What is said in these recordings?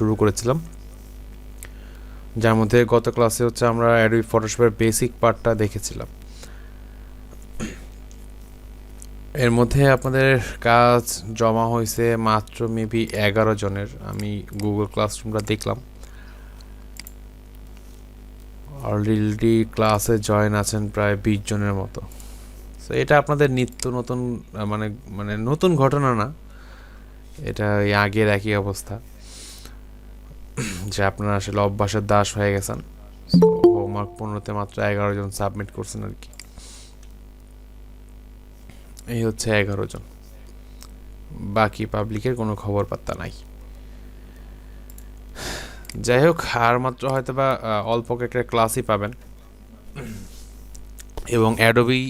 শুরু করেছিলাম, যার মধ্যে গত ক্লাসে হচ্ছে আমরা অ্যাডোবি ফটোশপের বেসিক পার্টটা দেখেছিলাম। এর মধ্যে আপনাদের কাজ জমা হয়েছে মাত্র মেবি 11 জনের। আমি গুগল ক্লাসরুমটা দেখলাম, অলরেডি ক্লাসে জয়েন আছেন প্রায় 20 জনের মতো। সো এটা আপনাদের নিত্য নতুন মানে মানে নতুন ঘটনা না, এটা এই আগের একই অবস্থা যে আপনারা আসলে অভ্যাসের দাস হয়ে গেছেন। সো হোমওয়ার্ক 15তে মাত্র 11 জন সাবমিট করছেন আর কি। এই হচ্ছে 11 জন, বাকি পাবলিকের কোনো খবর পাত্তা নাই। যাই হোক, আর মাত্র হয়তো বা অল্প কয়েকটা ক্লাসই পাবেন, এবং অ্যাডোবি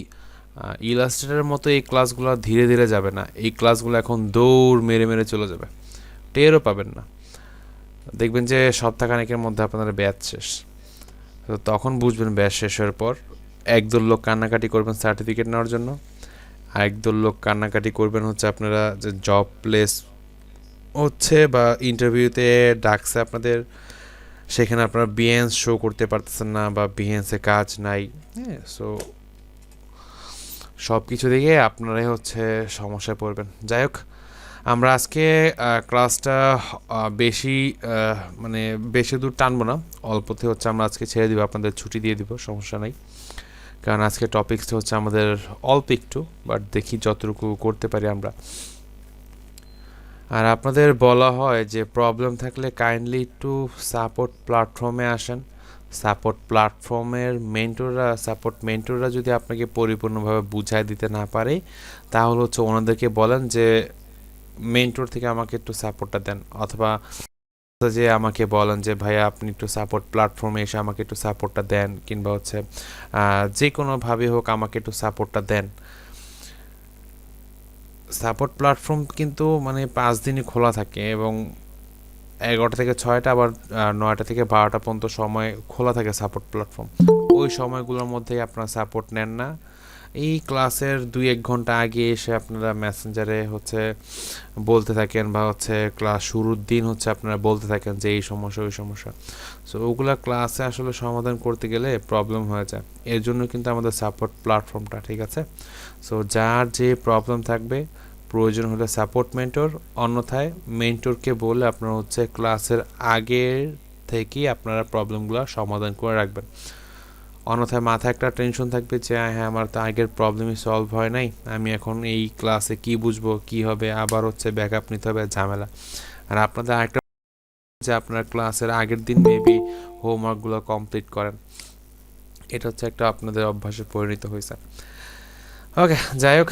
ইলাস্ট্রেটরের মতো এই ক্লাসগুলো ধীরে ধীরে যাবে না। এই ক্লাসগুলো এখন দৌড় মেরে মেরে চলে যাবে, টেরও পাবেন না। দেখবেন যে সপ্তাহখানেকের মধ্যে আপনাদের ব্যাচ শেষ। তো তখন বুঝবেন ব্যাচ শেষ হওয়ার পর একদল লোক কান্নাকাটি করবেন সার্টিফিকেট নেওয়ার জন্য, আর একদল লোক কান্নাকাটি করবেন হচ্ছে আপনারা যে জব প্লেস হচ্ছে বা ইন্টারভিউতে ডাকছে আপনাদের, সেখানে আপনারা বিএনস শো করতে পারতেছেন না বা বিএনসে কাজ নাই। হ্যাঁ, সো সব কিছু দিকে আপনারাই হচ্ছে সমস্যায় পড়বেন। যাই হোক, আমরা আজকে ক্লাসটা বেশি মানে বেশি দূর টানবো না, অল্পতে হচ্ছে আমরা আজকে ছেড়ে দিব, আপনাদের ছুটি দিয়ে দিব, সমস্যা নাই। কারণ আজকে টপিকসটা হচ্ছে আমাদের অল্প একটু, বাট দেখি যতটুকু করতে পারি আমরা। আর আপনাদের বলা হয় যে প্রবলেম থাকলে কাইন্ডলি একটু সাপোর্ট প্ল্যাটফর্মে আসেন। সাপোর্ট মেন্টররা যদি আপনাকে পরিপূর্ণভাবে বুঝায় দিতে না পারে, তাহলে হচ্ছে ওনাদেরকে বলেন যে মেন্টর থেকে আমাকে একটু সাপোর্টটা দেন, অথবা যে আমাকে বলেন যে ভাইয়া আপনি একটু সাপোর্ট প্ল্যাটফর্মে এসে আমাকে একটু সাপোর্টটা দেন, কিংবা হচ্ছে যে কোনোভাবে হোক আমাকে একটু সাপোর্টটা দেন। সাপোর্ট প্ল্যাটফর্ম কিন্তু মানে 5 দিনই খোলা থাকে, এবং 11টা থেকে 6টা, আবার 9টা থেকে 12টা পর্যন্ত সময় খোলা থাকে সাপোর্ট প্ল্যাটফর্ম। ওই সময়গুলোর মধ্যেই আপনারা সাপোর্ট নেন না। এই ক্লাসের 2-1 ঘন্টা আগে এসে আপনারা মেসেঞ্জারে হচ্ছে বলতে থাকেন, বা হচ্ছে ক্লাস শুরুর দিন হচ্ছে আপনারা বলতে থাকেন যে এই সমস্যা ওই সমস্যা। সো ওগুলা ক্লাসে আসলে সমাধান করতে গেলে প্রবলেম হয়ে যায়। এর জন্য কিন্তু আমাদের সাপোর্ট প্ল্যাটফর্মটা, ঠিক আছে? সো যার যে প্রবলেম থাকবে, প্রয়োজন হলে সাপোর্ট মেন্টর, অন্যথায় মেন্টরকে বলে আপনারা হচ্ছে ক্লাসের আগের থেকেই আপনারা প্রবলেমগুলো সমাধান করে রাখবেন। অন্যথায় মাথায় একটা টেনশন থাকবে যে হ্যাঁ আমার তো আগের প্রবলেমই সলভ হয় নাই, আমি এখন এই ক্লাসে কি বুঝবো, কি হবে, আবার হচ্ছে ব্যাকআপ নিতে হবে, ঝামেলা। আর আপনাদের আরেকটা যে আপনার ক্লাসের আগের দিন মেবি হোমওয়ার্কগুলো কমপ্লিট করেন, এটা হচ্ছে একটা আপনাদের অভ্যাসে পরিণত হয়েছে। ওকে, যাই হোক,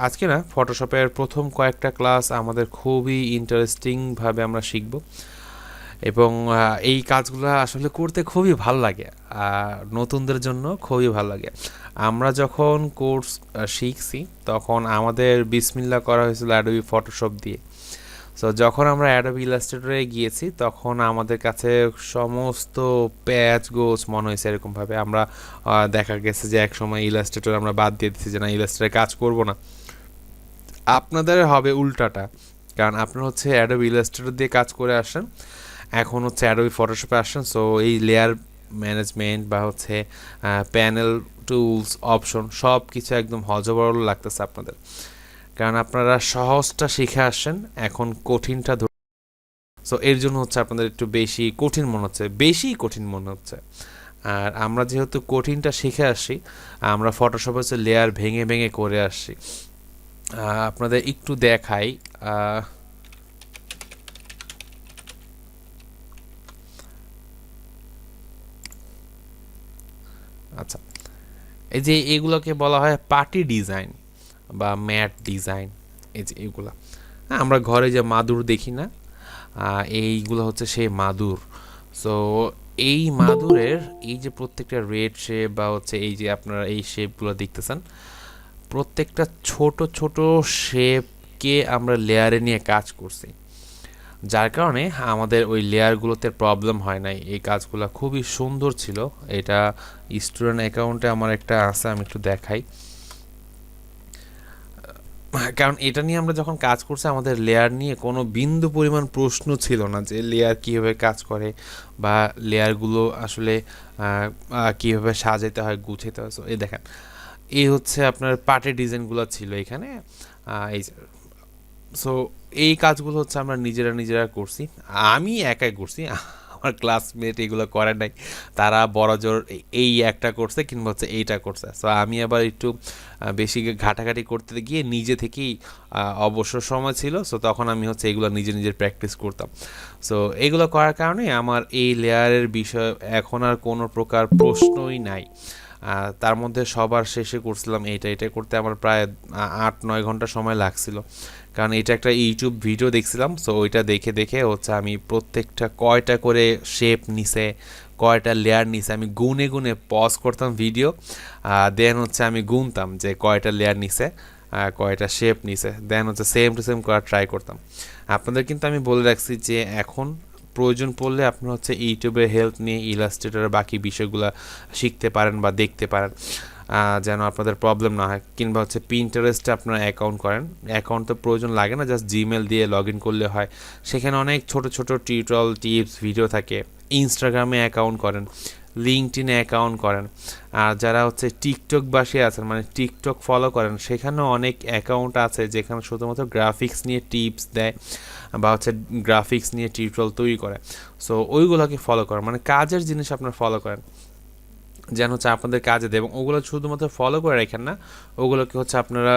আজকে না ফটোশপের প্রথম কয়েকটা ক্লাস আমাদের খুবই ইন্টারেস্টিংভাবে আমরা শিখব, এবং এই কাজগুলো আসলে করতে খুবই ভালো লাগে, নতুনদের জন্য খুবই ভালো লাগে। আমরা যখন কোর্স শিখছি তখন আমাদের বিসমিল্লাহ করা হয়েছিল অ্যাডোবি ফটোশপ দিয়ে। সো যখন আমরা অ্যাডোবি ইলাস্ট্রেটরে গিয়েছি তখন আমাদের কাছে সমস্ত প্যাচ গোছ মনে হয়েছে এরকমভাবে। আমরা দেখা গেছে যে এক সময় ইলাস্ট্রেটর আমরা বাদ দিয়ে দিচ্ছি যে না ইলাস্ট্রেটরে কাজ করব না। আপনাদের হবে উল্টাটা, কারণ আপনারা হচ্ছে অ্যাডোবি ইলাস্ট্রেটর দিয়ে কাজ করে আসেন, এখন হচ্ছে অ্যাডোবি ফটোশপে আসেন। সো এই লেয়ার ম্যানেজমেন্ট বা হচ্ছে প্যানেল টুলস অপশন সব কিছু একদম হজবরল লাগতেছে আপনাদের, কারণ আপনারা সহজটা শিখে আসেন, এখন কঠিনটা সো এর জন্য হচ্ছে আপনাদের একটু বেশি কঠিন মনে হচ্ছে। আর আমরা যেহেতু কঠিনটা শিখে আসি, আমরা ফটোশপে হচ্ছে লেয়ার ভেঙে ভেঙে করে আসছি। আপনাদের একটু দেখাই, আচ্ছা, এই যে এগুলোকে বলা হয় পার্টি ডিজাইন বা ম্যাট ডিজাইন। এই যে এগুলা আমরা ঘরে যে মাদুর দেখি না, এইগুলো হচ্ছে সেই মাদুর। সো এই মাদুরের এই যে প্রত্যেকটা রেড শেপ বা হচ্ছে এই যে আপনারা এই শেপগুলো দেখতেছেন, প্রত্যেকটা ছোট ছোট শেপকে আমরা লেয়ারে নিয়ে কাজ করছি, যার কারণে আমাদের ওই লেয়ারগুলোতে প্রবলেম হয় নাই। এই কাজগুলো খুবই সুন্দর ছিল। এটা স্টুডেন্ট অ্যাকাউন্টে আমার একটা আছে, আমি একটু দেখাই। কারণ এটা নিয়ে আমরা যখন কাজ করছি আমাদের লেয়ার নিয়ে কোনো বিন্দু পরিমাণ প্রশ্ন ছিল না যে লেয়ার কীভাবে কাজ করে বা লেয়ারগুলো আসলে কীভাবে সাজাতে হয় গুছাতে হয়। সো এই দেখেন, এই হচ্ছে আপনার পার্টের ডিজাইনগুলো ছিল এখানে। এই সো এই কাজগুলো হচ্ছে আমরা নিজেরা করছি, আমি একাই করছি, আমার ক্লাসমেট এগুলো করে নাই, তারা বড়জোর এই একটা করছে কিংবা হচ্ছে এইটা করছে। সো আমি আবার একটু বেশি ঘাটাঘাটি করতে গিয়ে নিজে থেকেই অবসর সময় ছিল, সো তখন আমি হচ্ছে এগুলো নিজের প্র্যাকটিস করতাম। সো এগুলো করার কারণে আমার এই লেয়ারের বিষয় এখন আর কোনো প্রকার প্রশ্নই নাই। তার মধ্যে সবার শেষে করছিলাম এটা করতে আমার প্রায় 8-9 ঘন্টা সময় লাগছিল, কারণ এটা একটা ইউটিউব ভিডিও দেখছিলাম। সো ওইটা দেখে হচ্ছে আমি প্রত্যেকটা কয়টা করে শেপ নিছে, কয়টা লেয়ার নিছে আমি গুনে পজ করতাম ভিডিও, দেন হচ্ছে আমি গুনতাম যে কয়টা লেয়ার নিছে, কয়টা শেপ নিছে, দেন হচ্ছে সেম টু সেম করা ট্রাই করতাম। আপনাদের কিন্তু আমি বলে রাখছি যে এখন প্রয়োজন পড়লে আপনারা হচ্ছে ইউটিউবের হেল্প নিয়ে ইলাস্ট্রেটরের বাকি বিষয়গুলো শিখতে পারেন বা দেখতে পারেন, যেন আপনাদের প্রবলেম না হয়। কিংবা হচ্ছে পিন্টারেস্টে আপনারা অ্যাকাউন্ট করেন, অ্যাকাউন্ট তো প্রয়োজন লাগে না, জাস্ট জিমেল দিয়ে লগ ইন করলে হয়। সেখানে অনেক ছোট টিউটোরিয়াল টিপস ভিডিও থাকে। ইনস্টাগ্রামে অ্যাকাউন্ট করেন, লিঙ্কডইনে অ্যাকাউন্ট করেন, আর যারা হচ্ছে টিকটকবাসী আছেন মানে টিকটক ফলো করেন, সেখানেও অনেক অ্যাকাউন্ট আছে যেখানে শুধুমাত্র গ্রাফিক্স নিয়ে টিপস দেয় বা হচ্ছে গ্রাফিক্স নিয়ে টিউটোরিয়াল তৈরি করে। সো ওইগুলোকে ফলো করেন, মানে কাজের জিনিস আপনারা ফলো করেন যেন হচ্ছে আপনাদের কাজে দেয়, এবং ওগুলো শুধুমাত্র ফলো করে রাখেন না, ওগুলোকে হচ্ছে আপনারা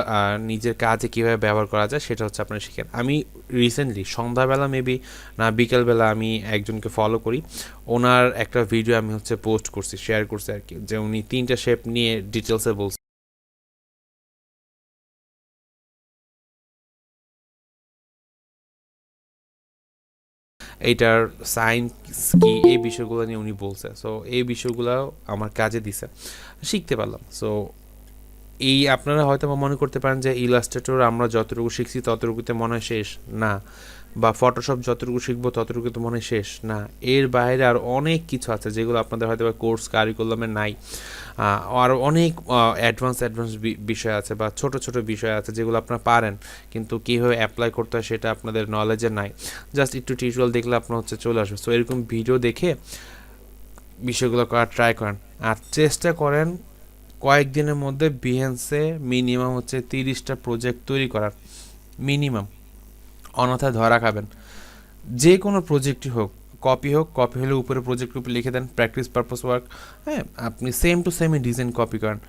নিজের কাজে কীভাবে ব্যবহার করা যায় সেটা হচ্ছে আপনারা শিখেন। আমি রিসেন্টলি সন্ধ্যাবেলা মেবি না বিকেলবেলা আমি একজনকে ফলো করি, ওনার একটা ভিডিও আমি হচ্ছে পোস্ট করছি, শেয়ার করছি আর কি, যে উনি 3টা শেপ নিয়ে ডিটেলসে বলছে এইটার সাইন্স কি, এই বিষয়গুলো নিয়ে উনি বলছে। সো এই বিষয়গুলো আমার কাজে দিছে, শিখতে পারলাম। সো এই আপনারা হয়তো মনে করতে পারেন যে ইলাস্ট্রেটর আমরা যতটুকু শিখছি ততটুকুতে মনে হয় শেষ না, বা ফটোশপ যতটুকু শিখবো ততটুকু তো মনে হয় শেষ না, এর বাইরে আর অনেক কিছু আছে যেগুলো আপনাদের হয়তো বা কোর্স কারিকুলামে নাই। আর অনেক অ্যাডভান্স বিষয় আছে বা ছোট বিষয় আছে যেগুলো আপনারা পারেন, কিন্তু কীভাবে অ্যাপ্লাই করতে হয় সেটা আপনাদের নলেজে নাই। জাস্ট একটু টিউটোরিয়াল দেখলে আপনার হচ্ছে চলে আসবে। সো এরকম ভিডিও দেখে বিষয়গুলো করার ট্রাই করেন, আর চেষ্টা করেন কয়েকদিনের মধ্যে বিহেন্সে মিনিমাম হচ্ছে 30টা প্রজেক্ট তৈরি করার, মিনিমাম। অন্যথায় ধরা খাবেন। যে কোনো প্রজেক্টই হোক, কপি হলে উপরে প্রজেক্ট উপরে লিখে দেন প্র্যাকটিস পারপাস ওয়ার্ক। হ্যাঁ, আপনি সেম টু সেমই ডিজাইন কপি করেন,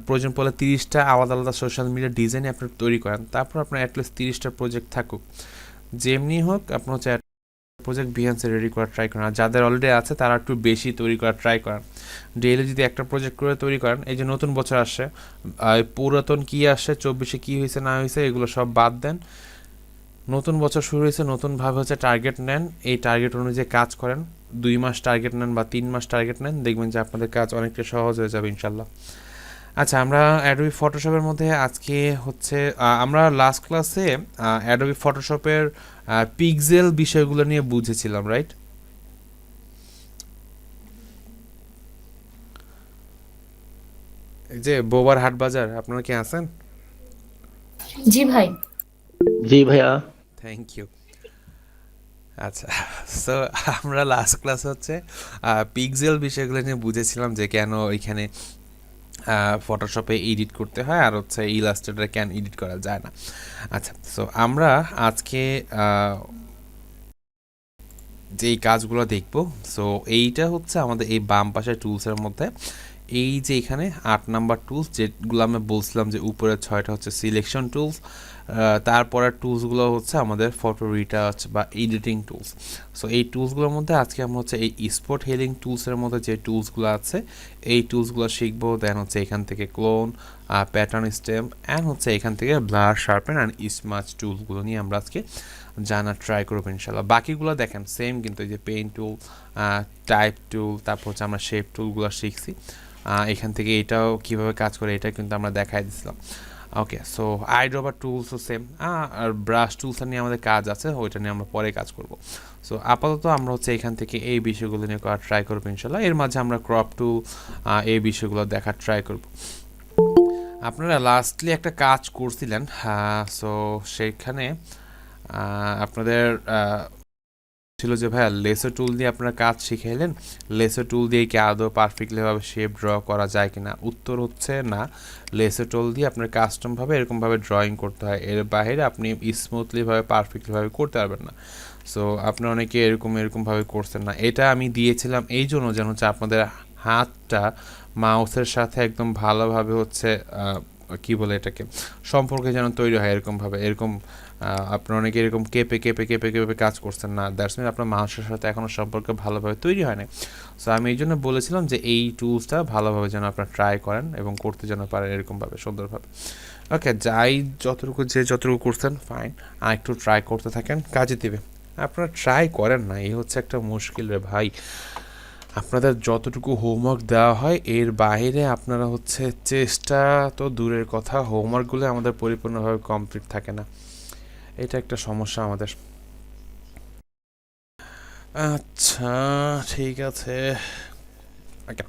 প্রয়োজন পড়লে 30টা আলাদা সোশ্যাল মিডিয়া ডিজাইনে আপনি তৈরি করেন, তারপর আপনার অ্যাটলিস্ট 30টা প্রজেক্ট থাকুক। যেমনি হোক আপনার হচ্ছে প্রজেক্ট বিহান্সে রেডি করার ট্রাই করেন, আর যাদের অলরেডি আছে তারা একটু বেশি তৈরি করার ট্রাই করেন। ডেইলি যদি একটা প্রজেক্ট করে তৈরি করেন, এই যে নতুন বছর আসছে, পুরাতন কী আসছে, 24-এ কী হয়েছে না হয়েছে এগুলো সব বাদ দেন। নতুন বছর শুরু হয়েছে, নতুনভাবে হচ্ছে টার্গেট নেন, এই টার্গেট অনুযায়ী কাজ করেন, 2 মাস টার্গেট নেন বা 3 মাস টার্গেট নেন, দেখবেন যে আপনাদের কাজ অনেকটা সহজ হয়ে যাবে ইনশাল্লাহ। আচ্ছা, আমরা অ্যাডোবি ফটোশপের মধ্যে আজকে হচ্ছে আমরা লাস্ট ক্লাসে অ্যাডোবি ফটোশপের পিক্সেল বিষয়গুলো নিয়ে বুঝেছিলাম, রাইট? এই যে বোবার হাট বাজার, আপনারা কি আছেন? জি ভাই। জি ভাইয়া। Thank you. আচ্ছা, সো আমরা লাস্ট ক্লাস হচ্ছে পিক্সেল বিষয়গুলো নিয়ে বুঝেছিলাম যে কেন এখানে ফটোশপে এডিট করতে হয় আর হচ্ছে ইলাস্ট্রেটরে কেন এডিট করা যায় না। আচ্ছা, সো আমরা আজকে যেই কাজগুলো দেখব, সো এইটা হচ্ছে আমাদের এই বাম পাশের টুলসের মধ্যে এই যে এখানে 8 নাম্বার টুলস, যেগুলো আমি বলছিলাম যে উপরে 6টা হচ্ছে সিলেকশন টুলস, তারপরের টুলসগুলো হচ্ছে আমাদের ফটো রিটাচ বা এডিটিং টুলস। সো এই টুলসগুলোর মধ্যে আজকে আমরা হচ্ছে এই স্পট হেলিং টুলসের মধ্যে যে টুলসগুলো আছে এই টুলসগুলো শিখবো। দেন হচ্ছে এখান থেকে ক্লোন, প্যাটার্ন স্টেম, অ্যান্ড হচ্ছে এখান থেকে ব্লার, শার্পেন অ্যান্ড স্মাচ টুলসগুলো নিয়ে আমরা আজকে জানার ট্রাই করবো ইনশাল্লাহ। বাকিগুলো দেখেন সেম, কিন্তু এই যে পেইন টুল, টাইপ টুল, তারপর হচ্ছে আমরা শেপ টুলগুলো শিখছি, এখান থেকে এটাও কীভাবে কাজ করে এটা কিন্তু আমরা দেখাই দিছিলাম। ওকে, সো আইড্রপার টুলসও সেম, আর ব্রাশ টুলস নিয়ে আমাদের কাজ আছে, ওইটা নিয়ে আমরা পরে কাজ করব। সো আপাতত আমরা হচ্ছে এখান থেকে এই বিষয়গুলো নিয়ে করার ট্রাই করবো ইনশাল্লাহ। এর মাঝে আমরা ক্রপ টুল, এই বিষয়গুলো দেখার ট্রাই করব। আপনারা লাস্টলি একটা কাজ করছিলেন, সো সেইখানে আপনাদের ছিল যে ভাইয়া লেসার টুল দিয়ে আপনারা কাজ শিখাইলেন, লেসার টুল দিয়ে কি আদৌ পারফেক্টলিভাবে শেপ ড্র করা যায় কিনা? উত্তর হচ্ছে না, লেসার টুল দিয়ে আপনার কাস্টমভাবে এরকমভাবে ড্রয়িং করতে হয়, এর বাইরে আপনি স্মুথলিভাবে পারফেক্টলিভাবে করতে পারবেন না। সো আপনারা অনেকে এরকমভাবে করছেন না। এটা আমি দিয়েছিলাম এই জন্য যেন হচ্ছে আপনাদের হাতটা মাউসের সাথে একদম ভালোভাবে হচ্ছে কি বলে এটাকে, সম্পর্কে যেন তৈরি হয় এরকমভাবে। আপনারা অনেকে এরকম কেঁপে কাজ করছেন না, দ্যাটস মিন আপনার মানুষের সাথে এখনও সম্পর্ক ভালোভাবে তৈরি হয় না। সো আমি এই জন্য বলেছিলাম যে এই টুলসটা ভালোভাবে যেন আপনারা ট্রাই করেন এবং করতে যেন পারেন এরকমভাবে সুন্দরভাবে। ওকে, যতটুকু করছেন ফাইন, আর একটু ট্রাই করতে থাকেন, কাজে দিবে। আপনারা ট্রাই করেন না, এই হচ্ছে একটা মুশকিল রে ভাই। আপনাদের যতটুকু হোমওয়ার্ক দেওয়া হয় এর বাইরে আপনারা হচ্ছে চেষ্টা তো দূরের কথা, হোমওয়ার্কগুলো আমাদের পরিপূর্ণভাবে কমপ্লিট থাকে না, এটা একটা সমস্যা আমাদের। আচ্ছা, ঠিক আছে। ওকে,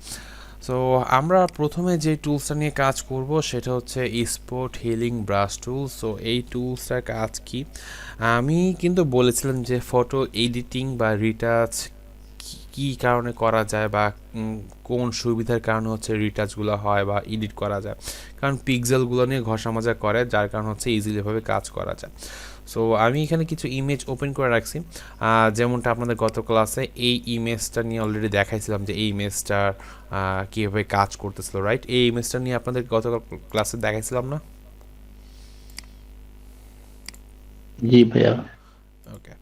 সো আমরা প্রথমে যে টুলসটা নিয়ে কাজ করব সেটা হচ্ছে স্পট হিলিং ব্রাশ টুল। সো এই টুলসটার কাজ কি, আমি কিন্তু বলেছিলাম যে ফটো এডিটিং বা রিটাচ কী কারণে করা যায় বা কোন সুবিধার কারণে হচ্ছে রিটাচগুলো হয় বা এডিট করা যায়, কারণ পিক্সেলগুলো নিয়ে ঘষা মাজা করে, যার কারণ হচ্ছে ইজিলিভাবে কাজ করা যায়। সো আমি এখানে কিছু ইমেজ ওপেন করে রাখছি, যেমনটা আপনাদের গত ক্লাসে এই ইমেজটা নিয়ে অলরেডি দেখাইছিলাম যে এই ইমেজটার কীভাবে কাজ করতেছিল, রাইট? এই ইমেজটা নিয়ে আপনাদের গত ক্লাসে দেখাইছিলাম না? জি ভাইয়া। ওকে,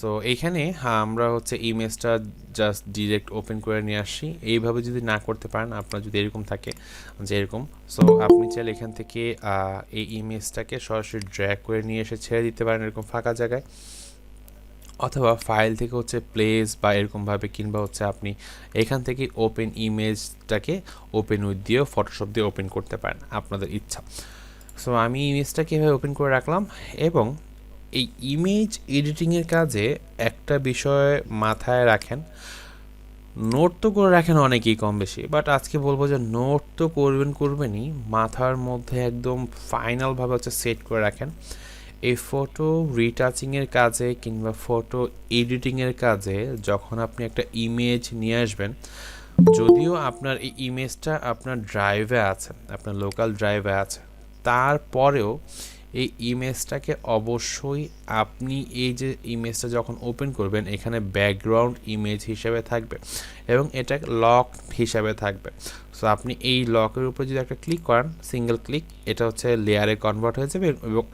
সো এইখানে আমরা হচ্ছে ইমেজটা জাস্ট ডিরেক্ট ওপেন করে নিয়ে আসি। এইভাবে যদি না করতে পারেন, আপনার যদি এরকম থাকে যে এরকম, সো আপনি চাইলে এখান থেকে এই ইমেজটাকে সরাসরি ড্র্যাগ করে নিয়ে এসে ছেড়ে দিতে পারেন এরকম ফাঁকা জায়গায়, অথবা ফাইল থেকে হচ্ছে প্লেস বা এরকমভাবে, কিংবা হচ্ছে আপনি এখান থেকে ওপেন ইমেজটাকে ওপেন উইথ দিয়েও ফটোশপ দিয়ে ওপেন করতে পারেন, আপনাদের ইচ্ছা। সো আমি ইমেজটাকে এভাবে ওপেন করে রাখলাম, এবং এই ইমেজ এডিটিংয়ের কাজে একটা বিষয় মাথায় রাখেন, নোট তো করে রাখেন অনেকেই কম বেশি, বাট আজকে বলবো যে নোট তো করবেনই, মাথার মধ্যে একদম ফাইনালভাবে হচ্ছে সেট করে রাখেন। এই ফটো রিটাচিংয়ের কাজে কিংবা ফটো এডিটিংয়ের কাজে যখন আপনি একটা ইমেজ নিয়ে আসবেন, যদিও আপনার এই ইমেজটা আপনার ড্রাইভে আছে, আপনার লোকাল ড্রাইভে আছে, তারপরেও এই ইমেজটাকে অবশ্যই আপনি এই যে ইমেজটা যখন ওপেন করবেন এখানে ব্যাকগ্রাউন্ড ইমেজ হিসেবে থাকবে এবং এটা লক হিসাবে থাকবে। সো আপনি এই লকের উপর যদি একটা ক্লিক করেন, সিঙ্গেল ক্লিক, এটা হচ্ছে লেয়ারে কনভার্ট হয়ে যাবে। এবং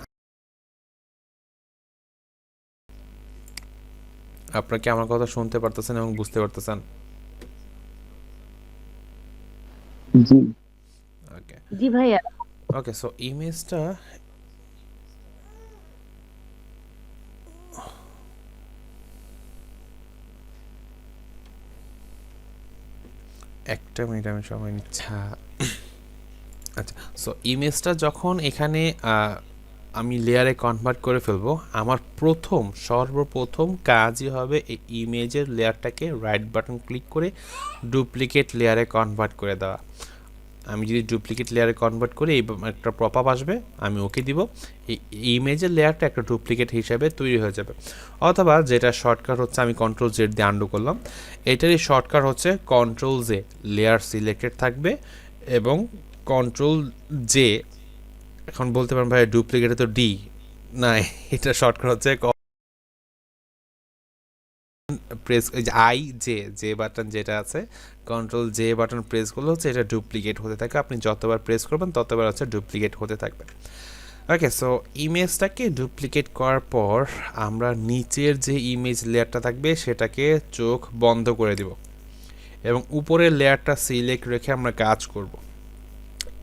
আপনারা কি আমার কথা শুনতে পারতেছেন এবং বুঝতে পারতেছেন? জি। ওকে, জি ভাইয়া। ওকে, সো ইমেজটা একটা মিনিট আমি সময় নিচ্ছি। আচ্ছা, সো ইমেজটা যখন এখানে আমি লেয়ারে কনভার্ট করে ফেলবো, আমার সর্বপ্রথম কাজই হবে এই ইমেজের লেয়ারটাকে রাইট বাটন ক্লিক করে ডুপ্লিকেট লেয়ারে কনভার্ট করে দেওয়া। আমি যদি ডুপ্লিকেট লেয়ারে কনভার্ট করি এই একটা পপ আপ আসবে, আমি ওকে দিব, এই ইমেজের লেয়ারটা একটা ডুপ্লিকেট হিসাবে তৈরি হয়ে যাবে। অথবা যেটা শর্টকাট হচ্ছে, আমি কন্ট্রোল জেড দিয়ে আন্ডু করলাম, এটারই শর্টকাট হচ্ছে কন্ট্রোল জে, লেয়ার সিলেক্টেড থাকবে এবং কন্ট্রোল জে। এখন বলতে পারেন ভাই ডুপ্লিকেটে তো ডি, না, এটা শর্টকাট হচ্ছে প্রেস, এই যে আই জে বাটন যেটা আছে, কন্ট্রোল জে বাটন প্রেস করলে হচ্ছে এটা ডুপ্লিকেট হতে থাকে, আপনি যতবার প্রেস করবেন ততবার হচ্ছে ডুপ্লিকেট হতে থাকবে। ওকে, সো ইমেজটাকে ডুপ্লিকেট করার পর আমরা নিচের যে ইমেজ লেয়ারটা থাকবে সেটাকে চোখ বন্ধ করে দিব এবং উপরের লেয়ারটা সিলেক্ট রেখে আমরা কাজ করব।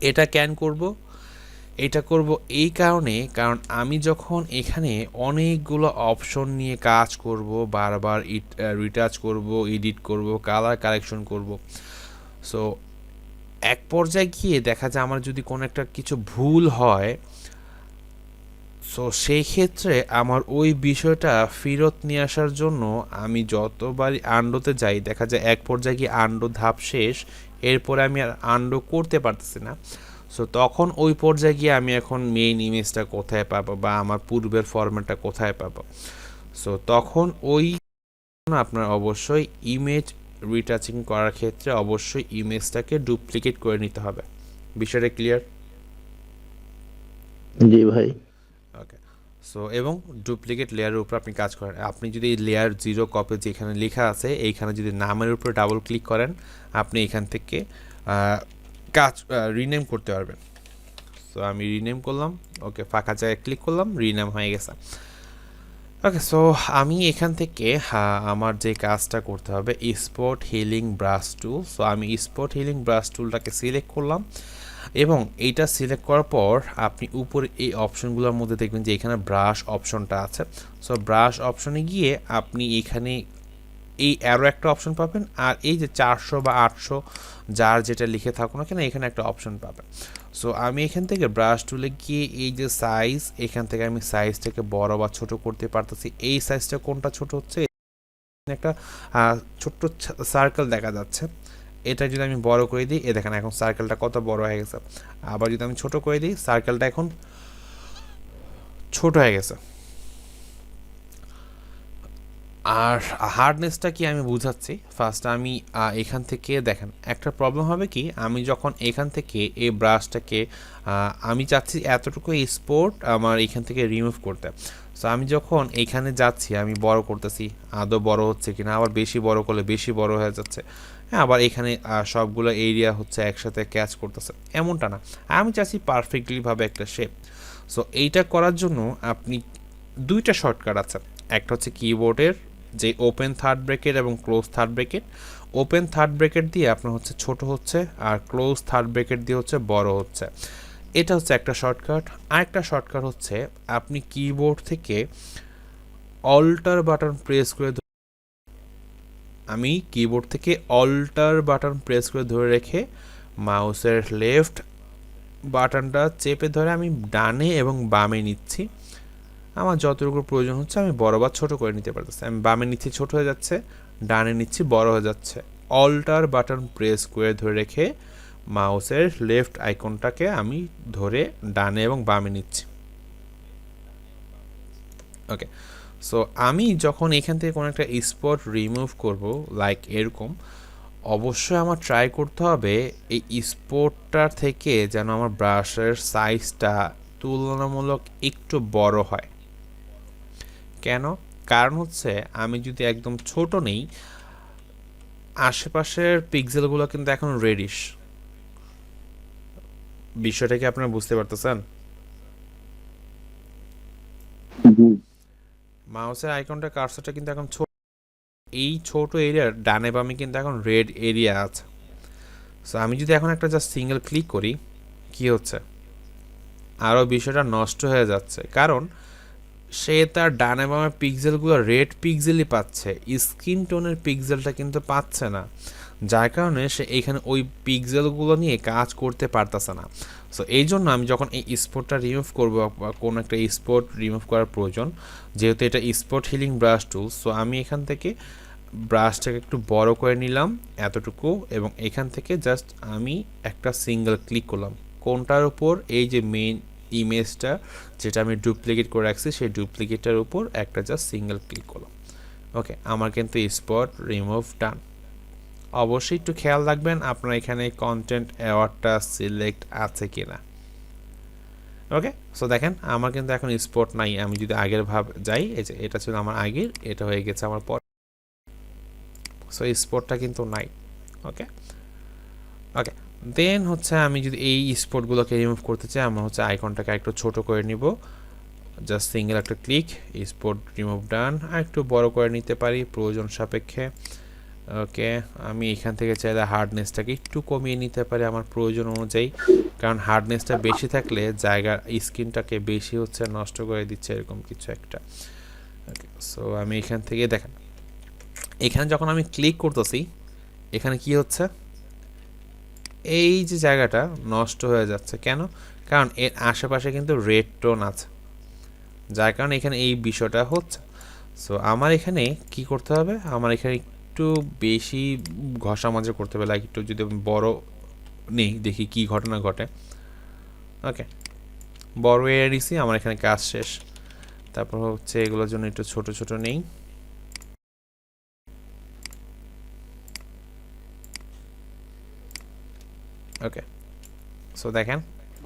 এটা ক্যান করব, এটা করব এই কারণ আমি যখন এখানে অনেকগুলো অপশন নিয়ে কাজ করব, বারবার রিটাচ করব, এডিট করব, কালার কারেকশন করব, সো এক পর্যায়ে গিয়ে দেখা যায় আমার যদি কোনো একটা কিছু ভুল হয়, সো সেই ক্ষেত্রে আমার ওই বিষয়টা ফেরত নিয়ে আসার জন্য আমি যতবারই আন্ডোতে যাই, দেখা যায় এক পর্যায়ে গিয়ে আন্ডো ধাপ শেষ, এরপরে আমি আর আন্ডো করতে পারতেছি না। সো তখন ওই পর্যায়ে গিয়ে আমি এখন মেইন ইমেজটা কোথায় পাবো বা আমার পূর্বের ফরম্যাটটা কোথায় পাবো। সো তখন ওই আপনার অবশ্যই ইমেজ রিটাচিং করার ক্ষেত্রে অবশ্যই ইমেজটাকে ডুপ্লিকেট করে নিতে হবে। বিষয়টা ক্লিয়ার? জি ভাই। ওকে। সো এবং ডুপ্লিকেট লেয়ারের উপর আপনি কাজ করেন। আপনি যদি লেয়ার 0 কপি যেখানে লেখা আছে এইখানে যদি নামের উপরে ডাবল ক্লিক করেন আপনি এখান থেকে কাজ রিনেম করতে পারবেন। সো আমি রিনেম করলাম, ওকে, ফাঁকা জায়গায় ক্লিক করলাম, রিনেম হয়ে গেছে। ওকে, সো আমি এখান থেকে আমার যে কাজটা করতে হবে স্পট হিলিং ব্রাশ টুল। সো আমি স্পট হিলিং ব্রাশ টুলটাকে সিলেক্ট করলাম এবং এইটা সিলেক্ট করার পর আপনি উপরে এই অপশনগুলোর মধ্যে দেখবেন যে এখানে ব্রাশ অপশনটা আছে। সো ব্রাশ অপশনে গিয়ে আপনি এখানে এই অ্যারো একটা অপশন পাবেন আর এই যে 400 বা 800 যার যেটা লিখে থাকুক না কেন এখানে একটা অপশন পাবেন। সো আমি এখান থেকে ব্রাশ টুলে গিয়ে এই যে সাইজ, এখান থেকে আমি সাইজটাকে বড় বা ছোট করতে পারতেছি। এই সাইজটা কোনটা ছোট হচ্ছে, একটা ছোট্ট সার্কেল দেখা যাচ্ছে, এটা যদি আমি বড় করে দিই এ দেখেন এখন সার্কেলটা কত বড় হয়ে গেছে। আবার যদি আমি ছোট করে দিই সার্কেলটা এখন ছোট হয়ে গেছে। আর হার্ডনেসটা কি আমি বুঝাচ্ছি। ফার্স্ট আমি এখান থেকে দেখেন একটা প্রবলেম হবে কি, আমি যখন এখান থেকে এই ব্রাশটাকে আমি চাচ্ছি এতটুকু স্পট আমার এখান থেকে রিমুভ করতে। সো আমি যখন এখানে যাচ্ছি আমি বড় করতেছি, আদৌ বড় হচ্ছে কিনা, আবার বেশি বড় করলে বেশি বড় হয়ে যাচ্ছে, হ্যাঁ, আবার এখানে সবগুলো এরিয়া হচ্ছে একসাথে ক্যাচ করতেছে, এমনটা না। আমি চাচ্ছি পারফেক্টলিভাবে একটা শেপ। সো এইটা করার জন্য আপনি দুইটা শর্টকাট আছে। একটা হচ্ছে কিবোর্ডের যে ওপেন থার্ড ব্র্যাকেট এবং close third bracket, open third bracket দিয়ে আপনার হচ্ছে ছোট হচ্ছে আর ক্লোজ থার্ড ব্র্যাকেট দিয়ে হচ্ছে বড় হচ্ছে, এটা হচ্ছে একটা শর্টকাট। আরেকটা শর্টকাট হচ্ছে আপনি কিবোর্ড থেকে অল্টার বাটন প্রেস করে আমি কিবোর্ড থেকে অল্টার বাটন প্রেস করে ধরে রেখে মাউসের লেফট বাটনটা চেপে ধরে আমি ডানে এবং বামে নিচ্ছি। আমার যতটুকু প্রয়োজন হচ্ছে আমি বড় বা ছোট করে নিতে পারতেছি। আমি বামে নিচ্ছি ছোট হয়ে যাচ্ছে, ডানে নিচ্ছি বড় হয়ে যাচ্ছে। অল্টার বাটন প্রেস করে ধরে রেখে মাউসের লেফট আইকনটাকে আমি ধরে ডানে এবং বামে নিচ্ছি। ওকে, সো আমি যখন এখান থেকে কোনো একটা স্পট রিমুভ করব লাইক এরকম, অবশ্যই আমার ট্রাই করতে হবে এই স্পটটার থেকে যেন আমার ব্রাশের সাইজটা তুলনামূলক একটু বড় হয়। কেন? কারণ হচ্ছে আমি যদি একদম ছোট নেই আশেপাশের পিক্সেলগুলো কিন্তু এখন রেডিশ। বিষয়টা কি আপনারা বুঝতে পারতেছেন? জি। মাউসের আইকনটা কার্সরটা কিন্তু এখন ছোট, এই ছোট এরিয়ার ডানে বামে কিন্তু এখন রেড এরিয়া আছে। সো আমি যদি এখন একটা জাস্ট সিঙ্গেল ক্লিক করি কি হচ্ছে, আরও বিষয়টা নষ্ট হয়ে যাচ্ছে। কারণ সে তার ডানে বামে পিক্সেলগুলো রেড পিক্সেলই পাচ্ছে, স্কিন টোনের পিক্সেলটা কিন্তু পাচ্ছে না, যার কারণে সে এইখানে ওই পিক্সেলগুলো নিয়ে কাজ করতে পারতেছে না। সো এই জন্য আমি যখন এই স্পটটা রিমুভ করবো বা কোনো একটা স্পট রিমুভ করার প্রয়োজন, যেহেতু এটা স্পট হিলিং ব্রাশ টুল, সো আমি এখান থেকে ব্রাশটাকে একটু বড় করে নিলাম এতটুকু এবং এখান থেকে জাস্ট আমি একটা সিঙ্গেল ক্লিক করলাম কোনটার উপর, এই যে মেইন ইমেজটা যেটা আমি ডুপ্লিকেট করে রাখছি সেই ডুপ্লিকেটের উপর একটা জাস্ট সিঙ্গেল ক্লিক করলাম। ওকে, আমার কিন্তু স্পট রিমুভ ডান। অবশ্যই একটু খেয়াল রাখবেন আপনার এখানে কন্টেন্ট অ্যাওয়ার্ডটা সিলেক্ট আছে কিনা। ওকে, সো দেখেন আমার কিন্তু এখন স্পট নাই। আমি যদি আগের ভাব যাই, এই যে এটা ছিল আমার আগের, এটা হয়ে গেছে আমার পর, সো স্পটটা কিন্তু নাই। ওকে ওকে, দেন হচ্ছে আমি যদি এই স্পটগুলোকে রিমুভ করতে চাই আমার হচ্ছে আইকনটাকে একটু ছোট করে নিব, জাস্ট সিঙ্গেল একটা ক্লিক, স্পট রিমুভ ডান। আর একটু বড় করে নিতে পারি প্রয়োজন সাপেক্ষে। ওকে, আমি এখান থেকে চাইলে হার্ডনেসটাকে একটু কমিয়ে নিতে পারি আমার প্রয়োজন অনুযায়ী, কারণ হার্ডনেসটা বেশি থাকলে জায়গার স্ক্রিনটাকে বেশি হচ্ছে নষ্ট করে দিচ্ছে এরকম কিছু একটা। ওকে, সো আমি এখান থেকে দেখেন এখানে যখন আমি ক্লিক করতেছি এখানে কি হচ্ছে, এই যে জায়গাটা নষ্ট হয়ে যাচ্ছে। কেন? কারণ এর আশেপাশে কিন্তু রেড টোন আছে, যার কারণে এখানে এই বিষয়টা হচ্ছে। সো আমার এখানে কি করতে হবে, আমার এখানে একটু বেশি ঘষা মাজা করতে হবে, লাইক একটু যদি আমি বড় নেই দেখি কি ঘটনা ঘটে। ওকে, বড় এরিয়া নিছি, আমার এখানে কাজ শেষ। তারপর হচ্ছে এগুলোর জন্য একটু ছোট ছোট নেই। ওকে, সো দেখেন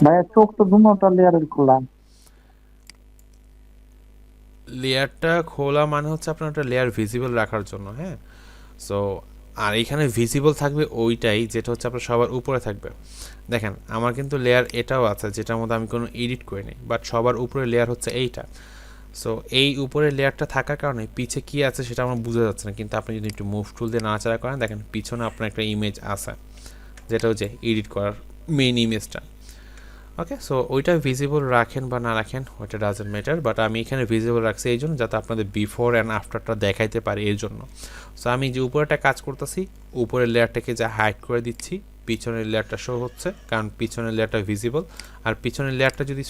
ভাইয়া চোখ তো দুটা লেয়ারের খোলা। লেয়ারটা খোলা মানে হচ্ছে আপনার একটা লেয়ার ভিজিবল রাখার জন্য, হ্যাঁ। সো আর এখানে ভিজিবল থাকবে ওইটাই যেটা হচ্ছে আপনার সবার উপরে থাকবে। দেখেন আমার কিন্তু লেয়ার এটাও আছে যেটার মধ্যে আমি কোনো এডিট করিনি, বাট সবার উপরে লেয়ার হচ্ছে এইটা। সো এই উপরে লেয়ারটা থাকার কারণে পিছে কি আছে সেটা আমার বোঝা যাচ্ছে না, কিন্তু আপনি যদি একটু মুভ টুল দিয়ে নাড়াচাড়া করেন দেখেন পিছনে আপনার একটা ইমেজ আছে, যেটা হচ্ছে এডিট করার মেইন ইমেজটা। ওকে, সো ওইটা ভিজিবল রাখেন বা না রাখেন ওইটা ডাজেন্ট ম্যাটার, বাট আমি এখানে ভিজিবল রাখছি এই জন্য যাতে আপনাদের বিফোর অ্যান্ড আফটারটা দেখাইতে পারি এর জন্য। সো আমি যে উপরেটা কাজ করতেছি উপরের লেয়ারটাকে যা হাইড করে দিচ্ছি, পিছনের লেয়ারটা শো হচ্ছে কারণ পিছনের লেয়ারটা ভিজিবল। আর পিছনের লেয়ারটা যদি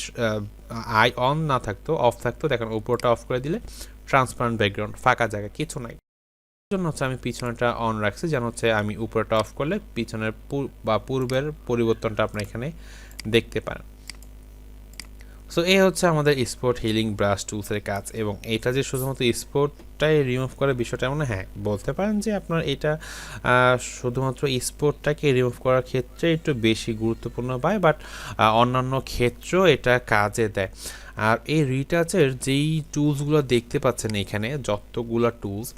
আই অন না থাকতো, অফ থাকতো, দেখেন উপরটা অফ করে দিলে ট্রান্সপারেন্ট ব্যাকগ্রাউন্ড, ফাঁকা জায়গা, কিছু নাই। জন্য হচ্ছে আমি পিছনেটা অন রাখছি যেন হচ্ছে আমি উপরেটা অফ করলে পিছনের বা পূর্বের পরিবর্তনটা আপনার এখানে দেখতে পারেন। সো এই হচ্ছে আমাদের স্পট হিলিং ব্রাশ টুলসের কাজ, এবং এটা যে শুধুমাত্র স্পটটাই রিমুভ করে বিষয়টা এমন না। হ্যাঁ, বলতে পারেন যে আপনার এটা শুধুমাত্র স্পটটাকে রিমুভ করার ক্ষেত্রে একটু বেশি গুরুত্বপূর্ণ পায়, বাট অন্যান্য ক্ষেত্রেও এটা কাজে দেয়। আর এই রিটাচের যেই টুলসগুলো দেখতে পাচ্ছেন এখানে যতগুলো টুলস,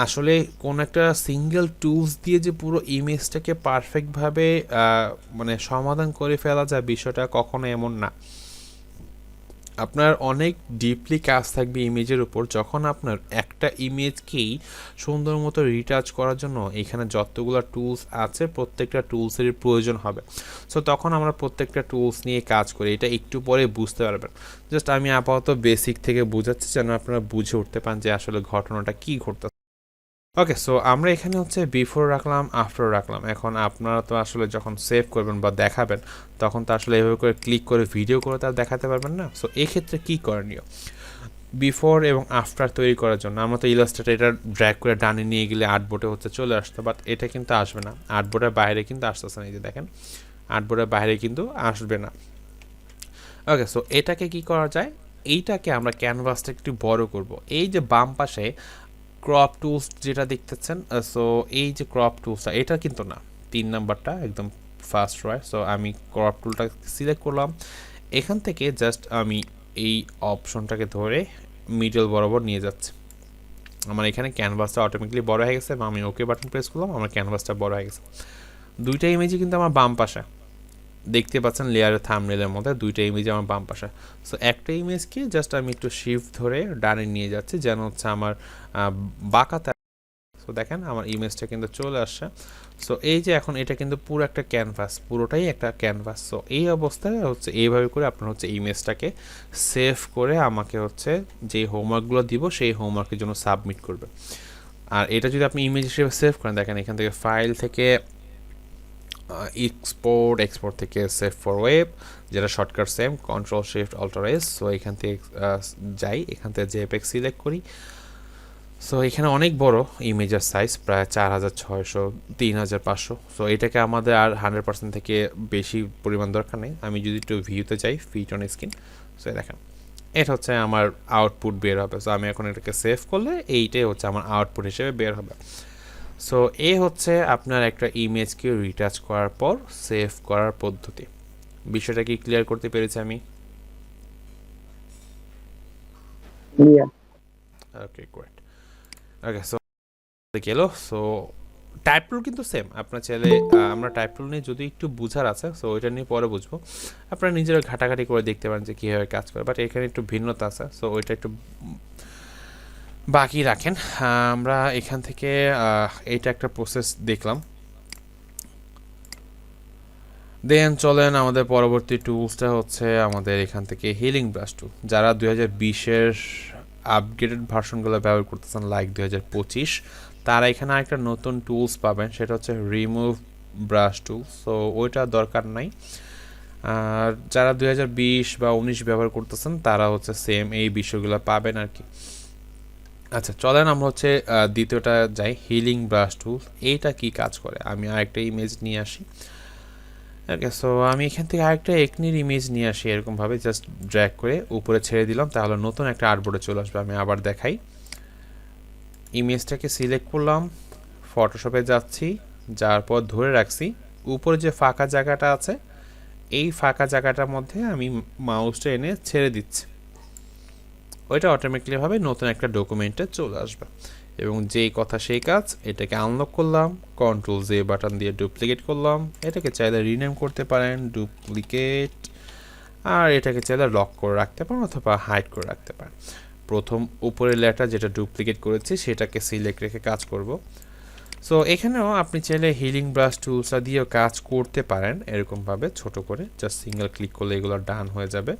আসলে কোন একটা সিঙ্গেল টুলস দিয়ে যে পুরো ইমেজটাকে পারফেক্টভাবে মানে সমাধান করে ফেলা যায় বিষয়টা কখনো এমন না। আপনার অনেক ডিপলি কাজ থাকবে ইমেজের উপর, যখন আপনার একটা ইমেজকেই সুন্দর মতো রিটাচ করার জন্য এখানে যতগুলো টুলস আছে প্রত্যেকটা টুলসেরই প্রয়োজন হবে। সো তখন আমরা প্রত্যেকটা টুলস নিয়ে কাজ করি, এটা একটু পরে বুঝতে পারবেন। জাস্ট আমি আপাতত বেসিক থেকে বোঝাচ্ছি যেন আপনারা বুঝে উঠতে পারেন যে আসলে ঘটনাটা কী ঘটতেছে। ওকে, সো আমরা এখানে হচ্ছে বিফোর রাখলাম, আফটার রাখলাম। এখন আপনারা তো আসলে যখন সেভ করবেন বা দেখাবেন তখন তো আসলে এভাবে করে ক্লিক করে ভিডিও করে তার দেখাতে পারবেন না। সো এক্ষেত্রে কী করণীয়, বিফোর এবং আফটার তৈরি করার জন্য আমরা তো ইলাস্ট্রেটর এটা ড্র্যাগ করে ডানে নিয়ে গেলে আর্টবোর্ডে হচ্ছে চলে আসতো, বাট এটা কিন্তু আসবে না, আর্টবোর্ডের বাইরে কিন্তু আসতেছে না। এই যে দেখেন আর্টবোর্ডের বাইরে কিন্তু আসবে না। ওকে, সো এটাকে কি করা যায়, এইটাকে আমরা ক্যানভাসটা একটু বড় করব। এই যে বাম পাশে ক্রপ টুলস যেটা দেখতেছেন, সো এই যে ক্রপ টুলসটা এটা কিন্তু না, 3 নাম্বারটা একদম ফার্স্ট রয়। সো আমি ক্রপ টুলটা সিলেক্ট করলাম, এখান থেকে জাস্ট আমি এই অপশনটাকে ধরে মিডল বরাবর নিয়ে যাচ্ছি। আমার এখানে ক্যানভাসটা অটোমেটিকলি বড় হয়ে গেছে এবং আমি ওকে বাটন প্রেস করলাম, আমার ক্যানভাসটা বড় হয়ে গেছে। দুইটা ইমেজই কিন্তু আমার বাম পাশে দেখতে পাচ্ছেন, লেয়ারের থাম্বনেলের মধ্যে দুইটা ইমেজ আমার বাম পাশে। সো একটা ইমেজকে জাস্ট আমি একটু শিফট ধরে ডানে নিয়ে যাচ্ছি যেন হচ্ছে আমার বাঁকাতে। সো দেখেন আমার ইমেজটা কিন্তু চলে আসছে। সো এই যে এখন এটা কিন্তু পুরো একটা ক্যানভাস, পুরোটাই একটা ক্যানভাস। সো এই অবস্থায় হচ্ছে এইভাবে করে আপনার হচ্ছে ইমেজটাকে সেভ করে আমাকে হচ্ছে যে হোমওয়ার্কগুলো দিব সেই হোমওয়ার্কের জন্য সাবমিট করবে। আর এটা যদি আপনি ইমেজ হিসেবে সেভ করেন, দেখেন এখান থেকে ফাইল থেকে এক্সপোর্ট থেকে সেভ ফর ওয়েব, যেটা shortcut same control shift alt S. So এখান থেকে যাই, এখান থেকে জেপিইজি সিলেক্ট করি। সো এখানে অনেক বড় ইমেজের সাইজ, প্রায় 4600 3500। সো এটাকে আমাদের আর 100% থেকে বেশি পরিমাণ দরকার নেই। আমি যদি একটু ভিউতে যাই, ফিট অন স্ক্রিন, সো দেখেন এটা হচ্ছে আমার আউটপুট বের হবে। সো আমি এখন এটাকে সেভ করলে এইটাই হচ্ছে আমার আউটপুট হিসেবে বের হবে। সো এ হচ্ছে আপনার একটা ইমেজকে রিটাচ করার পর সেভ করার পদ্ধতি। বিষয়টা কি ক্লিয়ার করতে পেরেছি আমি? ওকে, গ্রেট। ওকে, সো গেল। সো টাইপ টুল কিন্তু সেম, আপনার চাইলে আমরা টাইপ টুল নিয়ে যদি একটু বুঝার আছে, সো ওইটা নিয়ে পরে বুঝবো, আপনারা নিজেরা ঘাটাঘাটি করে দেখতে পারেন যে কীভাবে কাজ করে, বাট এখানে একটু ভিন্নতা আছে। সো ওইটা একটু বাকি রাখেন। আমরা এখান থেকে এইটা একটা প্রসেস দেখলাম, দেন চলেন আমাদের পরবর্তী টুলসটা হচ্ছে আমাদের এখান থেকে হিলিং ব্রাশ টুল। যারা 2020-এর আপগ্রেডেড ভার্সনগুলো ব্যবহার করতেছেন লাইক 2025, তারা এখানে আরেকটা নতুন টুলস পাবেন, সেটা হচ্ছে রিমুভ ব্রাশ টুল। সো ওইটা দরকার নাই। আর যারা 2020 বা 19 ব্যবহার করতেছেন তারা হচ্ছে সেম এই বিষয়গুলো পাবেন আর কি। আচ্ছা, চলেন আমরা হচ্ছে দ্বিতীয়টা যাই, হিলিং ব্রাশ টুল। এইটা কি কাজ করে, আমি আরেকটা ইমেজ নিয়ে আসি। ওকে, সো আমি এখান থেকে আরেকটা একনির ইমেজ নিয়ে আসি এরকমভাবে, জাস্ট ড্র্যাগ করে উপরে ছেড়ে দিলাম, তাহলে নতুন একটা আর্টবোর্ডে চলে আসবে। আমি আবার দেখাই, ইমেজটাকে সিলেক্ট করলাম, ফটোশপে যাচ্ছি, যার পর ধরে রাখছি, উপরে যে ফাঁকা জায়গাটা আছে এই ফাঁকা জায়গাটার মধ্যে আমি মাউসটা এনে ছেড়ে দিচ্ছি, ওইটা অটোমেটিকলিভাবে নতুন একটা ডকুমেন্টে চলে আসবে। এবং যেই কথা সেই কাজ, এটাকে আনলক করলাম, কন্ট্রোল জে বাটন দিয়ে ডুপ্লিকেট করলাম, এটাকে চাইলে রিনেম করতে পারেন ডুপ্লিকেট, আর এটাকে চাইলে লক করে রাখতে পারেন অথবা হাইড করে রাখতে পারেন। প্রথম উপরের লেয়ারটা যেটা ডুপ্লিকেট করেছি সেটাকে সিলেক্ট রেখে কাজ করব। সো এখানেও আপনি চাইলে হিলিং ব্রাশ টুলসটা দিয়েও কাজ করতে পারেন এরকমভাবে ছোট করে, জাস্ট সিঙ্গেল ক্লিক করলে এগুলো ডান হয়ে যাবে।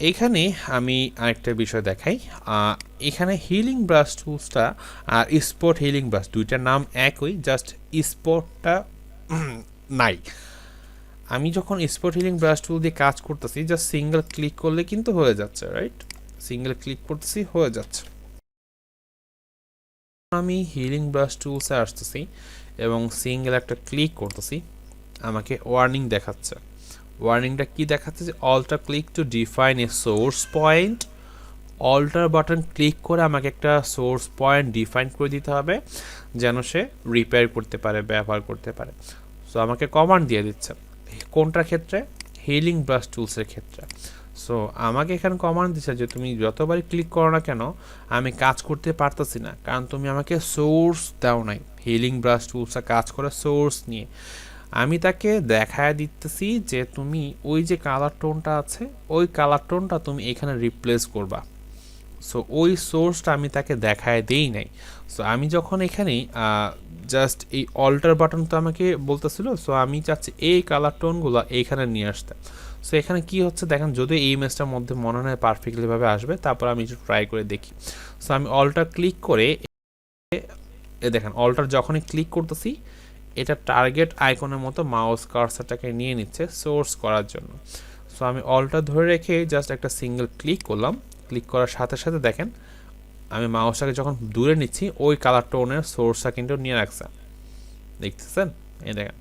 এইখানে আমি আরেকটা বিষয় দেখাই, এখানে হিলিং ব্রাশ টুলসটা আর স্পট হিলিং ব্রাশ দুইটার নাম একই, জাস্ট স্পটটা নাই। আমি যখন স্পট হিলিং ব্রাশ টুল দিয়ে কাজ করতেছি জাস্ট সিঙ্গেল ক্লিক করলে কিন্তু হয়ে যাচ্ছে, রাইট? সিঙ্গেল ক্লিক করতেছি হয়ে যাচ্ছে। আমি হিলিং ব্রাশ টুলসে আসতেছি এবং সিঙ্গেল একটা ক্লিক করতেছি, আমাকে ওয়ার্নিং দেখাচ্ছে। ওয়ার্নিংটা কি দেখাচ্ছে যে alt click to define a source point, alt button click করে আমাকে একটা সোর্স পয়েন্ট ডিফাইন করে দিতে হবে যেন সে রিপেয়ার করতে পারে, ব্যবহার করতে পারে। সো আমাকে কমান্ড দিয়ে দিচ্ছে, কোনটার ক্ষেত্রে? হিলিং ব্রাশ টুলসের ক্ষেত্রে। সো আমাকে এখানে কমান্ড দিচ্ছে যে তুমি যতবারই ক্লিক করো না কেন আমি কাজ করতে পারতেছি না, কারণ তুমি আমাকে সোর্স দাও নাই। হিলিং ব্রাশ টুলসটা কাজ করে সোর্স নিয়ে। আমি তাকে দেখায় দিতেছি যে তুমি ওই যে কালার টোনটা আছে ওই কালার টোনটা তুমি এখানে রিপ্লেস করবা। সো ওই সোর্সটা আমি তাকে দেখায় দেই নাই। সো আমি যখন এখানে জাস্ট এই অল্টার বাটন তো আমাকে বলতেছিল, সো আমি চাচ্ছি এই কালার টোনগুলো এইখানে নিয়ে আসতে। সো এখানে কি হচ্ছে দেখেন, যদি এই ইমেজটার মধ্যে মনে হয় পারফেক্টলিভাবে আসবে, তারপর আমি একটু ট্রাই করে দেখি। সো আমি অল্টার ক্লিক করে দেখেন, অল্টার যখনই ক্লিক করতেছি এটা টার্গেট আইকনের মতো মাউস কার্সারটাকে নিয়ে নিচ্ছে সোর্স করার জন্য। সো আমি অল্টার ধরে রেখে জাস্ট একটা সিঙ্গেল ক্লিক করলাম, ক্লিক করার সাথে সাথে দেখেন আমি মাউসটাকে যখন দূরে নিচ্ছি ওই কালার টোনের সোর্সটা কিন্তু নিয়ে রাখছে, দেখতেছেন? এই দেখেন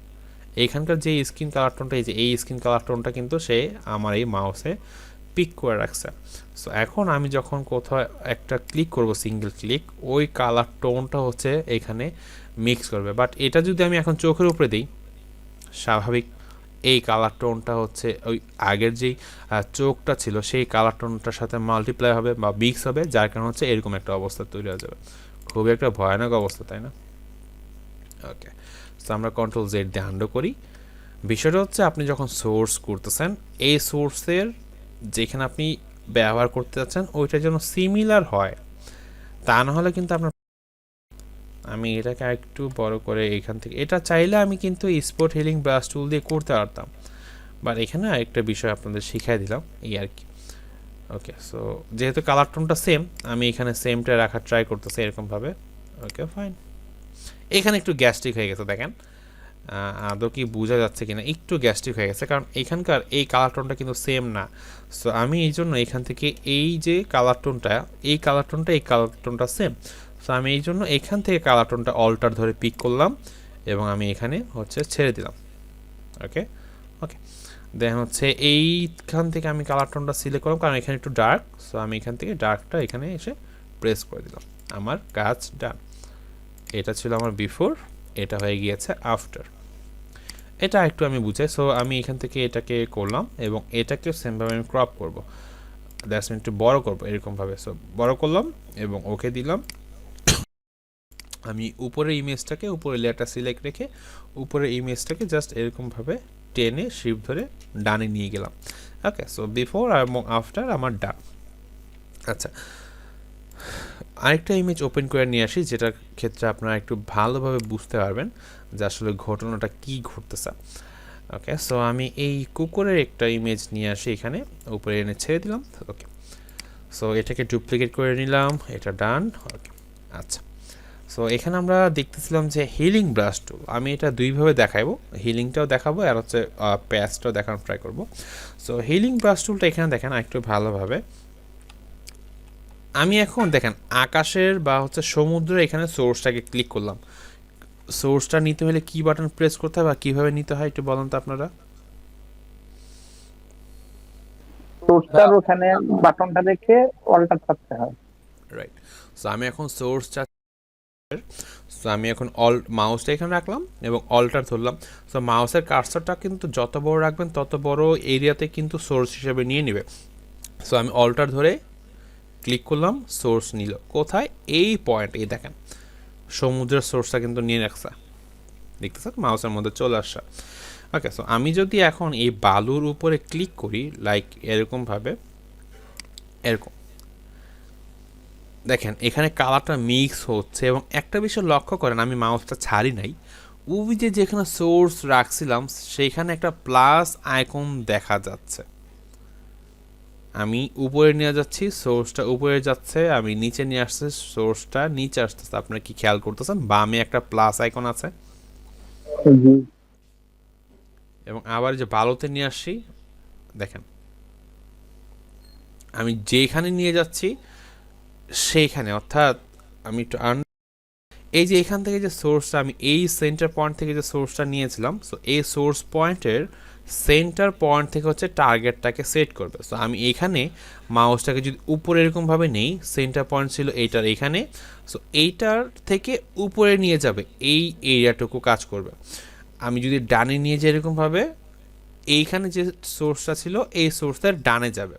এইখানকার যে স্কিন কালার টোনটা, এই যে এই স্কিন কালার টোনটা কিন্তু সে আমার এই মাউসে পিক করে রাখছে। সো এখন আমি যখন কোথাও একটা ক্লিক করব সিঙ্গেল ক্লিক, ওই কালার টোনটা হচ্ছে এখানে মিক্স করবে। বাট এটা যদি আমি এখন চোখের উপরে দিই, স্বাভাবিক এই কালার টোনটা হচ্ছে ওই আগের যেই চোখটা ছিল সেই কালার টোনটার সাথে মাল্টিপ্লাই হবে বা মিক্স হবে, যার কারণে হচ্ছে এরকম একটা অবস্থা তৈরি হয়ে যাবে। খুবই একটা ভয়ানক অবস্থা, তাই না? ওকে, সো আমরা কন্ট্রোল জেড দিয়ে হ্যান্ডো করি। বিষয়টা হচ্ছে আপনি যখন সোর্স করতেছেন এই সোর্সের যেখানে আপনি ব্যবহার করতে যাচ্ছেন ওইটা যেন সিমিলার হয়, তা না হলে কিন্তু আপনার। আমি এটাকে একটু বড় করে এখান থেকে, এটা চাইলে আমি কিন্তু স্পট হিলিং ব্রাশ টুল দিয়ে করতে পারতাম, বাট এখানে আরেকটা বিষয় আপনাদের শিখাই দিলাম এই আর কি। ওকে, সো যেহেতু কালার টোনটা সেম, আমি এখানে সেমটা রাখার ট্রাই করতেছি এরকমভাবে। ওকে ফাইন, এখানে একটু গ্যাস্ট্রিক হয়ে গেছে দেখেন, আদৌ কি বোঝা যাচ্ছে কিনা, একটু গ্যাস্ট্রিক হয়ে গেছে কারণ এখানকার এই কালার টোনটা কিন্তু সেম না। সো আমি এই জন্য এখান থেকে এই যে কালার টোনটা, এই কালার টোনটা এই কালার টোনটা সেম। সো আমি এই জন্য এখান থেকে কালার টোনটা অল্টার ধরে পিক করলাম এবং আমি এখানে হচ্ছে ছেড়ে দিলাম। ওকে ওকে, দেন হচ্ছে এইখান থেকে আমি কালার টোনটা সিলেক্ট করলাম কারণ এখানে একটু ডার্ক। সো আমি এখান থেকে ডার্কটা এখানে এসে প্রেস করে দিলাম, আমার কাজ ডান। এটা ছিল আমার বিফোর, এটা হয়ে গিয়েছে আফটার। এটা একটু আমি বুঝাই। সো আমি এখান থেকে এটাকে করলাম এবং এটাকে সেমভাবে আমি ক্রপ করব, দ্যাটস মিন একটু বড় করব এরকমভাবে। সো বড় করলাম এবং ওকে দিলাম। আমি উপরের ইমেজটাকে, উপরে লেয়ারটা সিলেক্ট রেখে উপরের ইমেজটাকে জাস্ট এরকমভাবে টেনে শিফট ধরে ডানে নিয়ে গেলাম। ওকে, সো বিফোর এবং আফটার আমার ডান। আচ্ছা, আরেকটা ইমেজ ওপেন করে নিয়ে আসি যেটার ক্ষেত্রে আপনারা একটু ভালোভাবে বুঝতে পারবেন যে আসলে ঘটনাটা কী ঘটতেছে। ওকে, সো আমি এই কুকুরের একটা ইমেজ নিয়ে আসি, এখানে উপরে এনে ছেড়ে দিলাম। ওকে, সো এটাকে ডুপ্লিকেট করে নিলাম, এটা ডান। ওকে, আচ্ছা, সো এখানে আমরা দেখতেছিলাম যে হিলিং ব্রাশ টুল, আমি এটা দুইভাবে দেখাবো, হিলিংটাও দেখাবো আর হচ্ছে প্যাচটাও দেখানোর ট্রাই করবো। সো হিলিং ব্রাশ টুলটা এখানে দেখেন একটু ভালোভাবে, আমি এখন দেখেন আকাশের বা হচ্ছে সমুদ্রের এখানে সোর্সটাকে ক্লিক করলাম, সোর্সটা নিতে হলে কি বাটন প্রেস করতে হবে বা কীভাবে নিতে হয় একটু বলেন তো আপনারা। সোর্সটার ওখানে বাটনটা রেখে অল্টার চাপতে হয়। রাইট। সো আমি এখন সোর্সটা, সো আমি এখন মাউসটা এখানে রাখলাম এবং অল্টার ধরলাম। সো মাউসের কার্সারটা কিন্তু যত বড় রাখবেন তত বড় এরিয়াতে কিন্তু সোর্স হিসেবে নিয়ে নেবে। সো আমি অল্টার ধরে ক্লিক করলাম, সোর্স নিল কোথায়, এই পয়েন্ট, এই দেখেন সমুদ্রের সোর্সটা কিন্তু নিয়ে রাখছে, দেখতেছেন মাউসের মধ্যে চলে আসছে। ওকে, সো আমি যদি এখন এই বালুর উপরে ক্লিক করি লাইক এরকমভাবে, এরকম দেখেন এখানে কালারটা মিক্স হচ্ছে এবং একটা বিষয় লক্ষ্য করেন, আমি মাউসটা ছাড়ি নাই, ওই যে যেখানে সোর্স রাখছিলাম সেইখানে একটা প্লাস আইকন দেখা যাচ্ছে। আমি উপরে নিয়ে যাচ্ছি, সোর্সটা উপরে যাচ্ছে, আমি নিচে নিয়ে আসছে, সোর্সটা নিচে আসতেছে। আপনারা কি খেয়াল করতেছেন বামে একটা প্লাস আইকন আছে? জি। এবং আবার যে বালুতে নিয়ে আসছি দেখেন, আমি যেখানে নিয়ে যাচ্ছি সেইখানে, অর্থাৎ আমি একটু এই যে এখান থেকে যে সোর্সটা, আমি এই সেন্টার পয়েন্ট থেকে যে সোর্সটা নিয়েছিলাম, সো এই সোর্স পয়েন্টের সেন্টার পয়েন্ট থেকে হচ্ছে টার্গেটটাকে সেট করবে। সো আমি এখানে মাউসটাকে যদি উপরে এরকমভাবে নেই, সেন্টার পয়েন্ট ছিল এইটার এখানে, সো এইটার থেকে উপরে নিয়ে যাবে, এই এরিয়াটুকু কাজ করবে। আমি যদি ডানে নিয়ে যাই এরকমভাবে, এইখানে যে সোর্সটা ছিল এই সোর্সটার ডানে যাবে।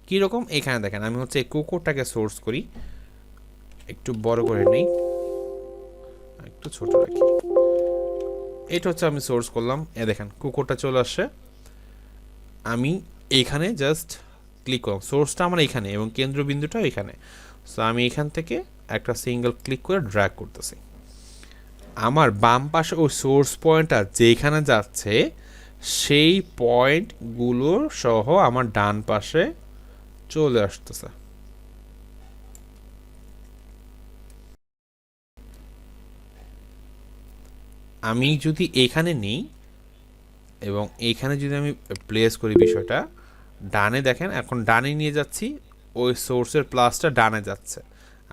কীরকম, এখানে দেখেন আমি হচ্ছে এই কুকুরটাকে সোর্স করি, একটু বড় করে নেই, একটু ছোট রাখি, এটা হচ্ছে আমি সোর্স করলাম, এ দেখেন কুকুরটা চলে আসছে। আমি এইখানে জাস্ট ক্লিক করলাম, সোর্সটা আমার এখানে এবং কেন্দ্রবিন্দুটা এখানে। সো আমি এখান থেকে একটা সিঙ্গেল ক্লিক করে ড্র্যাগ করতেছি, আমার বাম পাশে ওই সোর্স পয়েন্টটা যেখানে যাচ্ছে সেই পয়েন্টগুলো সহ আমার ডান পাশে চলে আসতেছে। আমি যদি এখানে নিই এবং এইখানে যদি আমি প্লেস করি বিষয়টা, ডানে দেখেন এখন ডানে নিয়ে যাচ্ছি, ওই সোর্সের প্লাসটা ডানে যাচ্ছে,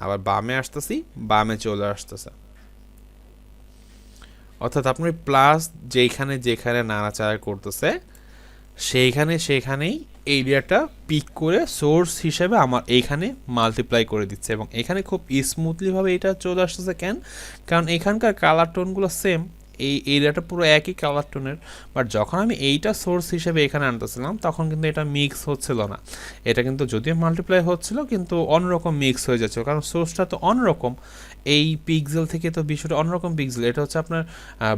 আবার বামে আসতেছি, বামে চলে আসতেছে। অর্থাৎ আপনার প্লাস যেখানে যেখানে নাড়াচাড়া করতেছে সেখানেই এরিয়াটা পিক করে সোর্স হিসেবে আমার এইখানে মাল্টিপ্লাই করে দিচ্ছে এবং এখানে খুব স্মুথলিভাবে এটা চলে আসতেছে। কেন? কারণ এখানকার কালার টোনগুলো সেম, এই এরিয়াটা পুরো একই কালার টোনের, বাট যখন আমি এইটা সোর্স হিসেবে এখানে আনতেছিলাম তখন কিন্তু এটা মিক্স হচ্ছিল না। এটা কিন্তু যদিও মাল্টিপ্লাই হচ্ছিল কিন্তু অন্যরকম মিক্স হয়ে যাচ্ছে, কারণ সোর্সটা তো অন্যরকম, এই পিক্সেল থেকে তো বিষয়টা অন্যরকম পিক্সেল, এটা হচ্ছে আপনার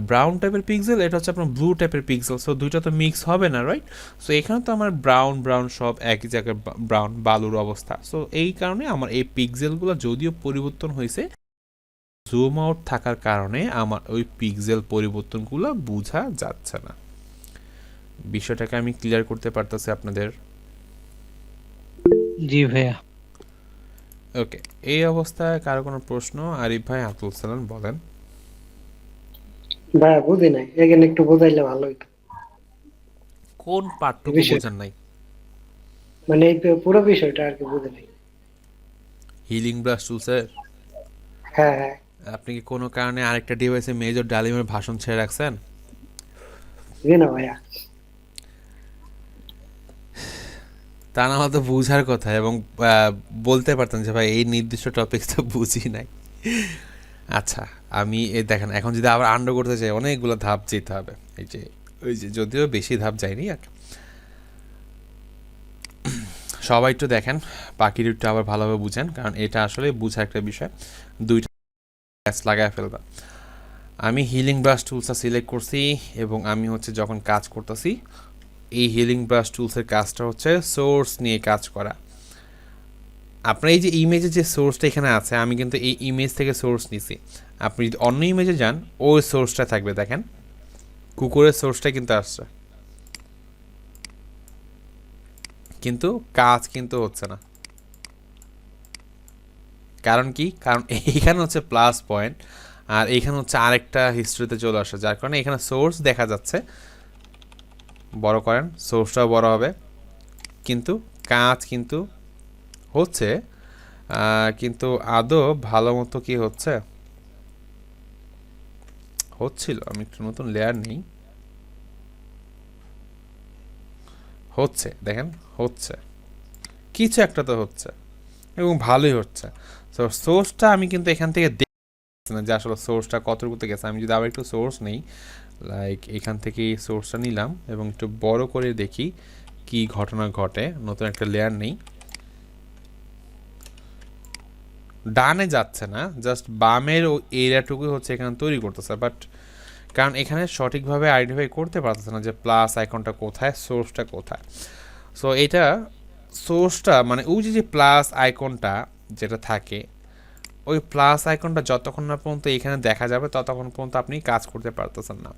ব্রাউন টাইপের পিক্সেল, এটা হচ্ছে আপনার ব্লু টাইপের পিক্সেল, সো দুইটা তো মিক্স হবে না, রাইট? সো এখানে তো আমার ব্রাউন ব্রাউন সব একই জায়গায় ব্রাউন বালুর অবস্থা। সো এই কারণে আমার এই পিক্সেলগুলো যদিও পরিবর্তন হয়েছে, জুম আউট থাকার কারণে আমার ওই পিক্সেল পরিবর্তনগুলো বোঝা যাচ্ছে না। বিষয়টাকে আমি ক্লিয়ার করতে পারতেছি আপনাদের? জি ভাইয়া। ওকে, এই অবস্থায় কারো কোনো প্রশ্ন? আরিফ ভাই, আতুল সালাম বলেন। ভাইয়া বুঝি নাই, এখানে একটু বোঝাইলে ভালো হইতো। কোন পার্টটুকু বিষয় বোঝেন নাই? মানে এই পুরো বিষয়টা আর কি বুঝে নাই। হিলিং ব্রাশ টুলসের হ্যাঁ হ্যাঁ। আপনি কি কোনো কারণে আরেকটা ডিভাইসে মেজর ডালিমের ভাষণ ছেড়ে রাখছেন? জি না ভাইয়া। তা না হলে তো বুঝার কথা এবং বলতে পারতেন যে ভাই এই নির্দিষ্ট টপিকটা বুঝি নাই। আচ্ছা, আমি এই দেখেন এখন যদি আবার আন্ডার করতে চাই অনেকগুলো ধাপ যেতে হবে, এই যে ওই যে যদিও বেশি ধাপ যায়নি আর কি। সবাই একটু দেখেন, বাকির একটু আবার ভালোভাবে বুঝেন, কারণ এটা আসলে বুঝার একটা বিষয়। দুইটা গ্যাস লাগায় ফেলবা। আমি হিলিং ব্রাশ টুলসটা সিলেক্ট করছি এবং আমি হচ্ছে যখন কাজ করতেছি, এই হিলিং ব্রাশ টুলসের কাজটা হচ্ছে সোর্স নিয়ে কাজ করা। আপনার এই যে ইমেজের যে সোর্সটা এখানে আছে, আমি কিন্তু এই ইমেজ থেকে সোর্স নিছি। আপনি যদি অন্য ইমেজে যান ওই সোর্সটা থাকবে, দেখেন কুকুরের সোর্সটা কিন্তু আসছে, কিন্তু কাজ কিন্তু হচ্ছে না। কারণ কি? কারণ এইখানে হচ্ছে প্লাস পয়েন্ট আর এইখানে হচ্ছে আরেকটা হিস্ট্রিতে চলে আসে, যার কারণে এখানে সোর্স দেখা যাচ্ছে। বড় করেন, সোর্সটাও বড় হবে, কিন্তু কাজ কিন্তু হচ্ছে, কিন্তু আদৌ ভালো মতো কি হচ্ছে হচ্ছিল, আমি একটু নতুন লেয়ার নেই, হচ্ছে দেখেন, হচ্ছে কিছু একটা তো হচ্ছে এবং ভালোই হচ্ছে। তো সোর্সটা আমি কিন্তু এখান থেকে দেখছি না যে আসলে সোর্সটা কতটুকুতে গেছে। আমি যদি আবার একটু সোর্স নেই, লাইক এখান থেকে সোর্সটা নিলাম এবং একটু বড় করে দেখি কি ঘটনা ঘটে, নতুন একটা লেয়ার নেই, ডানে যাচ্ছে না, জাস্ট বামের ও এরিয়াটুকুই হচ্ছে এখানে তৈরি করতেছে। বাট কারণ এখানে সঠিকভাবে আইডেন্টিফাই করতে পারতেছে না যে প্লাস আইকনটা কোথায়, সোর্সটা কোথায়। সো এটা সোর্সটা মানে ওই যে প্লাস আইকনটা যেটা থাকে, ওই প্লাস আইকনটা যতক্ষণ না পর্যন্ত এখানে দেখা যাবে ততক্ষণ পর্যন্ত আপনি কাজ করতে পারতেছেন না।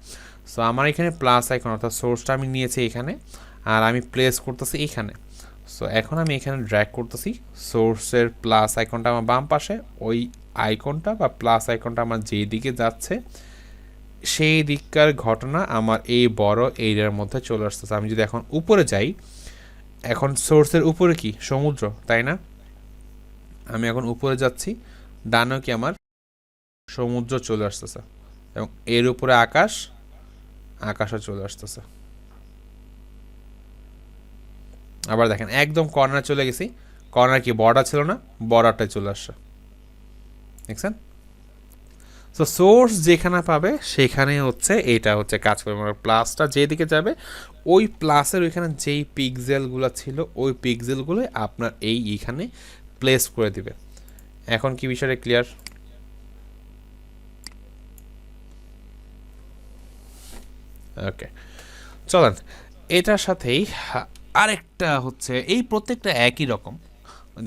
সো আমার এখানে প্লাস আইকন অর্থাৎ সোর্সটা আমি নিয়েছি এখানে, আর আমি প্লেস করতেছি এখানে। সো এখন আমি এখানে ড্র্যাগ করতেছি, সোর্সের প্লাস আইকনটা আমার বাম পাশে, ওই আইকনটা বা প্লাস আইকনটা আমার যেই দিকে যাচ্ছে সেই দিককার ঘটনা আমার এই বড় এরিয়ার মধ্যে চলে আসতেছে। আমি যদি এখন উপরে যাই, এখন সোর্সের উপরে কি সমুদ্র, তাই না? আমি এখন উপরে যাচ্ছি, ডানেও কি আমার সমুদ্র চলে আসতেছে এবং এর উপরে আকাশ, আকাশও চলে আসতেছে। আবার দেখেন একদম কর্নার চলে গেছি, কর্নার কি বর্ডার ছিল না, বর্ডারটাই চলে আসছে, দেখছেন? সো সোর্স যেখানে পাবে সেখানে হচ্ছে এটা হচ্ছে কাজ করবে, মানে প্লাসটা যেদিকে যাবে ওই প্লাসের ওইখানে যেই পিক্সেলগুলো ছিল ওই পিক্সেলগুলো আপনার এইখানে প্লেস করে দিবে। এখন কি বিষয়টা ক্লিয়ার? ওকে, চলেন এটার সাথেই আরেকটা হচ্ছে, এই প্রত্যেকটা একই রকম।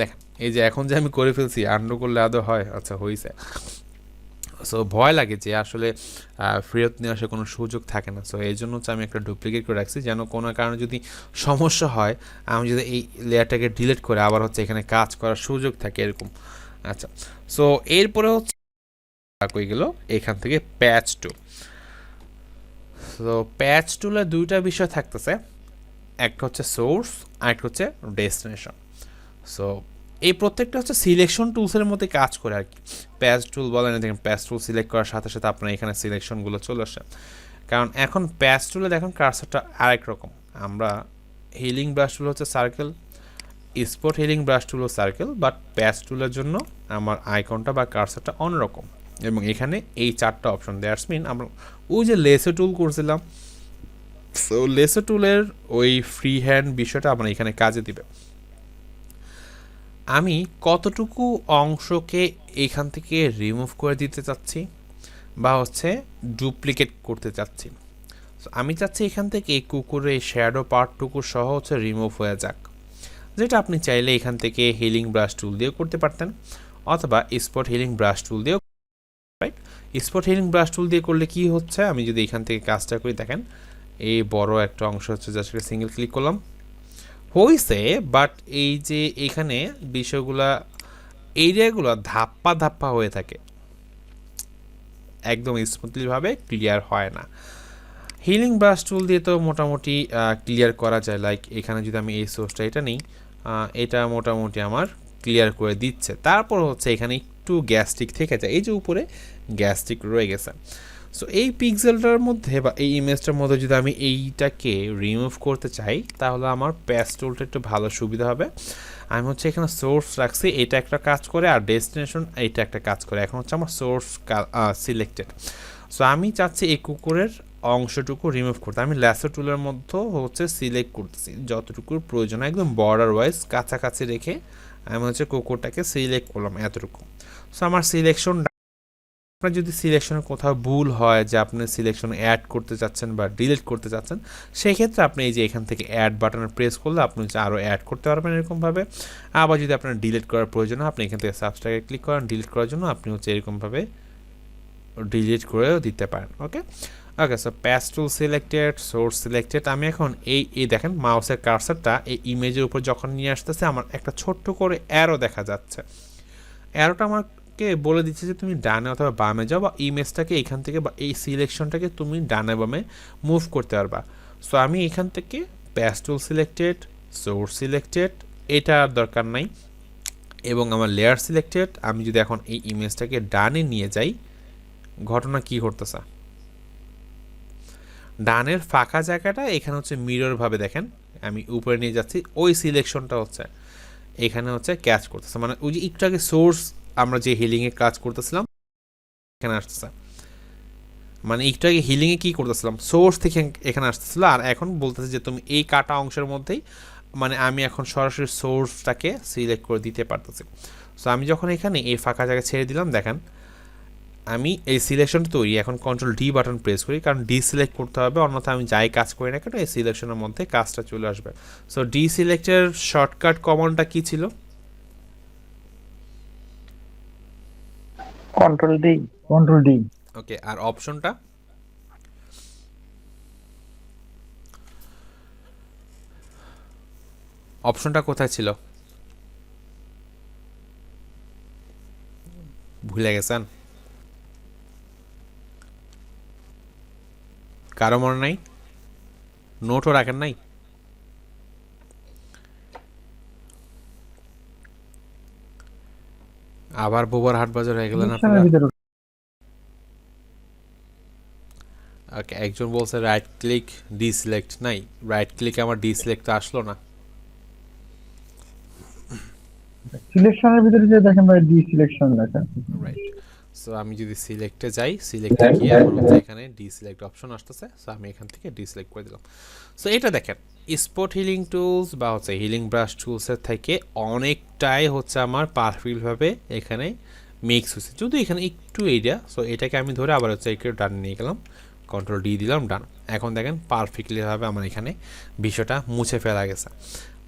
দেখেন এই যে এখন যে আমি করে ফেলছি, আন্ডু করলে আদৌ হয়? আচ্ছা হয়েছে। সো ভয় লাগে যে আসলে ফেরত নিয়ে আসার কোনো সুযোগ থাকে না। সো এই জন্য হচ্ছে আমি একটা ডুপ্লিকেট করে রাখছি, যেন কোনো কারণে যদি সমস্যা হয় আমি যদি এই লেয়ারটাকে ডিলিট করে আবার হচ্ছে এখানে কাজ করার সুযোগ থাকে এরকম। আচ্ছা, সো এরপরে হচ্ছে কই গেল, এখান থেকে প্যাচ টুল। সো প্যাচ টুলে দুইটা বিষয় থাকতেছে, একটা হচ্ছে সোর্স আর একটা হচ্ছে ডেস্টিনেশন। সো এই প্রত্যেকটা হচ্ছে সিলেকশন টুলসের মধ্যে কাজ করে আর কি। প্যাচ টুল বলেন, দেখেন প্যাচ টুল সিলেক্ট করার সাথে সাথে আপনার এখানে সিলেকশনগুলো চলে আসে। কারণ এখন প্যাচ টুলে দেখুন কার্সারটা আরেক রকম। আমরা হিলিং ব্রাশ টুল হচ্ছে সার্কেল, স্পট হিলিং ব্রাশ টুলও সার্কেল, বাট প্যাচ টুলের জন্য আমার আইকনটা বা কার্সারটা অন্যরকম। এবং এখানে এই চারটা অপশন, দ্যাটস মিন আমরা ওই যে লেসো টুল করছিলাম, সো লেসো টুলের ওই ফ্রি হ্যান্ড বিষয়টা আমরা এখানে কাজে দিবে। আমি কতটুকু অংশকে এখান থেকে রিমুভ করে দিতে চাচ্ছি বা হচ্ছে ডুপ্লিকেট করতে চাচ্ছি। আমি চাচ্ছি এখান থেকে এই কুকুরের এই শ্যাডো পার্টটুকু সহ হচ্ছে রিমুভ হয়ে যাক, যেটা আপনি চাইলে এখান থেকে হিলিং ব্রাশ টুল দিয়েও করতে পারতেন অথবা স্পট হিলিং ব্রাশ টুল দিয়েও, রাইট? স্পট হিলিং ব্রাশ টুল দিয়ে করলে কি হচ্ছে, আমি যদি এখান থেকে কাজটা করি, দেখেন এই বড় একটা অংশ হচ্ছে জাস্ট সিঙ্গেল ক্লিক করলাম, হয়েছে। বাট এই যে এখানে বিষয়গুলা এরিয়াগুলো ধাপ্পা ধাপ্পা হয়ে থাকে, একদম স্মুথলিভাবে ক্লিয়ার হয় না। হিলিং ব্রাশ টুল দিয়ে তো মোটামুটি ক্লিয়ার করা যায়। লাইক এখানে যদি আমি এই সোর্সটা এটা নিই, এটা মোটামুটি আমার ক্লিয়ার করে দিচ্ছে। তারপর হচ্ছে এখানে একটু গ্যাস্ট্রিক থেকে যায়, এই যে উপরে গ্যাস্ট্রিক রয়ে গেছে। সো এই পিক্সেলটার মধ্যে বা এই ইমেজটার মধ্যে যদি আমি এইটাকে রিমুভ করতে চাই তাহলে আমার প্যাচ টুলটা একটু ভালো সুবিধা হবে। আমি হচ্ছে এখানে সোর্স রাখছি, এটা একটা কাজ করে, আর ডেস্টিনেশন এইটা একটা কাজ করে। এখন হচ্ছে আমার সোর্স সিলেক্টেড। সো আমি চাচ্ছি এই কুকুরের অংশটুকু রিমুভ করতে। আমি ল্যাসো টুলের মধ্যে হচ্ছে সিলেক্ট করতেছি যতটুকুর প্রয়োজন, একদম বর্ডার ওয়াইজ কাছাকাছি রেখে আমি হচ্ছে কুকুরটাকে সিলেক্ট করলাম এতটুকু। সো আমার সিলেকশন, আপনার যদি সিলেকশনে কোথাও ভুল হয় যে আপনি সিলেকশন অ্যাড করতে চাচ্ছেন বা ডিলিট করতে চাচ্ছেন, সেই ক্ষেত্রে আপনি এই যে এখান থেকে অ্যাড বাটনে প্রেস করলে আপনি হচ্ছে আরও অ্যাড করতে পারবেন এরকমভাবে। আবার যদি আপনার ডিলিট করার প্রয়োজন হয় আপনি এখান থেকে সাবস্ক্রাইবে ক্লিক করেন, ডিলিট করার জন্য আপনি হচ্ছে এরকমভাবে ডিলিট করেও দিতে পারেন। ওকে ওকে, সো প্যাচ টুল সিলেক্টেড, সোর্স সিলেক্টেড। আমি এখন এই দেখেন মাউসের কার্সারটা এই ইমেজের উপর যখন নিয়ে আসতেছে আমার একটা ছোট্ট করে অ্যারো দেখা যাচ্ছে। অ্যারোটা আমাকে বলে দিচ্ছে যে তুমি ডানে অথবা বামে যাও, বা ইমেজটাকে এখান থেকে বা এই সিলেকশনটাকে তুমি ডানে বামে মুভ করতে পারবা। সো আমি এখান থেকে প্যাচ টুল সিলেক্টেড, সোর্স সিলেক্টেড, এটা আর দরকার নাই, এবং আমার লেয়ার সিলেক্টেড। আমি যদি এখন এই ইমেজটাকে ডানে নিয়ে যাই, ঘটনা কি ঘটতেছে ডানের ফাঁকা জায়গাটা এখানে হচ্ছে মিরর ভাবে দেখেন, আমি উপরে নিয়ে যাচ্ছি, ওই সিলেকশনটা হচ্ছে এখানে হচ্ছে ক্যাচ করতেছে, মানে ওই যে একটু আগে সোর্স আমরা যে হিলিংয়ে কাজ করতেছিলাম এখানে আসতেছে, মানে একটু আগে হিলিংয়ে কী করতেছিলাম সোর্স থেকে এখানে আসতেছিল, আর এখন বলতেছে যে তুমি এই কাটা অংশের মধ্যেই, মানে আমি এখন সরাসরি সোর্সটাকে সিলেক্ট করে দিতে পারতেছি। সো আমি যখন এখানে এই ফাঁকা জায়গায় ছেড়ে দিলাম, দেখেন আমি এই সিলেকশনটা তৈরি, এখন কন্ট্রোল ডি বাটন প্রেস করি, কারণ ডি সিলেক্ট করতে হবে, অন্যথায় আমি যাই কাজ করি না কেন এই সিলেকশনের মধ্যে কাজটা চলে আসবে। সো ডি সিলেক্টের শর্টকাট কমান্ডটা কী ছিল? Control D. ওকে, আর অপশনটা? অপশনটা কোথায় ছিল? ভুলে গেছেন? কারো মনে নাই? নোটও রাখেন নাই? আবার বোবার হাট বাজার হয়ে গেলেন আপনারা। ওকে, একজন বলছে রাইট ক্লিক ডিসিলেক্ট, নাই রাইট ক্লিক আমার ডিসিলেক্ট আসলো না। সিলেকশনের ভিতরে যে দেখেন ভাই ডি সিলেকশন লেখা। রাইট, সো আমি যদি সিলেক্টে যাই, সিলেক্টে গিয়ে এখন হচ্ছে এখানে ডিসিলেক্ট অপশন আসতেছে, সো আমি এখান থেকে ডিসিলেক্ট করে দিলাম। সো এটা দেখেন স্পট হিলিং টুলস বা হচ্ছে হিলিং ব্রাশ টুলসের থেকে অনেকটাই হচ্ছে আমার পারফেক্টভাবে এখানে মিক্স হয়েছে, যদি এখানে একটু এরিয়া, সো এটাকে আমি ধরে আবার হচ্ছে একটু ডান নিয়ে গেলাম, কন্ট্রোল ডি দিলাম, ডান। এখন দেখেন পারফেক্টলিভাবে আমার এখানে বিষয়টা মুছে ফেলা গেছে।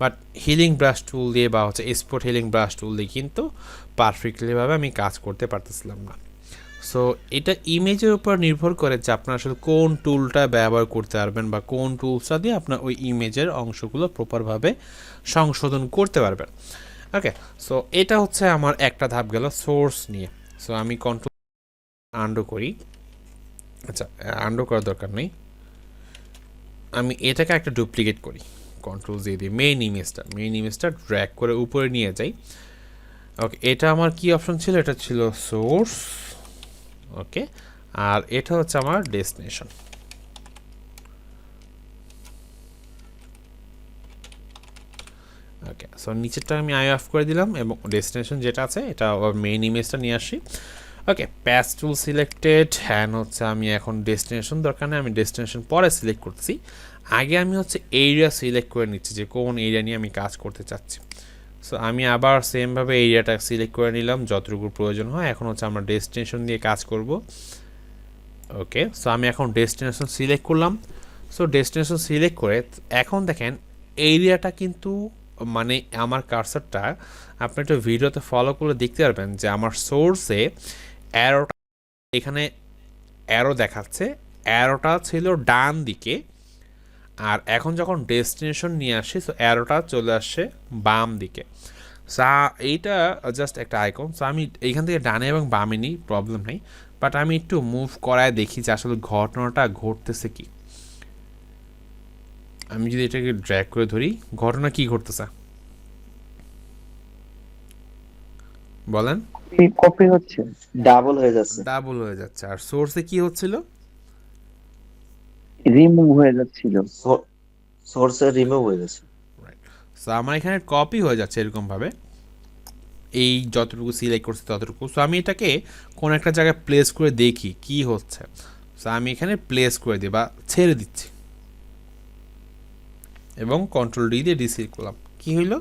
বাট হিলিং ব্রাশ টুল দিয়ে বা হচ্ছে স্পট হিলিং ব্রাশ টুল দিয়ে কিন্তু পারফেক্টলিভাবে আমি কাজ করতে পারতেছিলাম না। সো এটা ইমেজের উপর নির্ভর করে যে আপনার আসলে কোন টুলটা ব্যবহার করতে পারবেন বা কোন টুলসটা দিয়ে আপনার ওই ইমেজের অংশগুলো প্রপারভাবে সংশোধন করতে পারবেন। ওকে, সো এটা হচ্ছে আমার একটা ধাপ গেল সোর্স নিয়ে। সো আমি কন্ট্রোল আন্ডু করি, আচ্ছা আন্ডু করার দরকার নেই, আমি এটাকে একটা ডুপ্লিকেট করি, কন্ট্রোল দিয়ে দিই মেইন ইমেজটা ড্র্যাগ করে উপরে নিয়ে যাই। ওকে, এটা আমার কি অপশন ছিল? এটা ছিল সোর্স। ওকে, আর এটা হচ্ছে আমার ডেস্টিনেশন। ওকে, সো নিচেরটা আমি আই অফ করে দিলাম এবং ডেস্টিনেশন যেটা আছে এটা মেইন ইমেজটা নিয়ে আসি। ওকে, প্যাচ টুল সিলেক্টেড, হ্যান্ড হচ্ছে আমি এখন ডেস্টিনেশন দরকার নেই, আমি ডেস্টিনেশন পরে সিলেক্ট করতেছি, আগে আমি হচ্ছে এরিয়া সিলেক্ট করে নিচ্ছি যে কোন এরিয়া নিয়ে আমি কাজ করতে চাচ্ছি। সো আমি আবার সেমভাবে এরিয়াটা সিলেক্ট করে নিলাম যতটুকু প্রয়োজন হয়, এখন হচ্ছে আমরা ডেস্টিনেশন দিয়ে কাজ করব। ওকে, সো আমি এখন ডেস্টিনেশন সিলেক্ট করলাম। সো ডেস্টিনেশন সিলেক্ট করে এখন দেখেন এরিয়াটা কিন্তু, মানে আমার কার্সারটা আপনি একটু ভিডিওতে ফলো করে দেখতে পারবেন যে আমার সোর্সে অ্যারোটা এখানে অ্যারো দেখাচ্ছে, অ্যারোটা ছিল ডান দিকে, আর এখন যখন ডেস্টিনেশন নিয়ে আসি সো অ্যারোটা চলে আসছে বাম দিকে। সা এইটা জাস্ট একটা আইকন, সো আমি এইখান থেকে ডানে এবং বামে নিই, প্রবলেম নেই, বাট আমি একটু মুভ করায় দেখি যে আসলে ঘটনাটা ঘটতেছে কি। আমি যদি এটাকে ড্র্যাগ করে ধরি, ঘটনা কি ঘটতেছে বলেন? কপি হচ্ছে, ডাবল হয়ে যাচ্ছে, ডাবল হয়ে যাচ্ছে। আর সোর্সে কি হচ্ছিল? রিমুভ হয়ে যাচ্ছিল। সোর্সে রিমুভ হয়ে গেছে। রাইট, সো আমার এখানে কপি হয়ে যাচ্ছে এরকমভাবে, এই যতটুকু সিলেক্ট করছি ততটুকু। সো আমি এটাকে কোনো একটা জায়গায় প্লেস করে দেখি কি হচ্ছে। সো আমি এখানে প্লেস করে দিই বা ছেড়ে দিচ্ছি এবং কন্ট্রোল ডি দিয়ে ডিসিলেক্ট করলাম। কি হইল?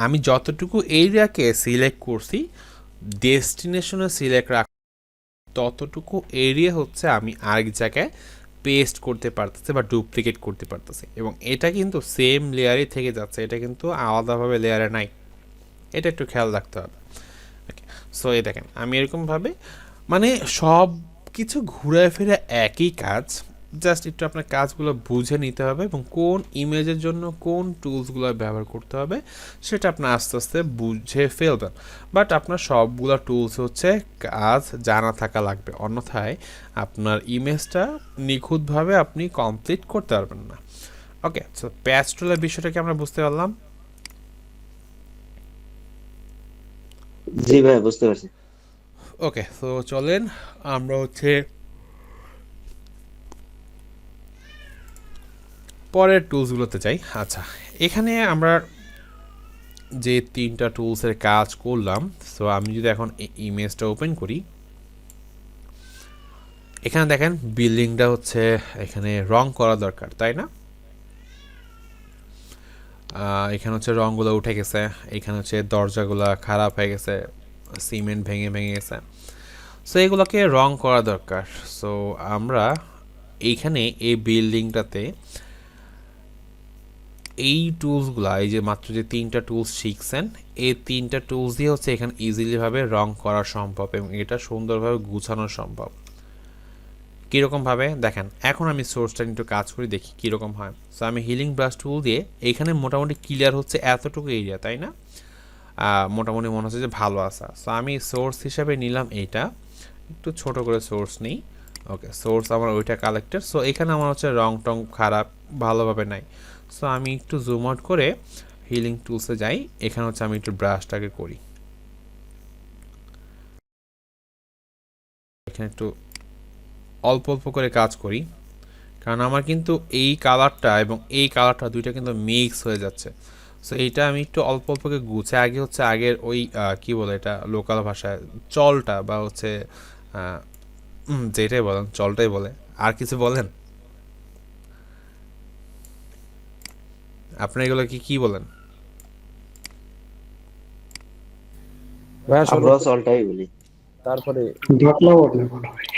আমি যতটুকু এরিয়াকে সিলেক্ট করছি ডেস্টিনেশনে সিলেক্ট রাখ, ততটুকু এরিয়া হচ্ছে আমি আরেক জায়গায় পেস্ট করতে পারতেছি বা ডুপ্লিকেট করতে পারতেছি, এবং এটা কিন্তু সেম লেয়ারে থেকে যাচ্ছে, এটা কিন্তু আলাদাভাবে লেয়ারে নাই, এটা একটু খেয়াল রাখতে হবে। ওকে, সো এই দেখেন আমি এরকমভাবে, মানে সব কিছু ঘুরে ফিরে একই কাজ, জাস্ট একটু আপনার কাজগুলো বুঝে নিতে হবে এবং কোন ইমেজের জন্য কোন টুলসগুলো ব্যবহার করতে হবে সেটা আপনার আস্তে আস্তে বুঝে ফেলবেন। বাট আপনার সবগুলো টুলস হচ্ছে কাজ জানা থাকা লাগবে, অন্যথায় আপনার ইমেজটা নিখুঁতভাবে আপনি কমপ্লিট করতে পারবেন না। ওকে, সো প্যাচ টুলের বিষয়টাকে আমরা বুঝতে পারলাম। জি ভাই, বুঝতে পারছি। ওকে, তো চলেন আমরা হচ্ছে পরের টুলসগুলোতে যাই। আচ্ছা, এখানে আমরা যে 3টা টুলসের কাজ করলাম, সো আমি যদি এখন ইমেজটা ওপেন করি, এখানে দেখেন বিল্ডিংটা হচ্ছে এখানে রং করা দরকার, তাই না? এখানে হচ্ছে রঙগুলো উঠে গেছে, এখানে হচ্ছে দরজাগুলো খারাপ হয়ে গেছে, সিমেন্ট ভেঙে ভেঙে গেছে, সো এগুলোকে রং করা দরকার। সো আমরা এইখানে এই বিল্ডিংটাতে এই টুলসগুলো, এই যে মাত্র যে 3টা টুলস শিখছেন, এই 3টা টুলস দিয়ে হচ্ছে এখানে ইজিলিভাবে রং করা সম্ভব এবং এটা সুন্দরভাবে গুছানো সম্ভব। কীরকমভাবে দেখেন, এখন আমি সোর্সটা একটু কাজ করে দেখি কীরকম হয়। সো আমি হিলিং ব্রাশ টুল দিয়ে এখানে মোটামুটি ক্লিয়ার হচ্ছে এতটুকু এরিয়া, তাই না? মোটামুটি মনে হচ্ছে যে ভালো আসা। সো আমি সোর্স হিসাবে নিলাম এইটা, একটু ছোট করে সোর্স নিই। ওকে, সোর্স আমার ওইটা কালেক্টেড। সো এখানে আমার হচ্ছে রং টং খারাপ ভালোভাবে নাই। সো আমি একটু জুম আউট করে হিলিং টুলসে যাই, এখানে হচ্ছে আমি একটু ব্রাশটাকে করি, এখানে একটু অল্প অল্প করে কাজ করি, কারণ আমার কিন্তু এই কালারটা এবং এই কালারটা দুইটা কিন্তু মিক্স হয়ে যাচ্ছে। সো এইটা আমি একটু অল্প অল্প করে গুছে আগে হচ্ছে আগের ওই কি বলে এটা লোকাল ভাষায় চলটা বা হচ্ছে যেটাই বলেন চলটাই বলে, আর কিছু বলেন আপনি এগুলো কি বলেন? আমরাও সলটাই বলি। তারপরে জটলা বটলা বলা হয়।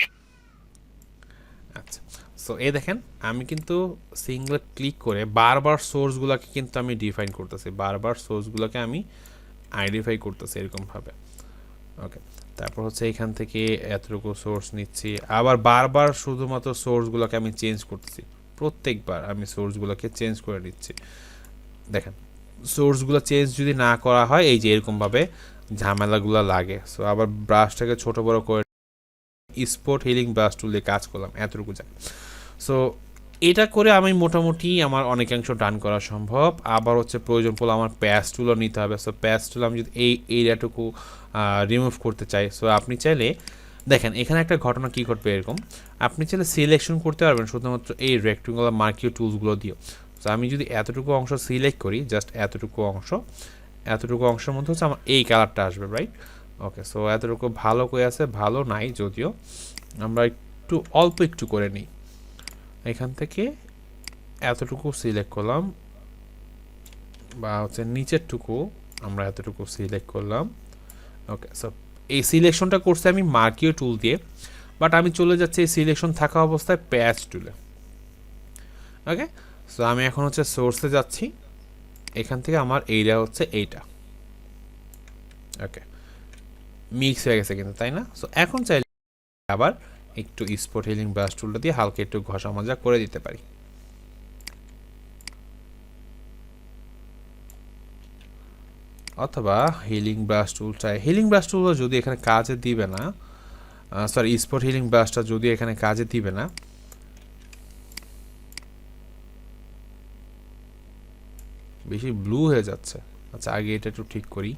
আচ্ছা, সো এই দেখেন আমি কিন্তু সিঙ্গেল ক্লিক করে বারবার সোর্সগুলোকে কিন্তু আমি ডিফাইন করতেছি, বারবার সোর্সগুলোকে আমি আইডেন্টিফাই করতেছি এরকমভাবে। ওকে, তারপর হচ্ছে এখান থেকে এতটুকু সোর্স নিচ্ছি, আবার বারবার শুধুমাত্র সোর্সগুলোকে আমি চেঞ্জ করতেছি, প্রত্যেকবার আমি সোর্সগুলোকে চেঞ্জ করে নিচ্ছি। দেখেন সোর্সগুলো চেঞ্জ যদি না করা হয় এই যে এরকমভাবে ঝামেলাগুলো লাগে। সো আবার ব্রাশটাকে ছোট বড় করে স্পট হিলিং ব্রাশ টুল দিয়ে কাজ করলাম এতটুকু যায়। সো এটা করে আমি মোটামুটি আমার অনেকাংশ ডান করা সম্ভব। আবার হচ্ছে প্রয়োজন পড়লে আমার প্যাচ টুলও নিতে হবে। সো প্যাচ টুল আমি যদি এই এরিয়াটুকু রিমুভ করতে চাই, সো আপনি চাইলে দেখেন এখানে একটা ঘটনা কী ঘটবে এরকম, আপনি চাইলে সিলেকশন করতে পারবেন শুধুমাত্র এই রেক্টেঙ্গুলার মার্কিও টুলসগুলো দিও। সো আমি যদি এতটুকু অংশ সিলেক্ট করি, জাস্ট এতটুকু অংশের মধ্যে হচ্ছে আমার এই কালারটা আসবে, রাইট? ওকে, সো এতটুকু ভালো করে আছে, ভালো নাই যদিও, আমরা একটু অল্প একটু করে নিই, এখান থেকে এতটুকু সিলেক্ট করলাম বা হচ্ছে নিচেরটুকু আমরা এতটুকু সিলেক্ট করলাম। ওকে, সো এই সিলেকশনটা করছি আমি মার্কিও টুল দিয়ে, বাট আমি চলে যাচ্ছি এই সিলেকশন থাকা অবস্থায় প্যাচ টুলে। ওকে, সো আমি এখন হচ্ছে সোর্সে যাচ্ছি, এখান থেকে আমার এরিয়া হচ্ছে এইটা। ওকে, মিক্স হয়ে গেছে কিন্তু, তাই না? সো এখন চাইলে আবার একটু স্পট হিলিং ব্রাশ টুলটা দিয়ে হালকা একটু ঘষা মাজা করে দিতে পারি। অথবা হিলিং ব্রাশ টুলটা যদি এখানে কাজে দিবে না, সরি স্পট হিলিং ব্রাশটা যদি এখানে কাজে দিবে না, বেশি ব্লু হয়ে যাচ্ছে। আচ্ছা, আগে এটা একটু ঠিক করি।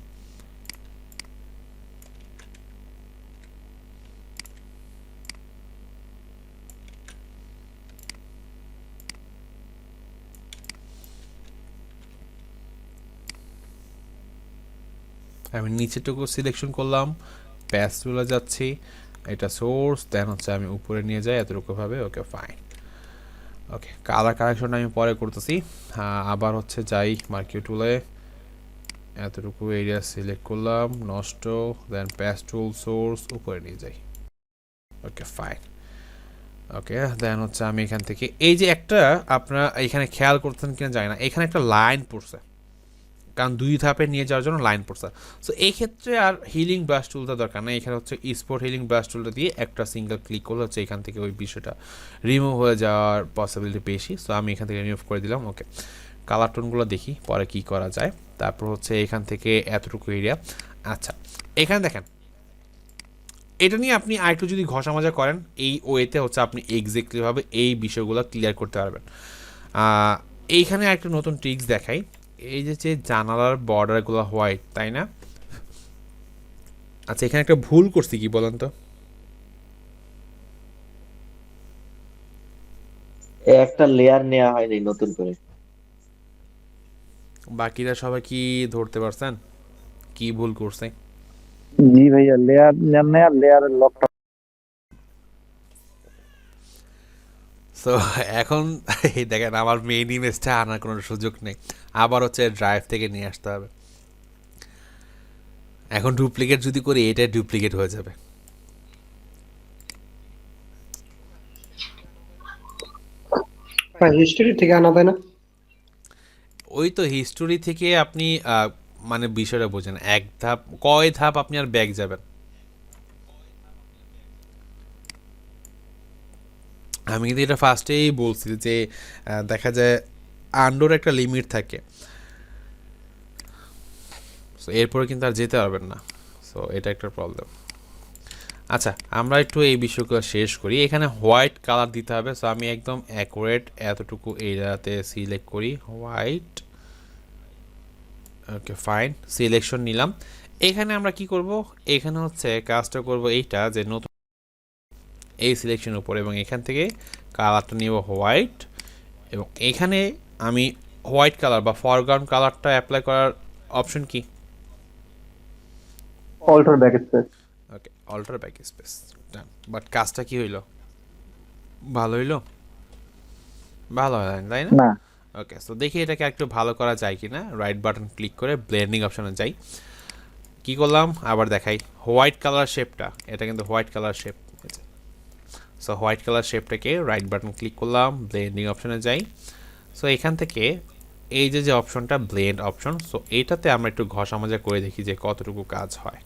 আমি নিচেটুকু সিলেকশন করলাম, প্যাচ টুলে যাচ্ছি, এটা সোর্স, দেন হচ্ছে আমি উপরে নিয়ে যাই এতটুকুভাবে। ওকে, ফাইন। ওকে, কালার কারেকশনটা আমি পরে করতেছি। আবার হচ্ছে যাই মার্কিও টুলে, এতটুকু এরিয়া সিলেক্ট করলাম, নষ্ট, দেন প্যাচ টুল, সোর্স, উপরে নিয়ে যাই। ওকে, ফাইন। ওকে, দেন হচ্ছে আমি এখান থেকে এই যে একটা, আপনারা এখানে খেয়াল করতেন কিনা জানি না, এখানে একটা লাইন পড়ছে, কারণ 2 ধাপে নিয়ে যাওয়ার জন্য লাইন পড়ছে। সো এই ক্ষেত্রে আর হিলিং ব্রাশ টুলটা দরকার নেই, এখানে হচ্ছে স্পট হিলিং ব্রাশ টুলটা দিয়ে একটা সিঙ্গেল ক্লিক করলে হচ্ছে এখান থেকে ওই বিষয়টা রিমুভ হয়ে যাওয়ার পসিবিলিটি বেশি। সো আমি এখান থেকে রিমুভ করে দিলাম। ওকে, কালার টোনগুলো দেখি পরে কি করা যায়। তারপর হচ্ছে এখান থেকে এতটুকু এরিয়া। আচ্ছা, এখানে দেখেন এটা নিয়ে আপনি আরেকটু যদি ঘষা মাজা করেন এই ওয়েতে হচ্ছে আপনি এক্স্যাক্টলিভাবে এই বিষয়গুলো ক্লিয়ার করতে পারবেন। এইখানে একটা নতুন ট্রিক্স দেখাই, এই যে জানালার বর্ডারগুলো হোয়াইট, তাই না? আচ্ছা, এখানে একটা ভুল করছি কি বলেন তো? একটা লেয়ার নেওয়া হয়নি নতুন করে। বাকিরা সবাই কি ধরতে পারছেন কি ভুল করছে? জি ভাইয়া, লেয়ার নেন না, লেয়ারের লকটা সো এখন এই দেখেন আমার মেইন ইমেজটা আনার কোনো সুযোগ নেই, আবার হচ্ছে ড্রাইভ থেকে নিয়ে আসতে হবে। এখন ডুপ্লিকেট যদি করি এটা ডুপ্লিকেট হয়ে যাবে। হিস্টোরি থেকে আনা যায় না? ওই তো হিস্টোরি থেকে আপনি মানে বিষয়টা বোঝেন, এক ধাপ কয় ধাপ আপনি আর ব্যাক যাবেন। আমি কিন্তু এটা ফার্স্টেই বলছি যে দেখা যায় আন্ডোর একটা লিমিট থাকে, সো এরপরে কিন্তু আর যেতে পারবেন না। সো এটা একটা প্রবলেম। আচ্ছা, আমরা একটু এই বিষয়গুলো শেষ করি। এখানে হোয়াইট কালার দিতে হবে, সো আমি একদম অ্যাকুরেট এতটুকু এরিয়াতে সিলেক্ট করি হোয়াইট। ওকে ফাইন, সিলেকশন নিলাম। এখানে আমরা কি করব, এখানে হচ্ছে কাজটা করব এইটা যে নতুন এই সিলেকশন উপর, এবং এখান থেকে কালারটা নিব হোয়াইট, এবং এখানে আমি হোয়াইট কালার বা ফরগ্রাউন্ড কালারটা অ্যাপ্লাই করার অপশন কি? Alt backspace. Okay, alt backspace done. But কাজটা কি হইলো? ভালো হইলো? ভালো হয় নাই, তাই না? না, ওকে, সো দেখি এটাকে একটু ভালো করা যায় কি না। রাইট বাটন ক্লিক করে ব্লেন্ডিং অপশনে যাই। কি করলাম আবার দেখাই, হোয়াইট কালার শেপটা, এটা কিন্তু white colour shape. So white colour শেপটাকে রাইট বাটন ক্লিক করলাম, ব্লেন্ডিং অপশনে যাই। সো এখান থেকে এই যে যে অপশনটা ব্লেন্ড অপশন, সো এইটাতে আমরা একটু ঘষা মাজা করে দেখি যে কতটুকু কাজ হয়।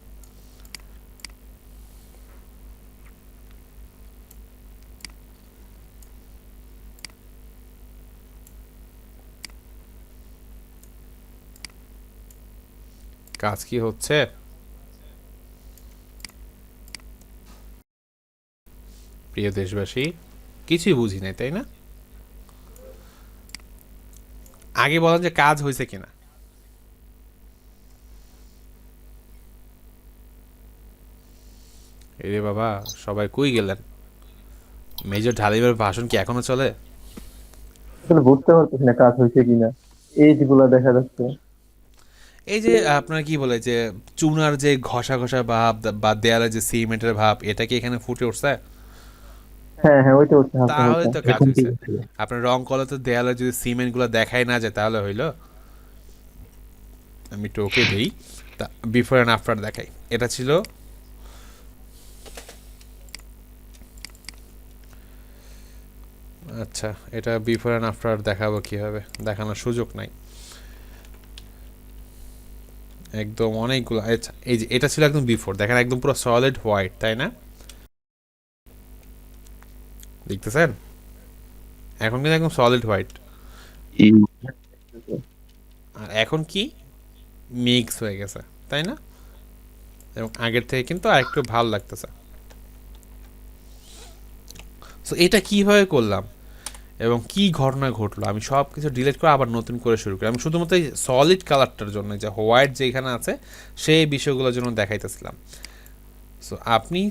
কাজ কি হচ্ছে? প্রিয় দেশবাসী, কিছুই বুঝি নাই, তাই না? আগে বলেন যে কাজ হয়েছে কিনা। এরে বাবা, সবাই কই গেলেন? মেজর ঢালিমের ভাষণ কি এখনো চলে? আসলে বুঝতে পারতেছি না কাজ হয়েছে কিনা, এজ গুলা দেখা যাচ্ছে। এই যে আপনার কি বলে যে চুনার যে ঘষা ঘষা ভাব বা দেয়ালে যে সিমেন্টের ভাব, এটা কি এখানে ফুটে উঠছে? হ্যাঁ হ্যাঁ, ওইটা হচ্ছে হালকা তাহলে হালকা। তো কাজ হয়েছে। আপনার রং কলে তো দেয়ালে যদি সিমেন্ট গুলো দেখাই না যায় তাহলে হইলো। আমি একটু ওকে দিই, তা বিফোর অ্যান্ড আফটার দেখাই। এটা ছিল, আচ্ছা এটা বিফোর অ্যান্ড আফটার দেখাবো কিভাবে, দেখানোর সুযোগ নাই একদম অনেকগুলো। আচ্ছা এই যে এটা ছিল একদম বিফোর, দেখেন একদম পুরো সলিড হোয়াইট, তাই না? দেখতেছেন এখন কিন্তু একদম সলিড হোয়াইট, আর এখন কি মিক্স হয়ে গেছে, তাই না? এবং আগের থেকে কিন্তু আরেকটু ভালো লাগতেছে। সো এটা কিভাবে করলাম এবং কি ঘটনা ঘটলো, আমি সব কিছু ডিলিট করে আবার নতুন করে শুরু করি। আমি শুধুমাত্র এই সলিড কালারটার জন্য, যে হোয়াইট যেখানে আছে সেই বিষয়গুলোর জন্য দেখাইতেছিলাম। সো আপনি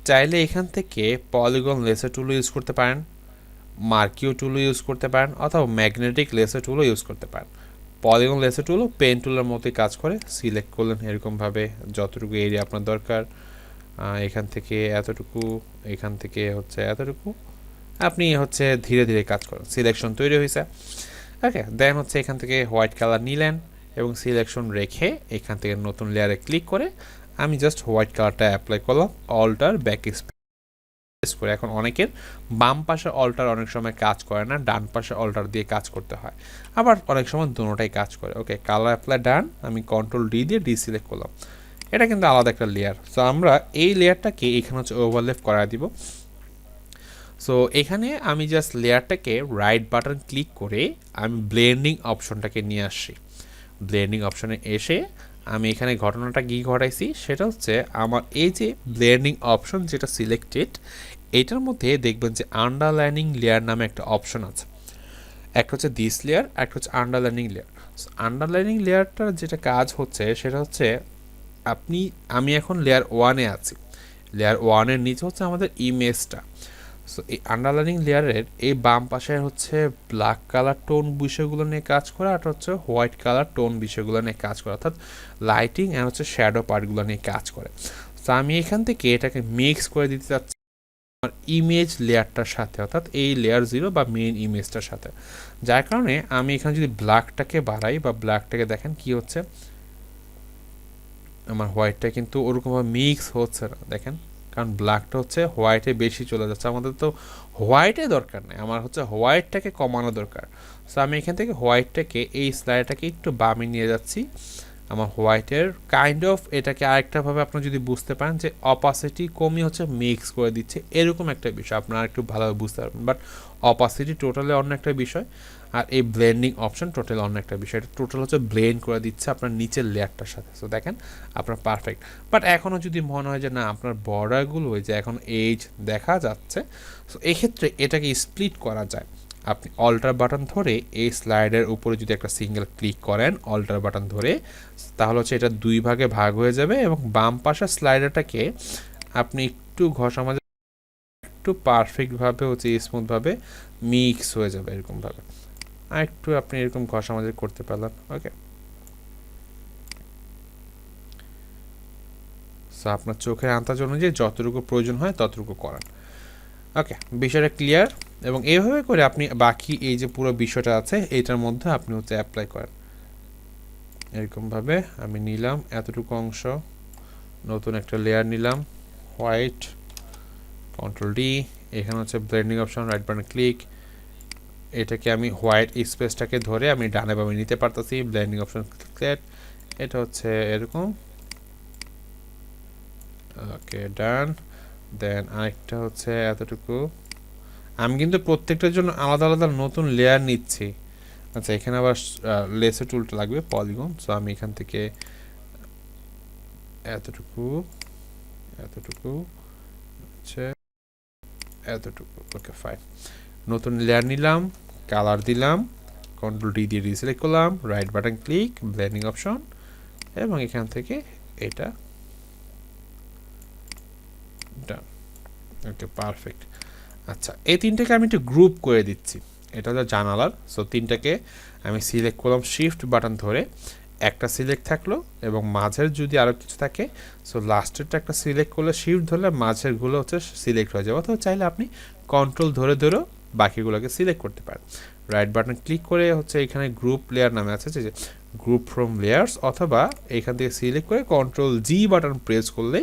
চাইলে এখান থেকে পলিগন লেসার টুলও ইউজ করতে পারেন, মার্কিও টুলও ইউজ করতে পারেন, অথবা ম্যাগনেটিক লেসার টুলও ইউজ করতে পারেন। পলিগন লেসার টুলও পেন টুলের মতোই কাজ করে। সিলেক্ট করলেন এরকমভাবে যতটুকু এরিয়া আপনার দরকার, এখান থেকে এতটুকু, এখান থেকে হচ্ছে এতটুকু, আপনি হচ্ছে ধীরে ধীরে কাজ করেন। সিলেকশন তৈরি হয়েছে, ওকে। দেন হচ্ছে এখান থেকে হোয়াইট কালার নিলেন এবং সিলেকশন রেখে এখান থেকে নতুন লেয়ারে ক্লিক করে আমি জাস্ট হোয়াইট কালারটা অ্যাপ্লাই করলাম, অল্টার ব্যাক স্পেস করে। এখন অনেকের বাম পাশে অল্টার অনেক সময় কাজ করে না, ডান পাশে অল্টার দিয়ে কাজ করতে হয়, আবার অনেক সময় দুটোটাই কাজ করে। ওকে, কালার অ্যাপ্লাই ডান, আমি কন্ট্রোল ডি দিয়ে ডিসিলেক্ট করলাম। এটা কিন্তু আলাদা একটা লেয়ার। সো আমরা এই লেয়ারটাকে এখানে হচ্ছে ওভারলেপ করা দিব। সো এখানে আমি জাস্ট লেয়ারটাকে রাইট বাটন ক্লিক করে আমি ব্লেন্ডিং অপশনটাকে নিয়ে আসছি। ব্লেন্ডিং অপশনে এসে আমি এখানে ঘটনাটা কী ঘটাইছি সেটা হচ্ছে, আমার এই যে ব্লেন্ডিং অপশন যেটা সিলেক্টেড, এইটার মধ্যে দেখবেন যে আন্ডারলাইনিং লেয়ার নামে একটা অপশন আছে। একটা হচ্ছে দিস লেয়ার, একটা হচ্ছে আন্ডারলাইনিং লেয়ার। আন্ডারলাইনিং লেয়ারটার যেটা কাজ হচ্ছে সেটা হচ্ছে, আমি এখন লেয়ার ওয়ানে আছি, লেয়ার ওয়ানের নিচে হচ্ছে আমাদের ইমেজটা। সো এই আন্ডারলাইনিং লেয়ারের এই বাম পাশে হচ্ছে ব্ল্যাক কালার টোন বিষয়গুলো নিয়ে কাজ করা, আর হচ্ছে হোয়াইট কালার টোন বিষয়গুলো নিয়ে কাজ করা, অর্থাৎ লাইটিং অ্যান্ড হচ্ছে শ্যাডো পার্টগুলো নিয়ে কাজ করে। তো আমি এখান থেকে এটাকে মিক্স করে দিতে চাচ্ছি আমার ইমেজ লেয়ারটার সাথে, অর্থাৎ এই লেয়ার 0 বা মেইন ইমেজটার সাথে। যার কারণে আমি এখানে যদি ব্ল্যাকটাকে বাড়াই বা ব্ল্যাকটাকে দেখেন কি হচ্ছে, আমার হোয়াইটটা কিন্তু ওরকমভাবে মিক্স হচ্ছে না, দেখেন, কারণ ব্ল্যাকটা হচ্ছে হোয়াইটে বেশি চলে যাচ্ছে। আমাদের তো হোয়াইটে দরকার নেই, আমার হচ্ছে হোয়াইটটাকে কমানো দরকার। সো আমি এখান থেকে হোয়াইটটাকে এই স্লাইডটাকে একটু বামে নিয়ে যাচ্ছি। আমার হোয়াইটের কাইন্ড অফ এটাকে আরেকটাভাবে আপনারা যদি বুঝতে পারেন যে অপাসিটি কমিয়ে হচ্ছে মিক্স করে দিচ্ছে, এরকম একটা বিষয় আপনারা একটু ভালোভাবে বুঝতে পারবেন। বাট অপাসিটি টোটালি অন্য একটা বিষয়, আর এই ব্লেন্ডিং অপশন টোটালি অন্য একটা বিষয়। এটা টোটাল হচ্ছে ব্লেন্ড করে দিচ্ছে আপনার নিচের লেয়ারটার সাথে। সো দেখেন আপনার পারফেক্ট। বাট এখনও যদি মনে হয় যে না আপনার বর্ডারগুলো ওই যে এখন এজ দেখা যাচ্ছে, সো এক্ষেত্রে এটাকে স্প্লিট করা যায়। আপনি অল্টার বাটন ধরে এই স্লাইডের উপরে যদি একটা সিঙ্গেল ক্লিক করেন অল্টার বাটন ধরে, তাহলে হচ্ছে এটা 2 ভাগে ভাগ হয়ে যাবে এবং বাম পাশের স্লাইডারটাকে আপনি একটু ঘষা মাজা একটু পারফেক্টভাবে হচ্ছে স্মুথভাবে মিক্স হয়ে যাবে এরকমভাবে। আর একটু আপনি এরকম ঘষা মাজা করতে পারলেন। ওকে, সো আপনার চোখের আন্দাজ অনুযায়ী যতটুকু প্রয়োজন হয় ততটুকু করান। ওকে, বিষয়টা ক্লিয়ার। এবং এইভাবে করে আপনি বাকি এই যে পুরো বিষয়টা আছে এইটার মধ্যে আপনি হচ্ছে অ্যাপ্লাই করেন। এরকমভাবে আমি নিলাম এতটুকু অংশ, নতুন একটা লেয়ার নিলাম, হোয়াইট, কন্ট্রোল ডি, এখানে হচ্ছে blending option, right button click, এটাকে আমি হোয়াইট স্পেসটাকে ধরে আমি ডানে বামে নিতে পারতেছি, ব্লেন্ডিং অপশন ক্লিক, এটা হচ্ছে এরকম। ওকে, ডান। দেন আরেকটা হচ্ছে এতটুকু। আমি কিন্তু প্রত্যেকটার জন্য আলাদা আলাদা নতুন লেয়ার নিচ্ছি। আচ্ছা, এখানে আবার লেসার টুলটা লাগবে, পলিগন। সো আমি এখান থেকে এতটুকু এতটুকু হচ্ছে এতটুকু। ওকে, ফাইন। নতুন লেয়ার নিলাম, কালার দিলাম, কন্ট্রোল ডি দিয়ে রিসিলেক্ট করলাম, right button click, blending option, এবং এখান থেকে এটা ডান। ওকে, পারফেক্ট। আচ্ছা, এই তিনটাকে আমি একটু গ্রুপ করে দিচ্ছি। এটা হলো জানালার। সো তিনটাকে আমি সিলেক্ট করলাম শিফট বাটন ধরে, একটা সিলেক্ট থাকলো এবং মাঝের যদি আরও কিছু থাকে, সো লাস্টেরটা একটা সিলেক্ট করলে শিফট ধরলে মাঝেরগুলো হচ্ছে সিলেক্ট হয়ে যাবে। অথবা চাইলে আপনি কন্ট্রোল ধরে ধরেও বাকিগুলোকে সিলেক্ট করতে পারেন। রাইট বাটন ক্লিক করে হচ্ছে এখানে গ্রুপ লেয়ার নামে আছে যে গ্রুপ ফ্রম লেয়ার্স, অথবা এখান থেকে সিলেক্ট করে কন্ট্রোল জি বাটন প্রেস করলে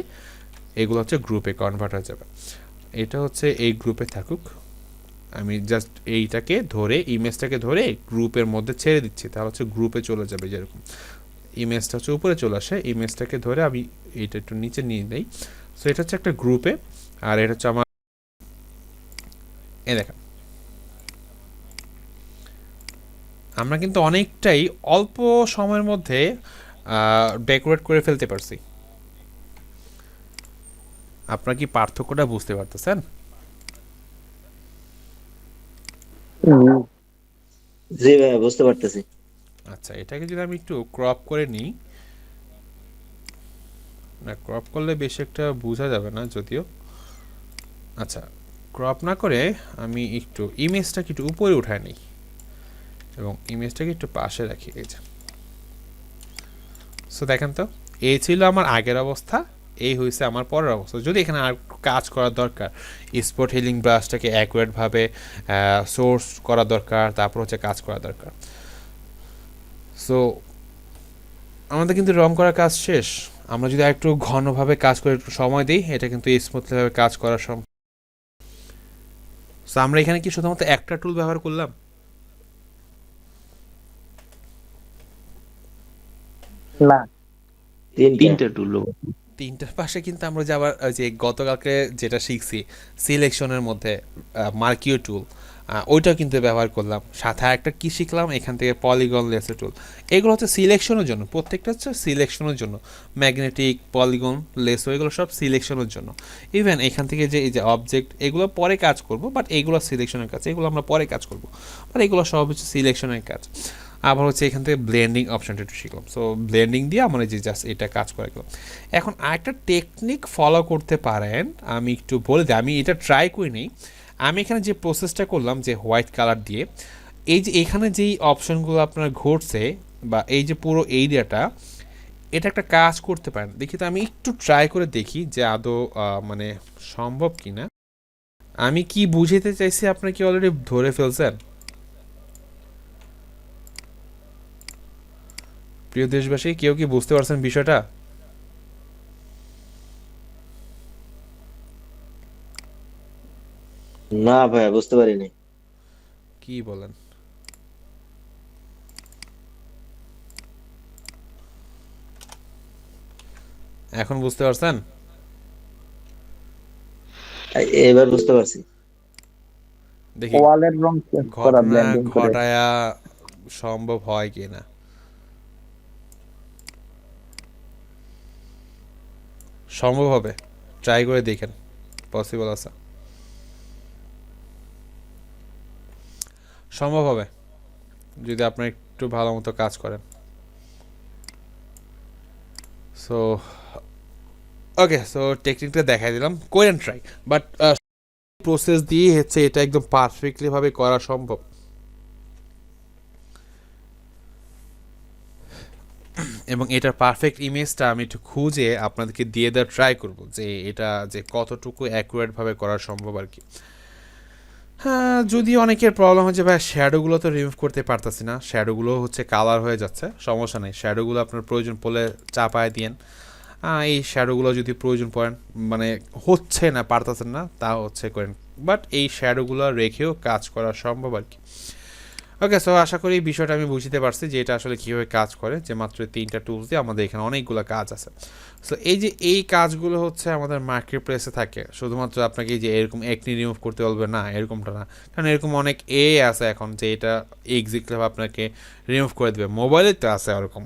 এগুলো হচ্ছে গ্রুপে কনভার্ট হয়ে যাবে। এটা হচ্ছে এই গ্রুপে থাকুক, আমি জাস্ট এইটাকে ধরে ইমেজটাকে ধরে গ্রুপের মধ্যে ছেড়ে দিচ্ছি, তাহলে হচ্ছে গ্রুপে চলে যাবে। যেরকম ইমেজটা হচ্ছে উপরে চলে আসে, ইমেজটাকে ধরে আমি এইটা একটু নিচে নিয়ে নেই। সো এটা হচ্ছে একটা গ্রুপে, আর এটা হচ্ছে আমার দেখেন আমরা কিন্তু অনেকটাই অল্প সময়ের মধ্যে ডেকোরেট করে ফেলতে পারছি। আপনারা কি পার্থক্যটা বুঝতে পারতেছেন? জি ভাই, বুঝতে পারতেছি। আচ্ছা, এটাকে যদি আমি একটু ক্রপ করে নিই, না ক্রপ করলে বেশি একটা বোঝা যাবে না যদিও। আচ্ছা, ক্রপ না করে আমি একটু ইমেজটাকে একটু উপরে উঠায় নিই এবং ইমেজটাকে একটু পাশে রাখি। এই যে, সো দেখেন তো, এই ছিল আমার আগের অবস্থা, এই হয়েছে আমার পরের অবস্থা। যদি এখানে আর কাজ করা দরকার, স্পট হিলিং ব্রাশটাকে অ্যাকুরেটভাবে সোর্স করা দরকার, তারপর হচ্ছে কাজ করা দরকার। সো আমাদের কিন্তু রং করার কাজ শেষ। আমরা যদি একটু ঘনভাবে কাজ করে একটু সময় দিই, এটা কিন্তু স্মুথলিভাবে কাজ করা সম্ভব। সো আমরা এখানে কি শুধুমাত্র একটা টুল ব্যবহার করলাম? না, তিনটা টুল। তিনটার পাশে কিন্তু আমরা যে আবার যে গতকালকে যেটা শিখছি সিলেকশনের মধ্যে মার্কিও টুল, ওইটাও কিন্তু ব্যবহার করলাম। সাথে একটা কি শিখলাম এখান থেকে, পলিগন লেসার টুল। এগুলো হচ্ছে সিলেকশনের জন্য, প্রত্যেকটা হচ্ছে সিলেকশনের জন্য। ম্যাগনেটিক, পলিগন, লেসো, এগুলো সব সিলেকশনের জন্য। ইভেন এখান থেকে যে এই যে অবজেক্ট, এগুলো পরে কাজ করব, বাট এগুলো সিলেকশনের কাজ, এগুলো আমরা পরে কাজ করব, বাট এগুলো সব হচ্ছে সিলেকশনের কাজ। আবার হচ্ছে এখান থেকে ব্লেন্ডিং অপশনটা একটু শিখলাম। সো ব্লেন্ডিং দিয়ে আমরা যে জাস্ট এটা কাজ করে গেলাম। এখন আরেকটা টেকনিক ফলো করতে পারেন, আমি একটু বলে দিই, আমি এটা ট্রাই করি নিই। আমি এখানে যে প্রসেসটা করলাম যে হোয়াইট কালার দিয়ে, এই যে এখানে যেই অপশনগুলো আপনার ঘটছে বা এই যে পুরো এরিয়াটা, এটা একটা কাজ করতে পারেন। দেখি তো, আমি একটু ট্রাই করে দেখি যে আদৌ মানে সম্ভব কি না। আমি কি বুঝাতে চাইছি আপনারা কি অলরেডি ধরে ফেলছেন? প্রিয় দেশবাসী, কেউ কি বুঝতে পারছেন বিষয়টা? না ভাইয়া, বুঝতে পারিনি। কি বলেন? এখন বুঝতে পারছেন? এবার বুঝতে পারছি। দেখি ওয়ালের রং চেঞ্জ করা ঘটনা ব্লেন্ডিং করে। ঘটায়া সম্ভব হয় কিনা। সম্ভব হবে, ট্রাই করে দেখেন, পসিবল আছে, সম্ভব হবে যদি আপনি একটু ভালো মতো কাজ করেন। সো ওকে, সো টেকনিকটা দেখাই দিলাম, করেন ট্রাই, বাট প্রসেস দিয়ে হচ্ছে এটা একদম পারফেক্টলি ভাবে করা সম্ভব। এবং এটার পারফেক্ট ইমেজটা আমি একটু খুঁজে আপনাদেরকে দিয়ে দেওয়ার ট্রাই করব যে এটা যে কতটুকু অ্যাকুরেটভাবে করা সম্ভব আর কি। হ্যাঁ, যদি অনেকের প্রবলেম হচ্ছে ভাই শ্যাডোগুলো তো রিমুভ করতে পারতেছি না, শ্যাডোগুলো হচ্ছে কালার হয়ে যাচ্ছে, সমস্যা নেই, শ্যাডোগুলো আপনার প্রয়োজন পড়লে চাপায় দিয়েন। এই শ্যাডোগুলো যদি প্রয়োজন পড়েন, মানে হচ্ছে না, পারতেছেন না, তা হচ্ছে করেন, বাট এই শ্যাডোগুলো রেখেও কাজ করা সম্ভব আর কি। ওকে, সো আশা করি বিষয়টা আমি বুঝতে পারছি যে এটা আসলে কীভাবে কাজ করে, যে মাত্র 3টা টুলস দিয়ে আমাদের এখানে অনেকগুলো কাজ আছে। সো এই যে এই কাজগুলো হচ্ছে আমাদের মার্কেট প্লেসে থাকে, শুধুমাত্র আপনাকে যে এরকম একনি রিমুভ করতে বলবে না, এরকমটা না, কারণ এরকম অনেক আছে এখন যে এটা এক্সিক্টলি আপনাকে রিমুভ করে দেবে। মোবাইলে তো আছে ওরকম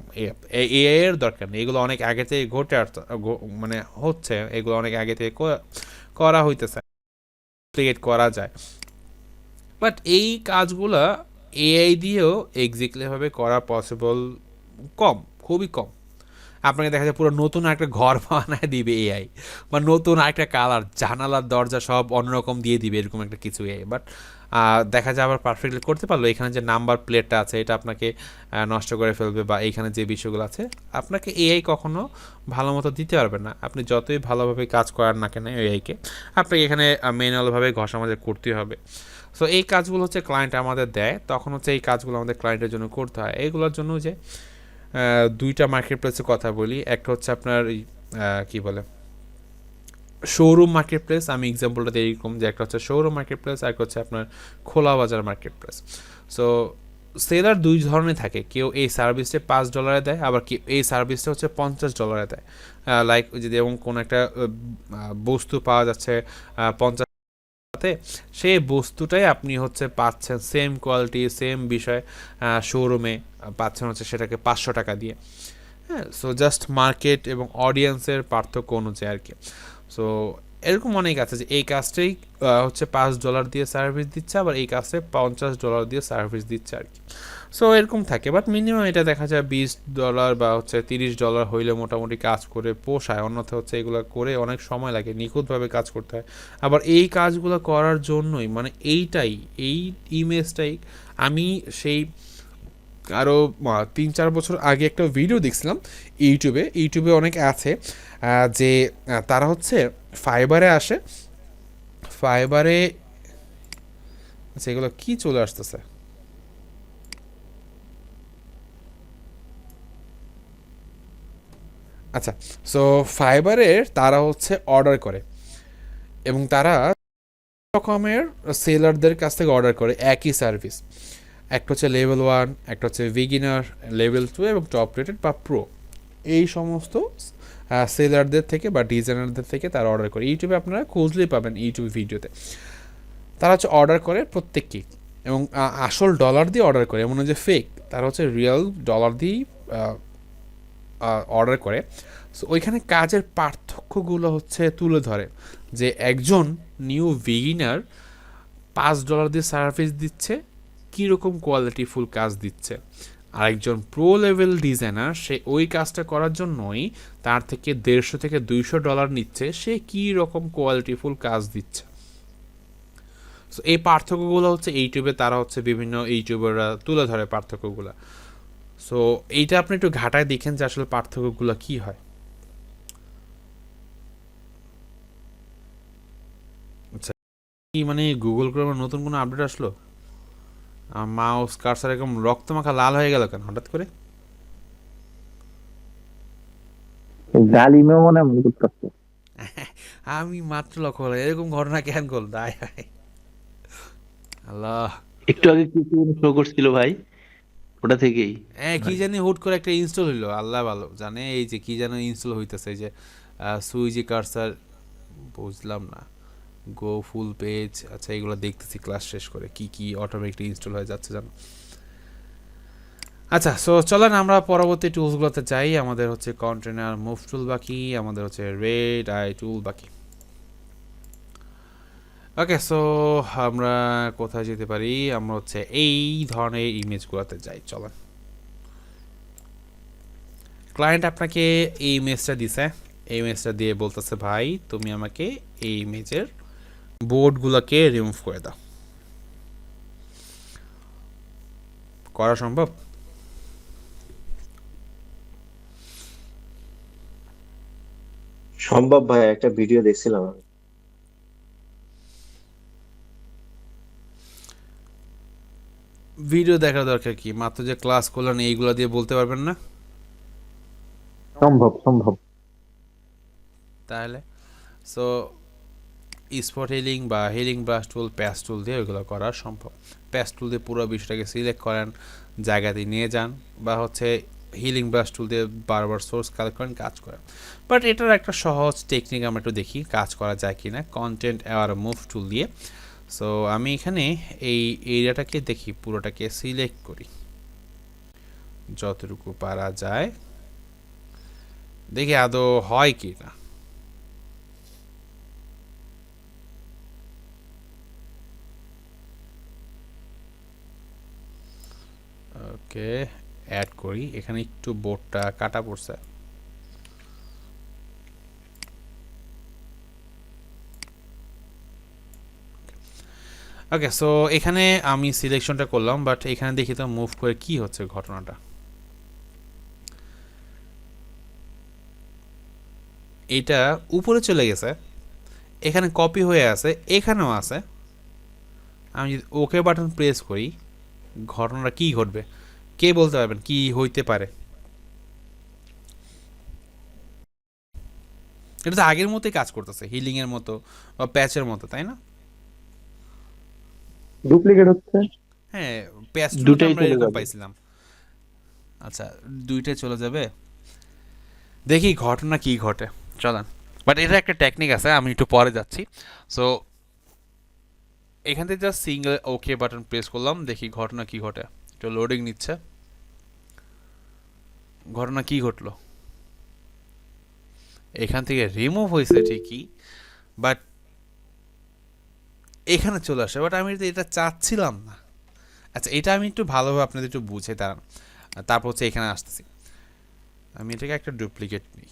এর দরকার নেই, এগুলো অনেক আগে থেকে ঘটে মানে হচ্ছে, এগুলো অনেক আগে থেকে করা হইতেছে, করা যায়, বাট এই কাজগুলা এআই দিয়েও এক্স্যাক্টলিভাবে করা পসিবল কম, খুবই কম। আপনাকে দেখা যায় পুরো নতুন একটা ঘর বানায় দিবে এআই, বা নতুন একটা কালার, জানালার দরজা সব অন্যরকম দিয়ে দিবে, এরকম একটা কিছু এআই। বাট দেখা যায় আবার পারফেক্টলি করতে পারলো, এখানে যে নাম্বার প্লেটটা আছে এটা আপনাকে নষ্ট করে ফেলবে, বা এইখানে যে বিষয়গুলো আছে আপনাকে এআই কখনো ভালো মতো দিতে পারবে না, আপনি যতই ভালোভাবে কাজ করার না কেন এআইকে, আপনাকে এখানে ম্যানুয়ালভাবে ঘষা মাজা করতে হবে। সো এই কাজগুলো হচ্ছে ক্লায়েন্ট আমাদের দেয়, তখন হচ্ছে এই কাজগুলো আমাদের ক্লায়েন্টের জন্য করতে হয়। এইগুলোর জন্য যে দুইটা মার্কেট প্লেসের কথা বলি, একটা হচ্ছে আপনার কি বলে শোরুম মার্কেট প্লেস, আমি এক্সাম্পলটা দিই এরকম যে একটা হচ্ছে শোরুম মার্কেট প্লেস, আর একটা হচ্ছে আপনার খোলা বাজার মার্কেট প্লেস। সো সেলার দুই ধরনের থাকে, কেউ এই সার্ভিসটা $5 দেয়, আবার কি এই সার্ভিসটা হচ্ছে $50 দেয়। লাইক যদি এবং কোনো একটা বস্তু পাওয়া যাচ্ছে 50, সেই বস্তুটাই আপনি হচ্ছে পাচ্ছেন সেম কোয়ালিটি সেম বিষয় শোরুমে পাচ্ছেন হচ্ছে সেটাকে $500 দিয়ে। হ্যাঁ, সো জাস্ট মার্কেট এবং অডিয়েন্সের পার্থক্য অনুযায়ী আর কি। সো এরকম অনেক আছে যে এই কাজটাই হচ্ছে $5 দিয়ে সার্ভিস দিচ্ছে, আবার এই কাজটাই $50 দিয়ে সার্ভিস দিচ্ছে আর কি। সো এরকম থাকে, বাট মিনিমাম এটা দেখা যায় $20 বা হচ্ছে $30 হইলে মোটামুটি কাজ করে পোষায়, অন্যথা হচ্ছে এগুলো করে অনেক সময় লাগে, নিখুঁতভাবে কাজ করতে হয়। আবার এই কাজগুলো করার জন্যই মানে এই ইমেজটাই আমি সেই আরও 3-4 বছর আগে একটা ভিডিও দেখছিলাম ইউটিউবে অনেক আছে যে তারা হচ্ছে ফাইবারে আসে, ফাইবারে সেগুলো কি চলে আসতেছে, আচ্ছা, সো ফাইবারের তারা হচ্ছে অর্ডার করে এবং তারা রকমের সেলারদের কাছ থেকে অর্ডার করে একই সার্ভিস। একটা হচ্ছে লেভেল 1, একটা হচ্ছে বিগিনার, লেভেল 2 এবং টপ রেটেড বা প্রো। এই সমস্ত সেলারদের থেকে বা ডিজাইনারদের থেকে তারা অর্ডার করে, ইউটিউবে আপনারা খুঁজলেই পাবেন, ইউটিউব ভিডিওতে তারা হচ্ছে অর্ডার করে প্রত্যেককেই, এবং আসল ডলার দিয়ে অর্ডার করে, এমন যে ফেক, তারা হচ্ছে রিয়েল ডলার দিয়েই অর্ডার করে। সো ওইখানে কাজের পার্থক্যগুলো হচ্ছে তুলে ধরে যে একজন নিউ বিগিনার $5 দিয়ে সার্ভিস দিচ্ছে, কীরকম কোয়ালিটিফুল কাজ দিচ্ছে, আরেকজন প্রো লেভেল ডিজাইনার সে ওই কাজটা করার জন্যই তার থেকে $150 থেকে $200 নিচ্ছে, সে কী রকম কোয়ালিটিফুল কাজ দিচ্ছে। সো এই পার্থক্যগুলো হচ্ছে ইউটিউবে তারা হচ্ছে বিভিন্ন ইউটিউবাররা তুলে ধরে পার্থক্যগুলো। সো এইটা আপনি একটু ঘাটায় দেখেন যে আসলে পার্থক্যগুলো কী হয়। আচ্ছা, কি মানে গুগল ক্রোমের নতুন কোনো আপডেট আসলো? মাউস কার্সার এরকম রক্তমাখা লাল হয়ে গেল কেন হঠাৎ করে? ডালিমেও মনে মনে করতেছে। আমি মাত্র লক্ষ্য করলাম, এরকম ঘটনা কেন করল? দায় হায় আল্লাহ। একটু আগে কিছু শো করছিল ভাই, ওটা থেকেই হ্যাঁ, কি ভাই। জানি হুট করে একটা ইনস্টল হইলো, আল্লাহ ভালো জানে। এই যে কি যেন ইনস্টল হইতেছে, এই যে সুইজি কার্সার, বুঝলাম না, গো ফুল পেজ, আচ্ছা এগুলো দেখতেছি ক্লাস শেষ করে কি কি অটোমেটিক ইনস্টল হয়ে যাচ্ছে জানো। আচ্ছা, সো চলেন আমরা পরবর্তী টুলসগুলোতে যাই। আমাদের হচ্ছে কন্টেনার মুভ টুল বাকি, আমাদের হচ্ছে রেড আই টুল বাকি। ওকে, সো আমরা কোথায় যেতে পারি? আমরা হচ্ছে এই ধরনের ইমেজগুলোতে যাই, চলেন। ক্লায়েন্ট আপনাকে এই ইমেজটা দিছে, এই ইমেজটা দিয়ে বলতেছে ভাই তুমি আমাকে এই ইমেজের বোর্ডগুলোকে রিমুভ করে দাও। করা সম্ভব? সম্ভব ভাই, একটা ভিডিও দেখছিলাম আমি। ভিডিও দেখার দরকার কি? মাত্র যে ক্লাস করলেন এইগুলো দিয়ে বলতে পারবেন না? সম্ভব সম্ভব। তাহলে সো স্পট হিলিং বা হিলিং ব্রাশ টুল, প্যাচ টুল দিয়ে ওইগুলো করা সম্ভব। প্যাচ টুল দিয়ে পুরো বিষয়টাকে সিলেক্ট করেন, জায়গাতে নিয়ে যান, বা হচ্ছে হিলিং ব্রাশ টুল দিয়ে বারবার সোর্স কালেক্ট করেন, কাজ করেন। বাট এটার একটা সহজ টেকনিক আমরা একটু দেখি কাজ করা যায় কি না, কন্টেন্ট আর মুভ টুল দিয়ে। সো আমি এখানে এই এরিয়াটাকে দেখি, পুরোটাকে সিলেক্ট করি যতটুকু পারা যায়, দেখি আদৌ হয় কি না। ওকে, অ্যাড করি। এখানে একটু বোর্ডটা কাটা পড়ছে। ওকে, সো এখানে আমি সিলেকশনটা করলাম, বাট এখানে দেখি তো মুভ করে কি হচ্ছে ঘটনাটা। এটা উপরে চলে গেছে, এখানে কপি হয়ে আছে, এখানেও আছে। আমি যদি ওকে বাটন প্রেস করি, ঘটনাটা কি ঘটবে কে বলতে পারবেন কি হইতে পারে? এটা তো আগের মতোই কাজ করতেছে, হিলিং এর মতো বা প্যাচের মতো, তাই না? ডুপ্লিকেট হচ্ছে। হ্যাঁ, প্যাচ দুটাই আমরা চলে এরকম যাবে। পাইছিলাম। আচ্ছা, দুইটাই চলে যাবে, দেখি ঘটনা কি ঘটে, চলেন। বাট এটা একটা টেকনিক আছে, আমি একটু পরে যাচ্ছি। সো এখান থেকে just single okay button press করলাম, দেখি ঘটনা কি ঘটে। একটু লোডিং নিচ্ছে, ঘটনা কি ঘটলো। এখান থেকে রিমুভ হয়েছে ঠিকই, বাট এখানে চলে আসে, বাট আমি তো এটা চাচ্ছিলাম না। আচ্ছা, এটা আমি একটু ভালোভাবে আপনাদের একটু বুঝে দাঁড়ান, তারপর হচ্ছে এখানে আসতেছি। আমি এটাকে একটা ডুপ্লিকেট নিই।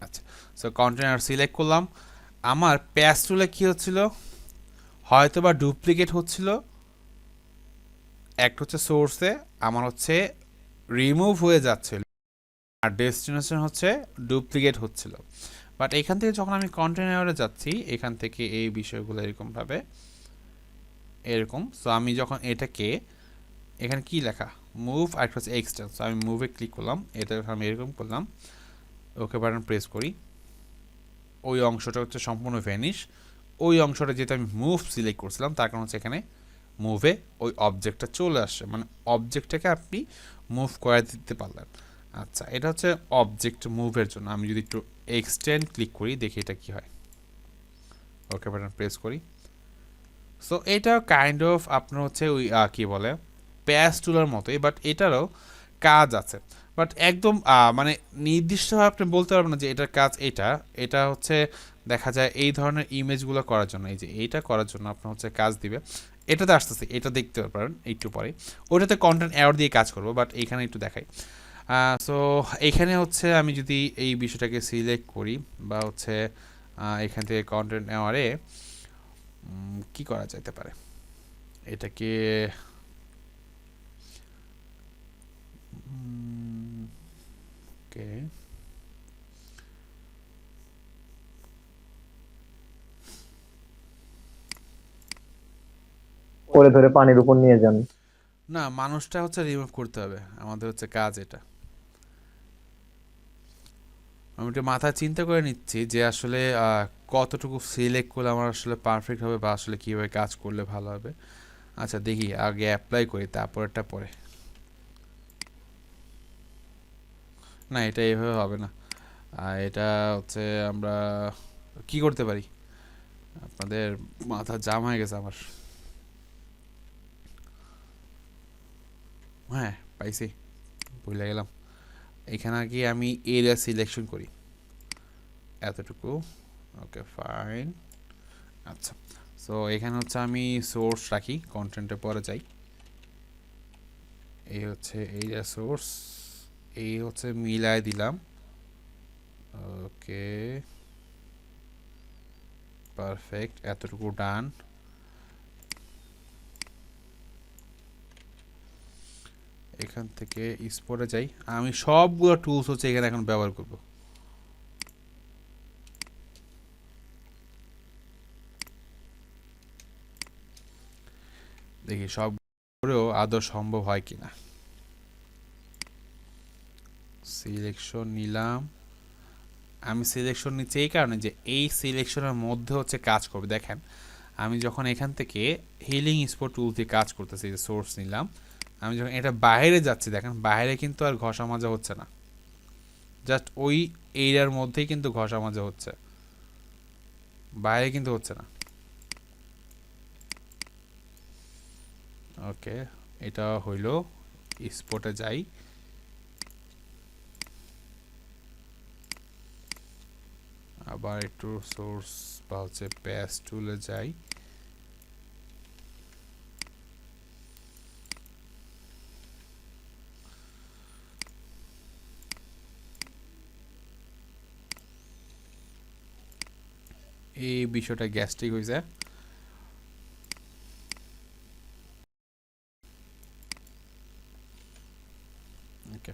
আচ্ছা, সো কন্টেনার সিলেক্ট করলাম। আমার প্যাচ টুলে কী হচ্ছিল, হয়তো বা ডুপ্লিকেট হচ্ছিল। একটা হচ্ছে সোর্সে আমার হচ্ছে রিমুভ হয়ে যাচ্ছিল, আর ডেস্টিনেশন হচ্ছে ডুপ্লিকেট হচ্ছিল। বাট এখান থেকে যখন আমি কন্টেনারে যাচ্ছি, এখান থেকে এই বিষয়গুলো এরকমভাবে এরকম। সো আমি যখন এটাকে, এখানে কি লেখা মুভ আর একটা হচ্ছে এক্সটেন্ড, সো আমি মুভে ক্লিক করলাম, এটা আমি এরকম করলাম, ওকে বাটন প্রেস করি, ওই অংশটা হচ্ছে সম্পূর্ণ ভ্যানিশ। ওই অংশটা যেটা আমি মুভ সিলেক্ট করছিলাম, তার কারণ হচ্ছে এখানে মুভে ওই অবজেক্টটা চলে আসে, মানে অবজেক্টটাকে আপনি মুভ করে দিতে পারলেন। আচ্ছা, এটা হচ্ছে অবজেক্ট মুভের জন্য। আমি যদি একটু এক্সটেন্ড ক্লিক করি, দেখি এটা কি হয়। ওকে বাটন প্রেস করি। সো এটা কাইন্ড অফ আপনার হচ্ছে ওই কি বলে প্যাচ টুলের মতোই, বাট এটারও কাজ আছে। বাট একদম মানে নির্দিষ্টভাবে আপনি বলতে পারবেন না যে এটার কাজ এটা। এটা হচ্ছে দেখা যায় এই ধরনের ইমেজগুলো করার জন্য, এই যে এইটা করার জন্য আপনার হচ্ছে কাজ দিবে। এটাতে আসতেছে, এটা দেখতে পারেন একটু পরে। ওটাতে কন্টেন্ট অ্যাড দিয়ে কাজ করবো, বাট এইখানে একটু দেখাই। সো এইখানে হচ্ছে আমি যদি এই বিষয়টাকে সিলেক্ট করি, বা হচ্ছে এখান থেকে কন্টেন্ট নেওয়ারে কি করা যেতে পারে, এটাকে ওকে পরে ধরে পানির উপর নিয়ে যান। না, মানুষটা হচ্ছে রিমুভ করতে হবে, আমাদের হচ্ছে কাজ এটা। আমি একটু মাথায় চিন্তা করে নিচ্ছি যে আসলে কতটুকু সিলেক্ট করলে আমার আসলে পারফেক্ট হবে বা আসলে কীভাবে কাজ করলে ভালো হবে। আচ্ছা দেখি আগে অ্যাপ্লাই করি তারপরেরটা পরে। না, এটা এইভাবে হবে না। এটা হচ্ছে আমরা কি করতে পারি, আপনাদের মাথা জাম হয়ে গেছে আমার। হ্যাঁ পাইছি, ভুলে গেলাম। এখানে কি আমি এরিয়া সিলেকশন করি এতটুকু, ওকে ফাইন। আচ্ছা, সো এখানে হচ্ছে আমি সোর্স রাখি, কন্টেন্টে পরে যাই। এই হচ্ছে এরিয়া সোর্স, এই হচ্ছে মিলাই দিলাম, ওকে পারফেক্ট, এতটুকু ডান। এখান থেকে স্পটে যাই, আমি সবগুলো টুলস হচ্ছে এখানে এখন ব্যবহার করব। দেখি সব করেও আদৌ সম্ভব হয় কিনা। সিলেকশন নিলাম, আমি সিলেকশন নিচ্ছি এই কারণে যে এই সিলেকশনের মধ্যে হচ্ছে কাজ করবে। দেখেন আমি যখন এখান থেকে হিলিং স্পট টুল দিয়ে কাজ করতেছি, যে সোর্স নিলাম, আমি যখন এটা বাইরে যাচ্ছি, দেখেন বাইরে কিন্তু আর ঘষা মাজা হচ্ছে না, জাস্ট ওই এরিয়ার মধ্যেই কিন্তু ঘষা মাজা হচ্ছে, বাইরে কিন্তু হচ্ছে না। ওকে, এটা হইল, স্পটে যাই, আবার একটু সোর্স বা হচ্ছে প্যাচ টুলে যাই, এই বিষয়টা গ্যাস্ট্রিক হয়েছে। ওকে,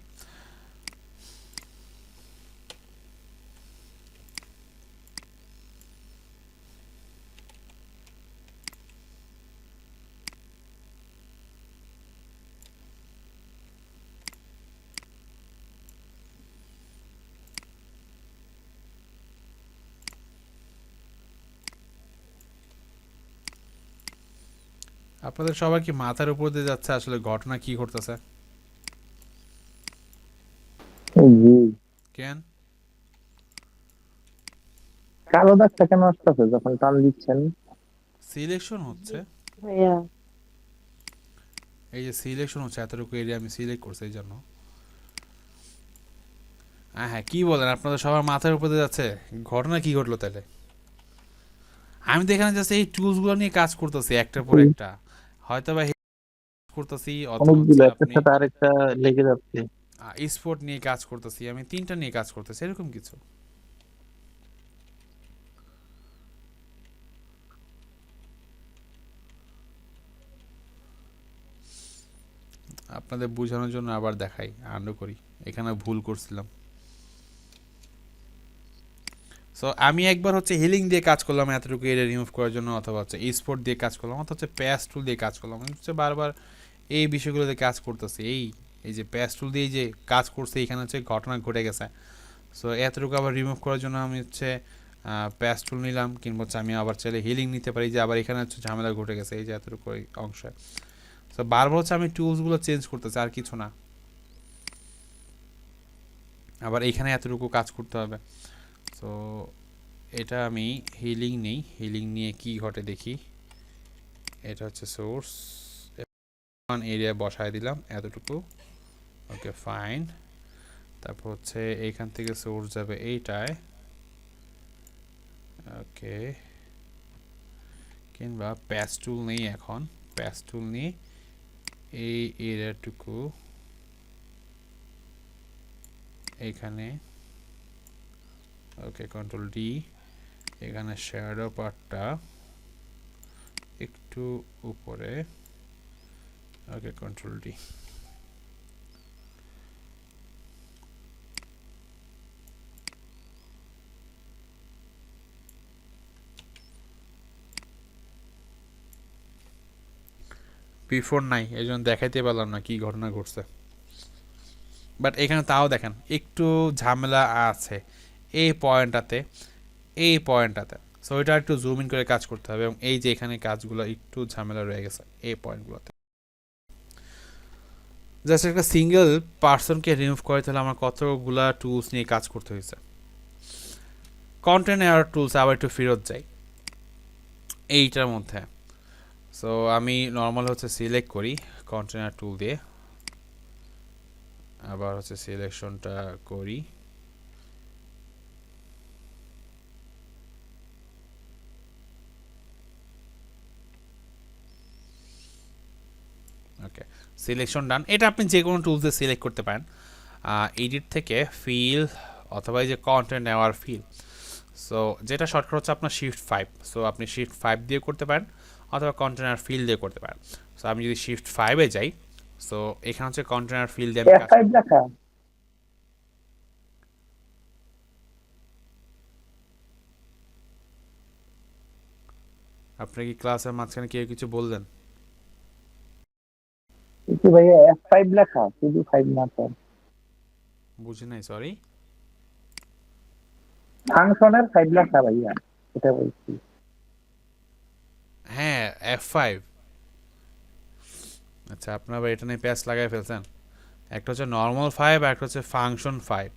আপনাদের সবার কি মাথার উপর দিয়ে যাচ্ছে আসলে ঘটনা কি ঘটতেছে? জি, কেন কালো দাগটা কেন আসতেছে যখন টান দিচ্ছেন? সিলেকশন হচ্ছে, ভাইয়া এই যে সিলেকশন হচ্ছে, এতটুকু এরিয়া আমি সিলেক্ট করছি এই জন্য। হ্যাঁ কি বলেন, আপনাদের সবার মাথার উপর দিয়ে যাচ্ছে, ঘটনা কি ঘটলো তাহলে? আমি তো এখানে জাস্ট এই টুলসগুলো নিয়ে কাজ করতেছি একটার পর একটা, হয়তো বা করতেছি অথবা হচ্ছে অনেকগুলো একটার আপনি সাথে আরেকটা লেগে যাচ্ছে। স্পোর্ট নিয়ে কাজ করতেছি, আমি তিনটা নিয়ে কাজ করতেছি, এরকম কিছু। আপনাদের বোঝানোর জন্য আবার দেখাই, আন্ডু করি, এখানে ভুল করছিলাম। সো আমি একবার হচ্ছে হিলিং দিয়ে কাজ করলাম এতটুকু এরিয়া রিমুভ করার জন্য, অথবা হচ্ছে স্পোর্ট দিয়ে কাজ করলাম, অথবা হচ্ছে প্যাচ টুল দিয়ে কাজ করলাম। আমি হচ্ছে বারবার এই বিষয়গুলোতে কাজ করতেছি, এই এই যে প্যাচ টুল দিয়ে যে কাজ করছে, এখানে হচ্ছে ঘটনা ঘটে গেছে। সো এতটুকু আবার রিমুভ করার জন্য আমি হচ্ছে প্যাচ টুল নিলাম, কিংবা হচ্ছে আমি আবার চাইলে হিলিং নিতে পারি, যে আবার এখানে হচ্ছে ঝামেলা ঘটে গেছে এই যে এতটুকু অংশে। সো বারবার হচ্ছে আমি টুলসগুলো চেঞ্জ করতেছি, আর কিছু না। আবার এখানে এতটুকু কাজ করতে হবে। সো এটা আমি হিলিং নেই, হিলিং নিয়ে কি ঘটে দেখি। এটা হচ্ছে সোর্স, এরিয়া বসায় দিলাম এতটুকু, ওকে ফাইন। তারপর হচ্ছে এইখান থেকে সোর্স যাবে এইটায়, ওকে, কিংবা প্যাচ টুল নেই, এখন প্যাচ টুল নিয়ে এই এরিয়াটুকু এইখানে, ওকে কন্ট্রোল ডি, এখানে শ্যাডো পার্টটা একটু উপরে, ওকে, কন্ট্রোল ডি। বিফোর নাই, এই জন্য দেখাইতে পারলাম না কি ঘটনা ঘটছে। বাট এখানে তাও দেখেন একটু ঝামেলা আছে এই পয়েন্টটাতে, এই পয়েন্টটাতে। সো এটা একটু জুম ইন করে কাজ করতে হবে, এবং এই যে এখানে কাজগুলো একটু ঝামেলা রয়ে গেছে এই পয়েন্টগুলোতে। জাস্ট একটা সিঙ্গেল পার্সনকে রিমুভ করে তাহলে আমার কতগুলা টুলস নিয়ে কাজ করতে হয়েছে। কন্টেন্ট এয়ার টুলস আবার একটু ফেরত যাই এইটার মধ্যে। সো আমি নর্মাল হচ্ছে সিলেক্ট করি কন্টেনার টুল দিয়ে, আবার হচ্ছে সিলেকশনটা করি, ওকে, সিলেকশন ডান। এটা আপনি যে কোনো টুলস দিয়ে সিলেক্ট করতে পারেন, এডিট থেকে ফিল অথবা এই যে কন্টেন্ট নেওয়ার ফিল। সো যেটা শর্টকাট হচ্ছে আপনার শিফট 5। সো আপনি শিফট 5 দিয়ে করতে পারেন অথবা কন্টেনার ফিল দিয়ে করতে পারেন। সো আমি যদি শিফট 5-এ যাই, সো এখানে হচ্ছে কন্টেনার ফিল দিয়ে আমি কাজ F5 লেখা আপনি কি ক্লাসের মাঝখানে কেউ কিছু বললেন? কিন্তু ভাইয়া F5 লেখা, শুধু 5 না তো। বুঝি নাই, সরি। ফাংশনের 5 লেখা ভাইয়া, এটা বলছি। হ্যাঁ, F5। আচ্ছা, আপনার আবার এটা নিয়ে প্যাচ লাগাই ফেলছেন। একটা হচ্ছে নর্মাল 5 আর একটা হচ্ছে ফাংশন 5।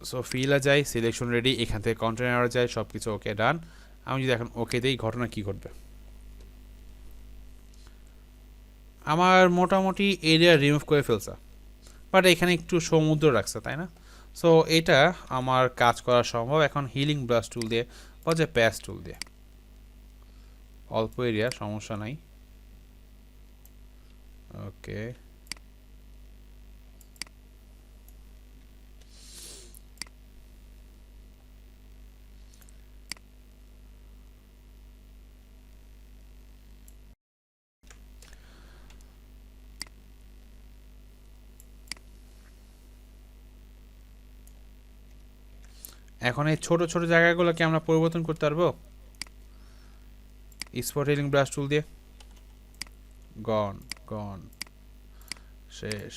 সো ফিলে যাই, সিলেকশন রেডি, এখান থেকে কন্টেনারে যাই, সব কিছু ওকে ডান। আমি যদি এখন ওকে দিই, ঘটনা কি ঘটবে? আমার মোটামুটি এরিয়া রিমুভ করে ফেলছে, বাট এখানে একটু সমুদ্র রাখছে, তাই না? সো এটা আমার কাজ করা সম্ভব এখন হিলিং ব্রাশ টুল দিয়ে বা যে প্যাচ টুল দিয়ে। অল্প এরিয়া, সমস্যা নাই। ওকে, এখন এই ছোট ছোট জায়গাগুলোকে আমরা পরিবর্তন করতে পারবো স্পট হিলিং ব্রাশ টুল দিয়ে। গন গন, শেষ।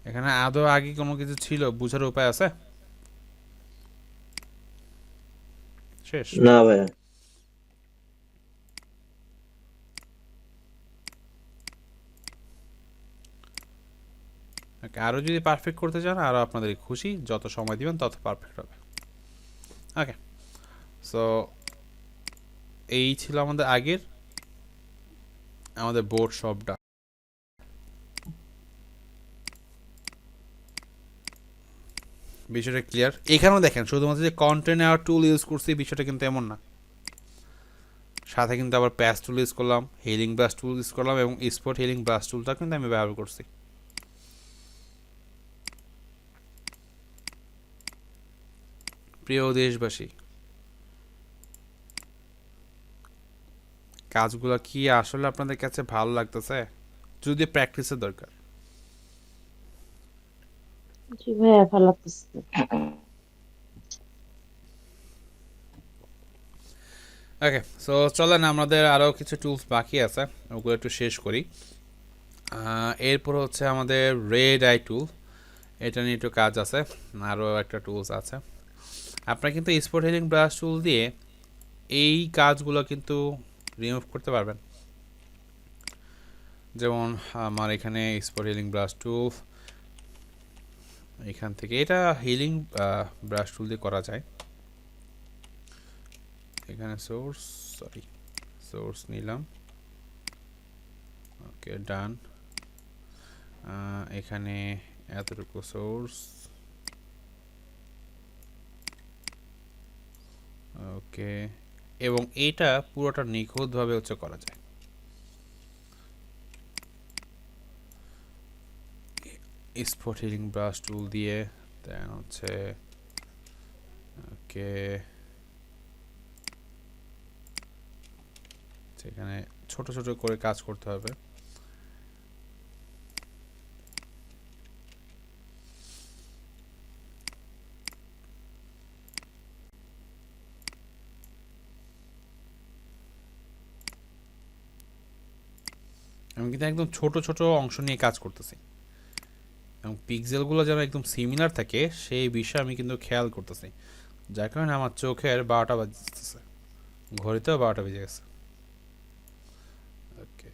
এখানে আদৌ আগে কোনো কিছু ছিল বুঝার উপায় আছে? শেষ। না ভাইয়া। ওকে, আরও যদি পারফেক্ট করতে চান আরও আপনাদের খুশি, যত সময় দিবেন তত পারফেক্ট হবে। ওকে, সো এই ছিল আমাদের আগের আমাদের বোর্ড সবটা। বিষয়টা ক্লিয়ার? এখানেও দেখেন শুধুমাত্র যে কন্টেন্ট আর টুল ইউজ করছি বিষয়টা কিন্তু এমন না, সাথে কিন্তু আবার প্যাচ টুল ইউজ করলাম, হিলিং ব্রাশ টুল ইউজ করলাম, এবং স্পট হিলিং ব্রাশ টুলটা কিন্তু আমি ব্যবহার করছি। প্রিয় দেশবাসী, কাজগুলো কি আসলে আপনাদের কাছে ভালো লাগতেছে? যদি প্র্যাকটিসের দরকার। জি ভাইয়া, ভালো লাগতেছে। ওকে, সো চলেন আমাদের আরও কিছু টুলস বাকি আছে, ওগুলো একটু শেষ করি। এরপর হচ্ছে আমাদের রেড আই টুল, এটা নিয়ে একটু কাজ আছে, আরও একটা টুলস আছে। আপনারা কিন্তু স্পট হিলিং ব্রাশ টুল দিয়ে এই কাজগুলো কিন্তু রিমুভ করতে পারবেন। যেমন আমার এখানে স্পট হিলিং ব্রাশ টুল, এখান থেকে এটা হিলিং ব্রাশ টুল দিয়ে করা যায়। এখানে সোর্স নিলাম, ওকে ডান। এখানে এতটুকু সোর্স, ওকে, এবং এইটা পুরোটা নিখুঁতভাবে হচ্ছে করা যায়। স্পট হিলিং ব্রাশ টুল দিয়ে দেন হচ্ছে ওকে, সেখানে ছোট ছোট করে কাজ করতে হবে। আমি কিন্তু একদম ছোট ছোট অংশ নিয়ে কাজ করতেছি এবং পিক্সেলগুলো যেন একদম সিমিলার থাকে সেই বিষয়ে আমি কিন্তু খেয়াল করতেছি, যার কারণে আমার চোখের 12টা বাজতেছে, ঘড়িতেও 12টা বেজে গেছে। ওকে,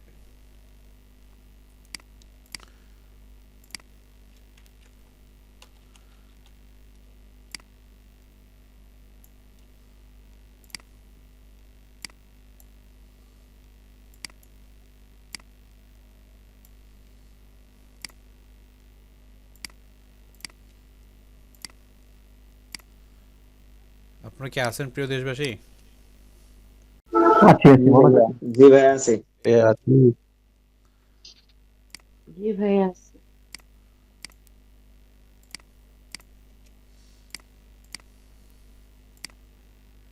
আপনারা কি আছেন প্রিয় দেশবাসী? আছি আছি ভাইয়া। জি ভাই আছে। জি ভাইয়া আছে।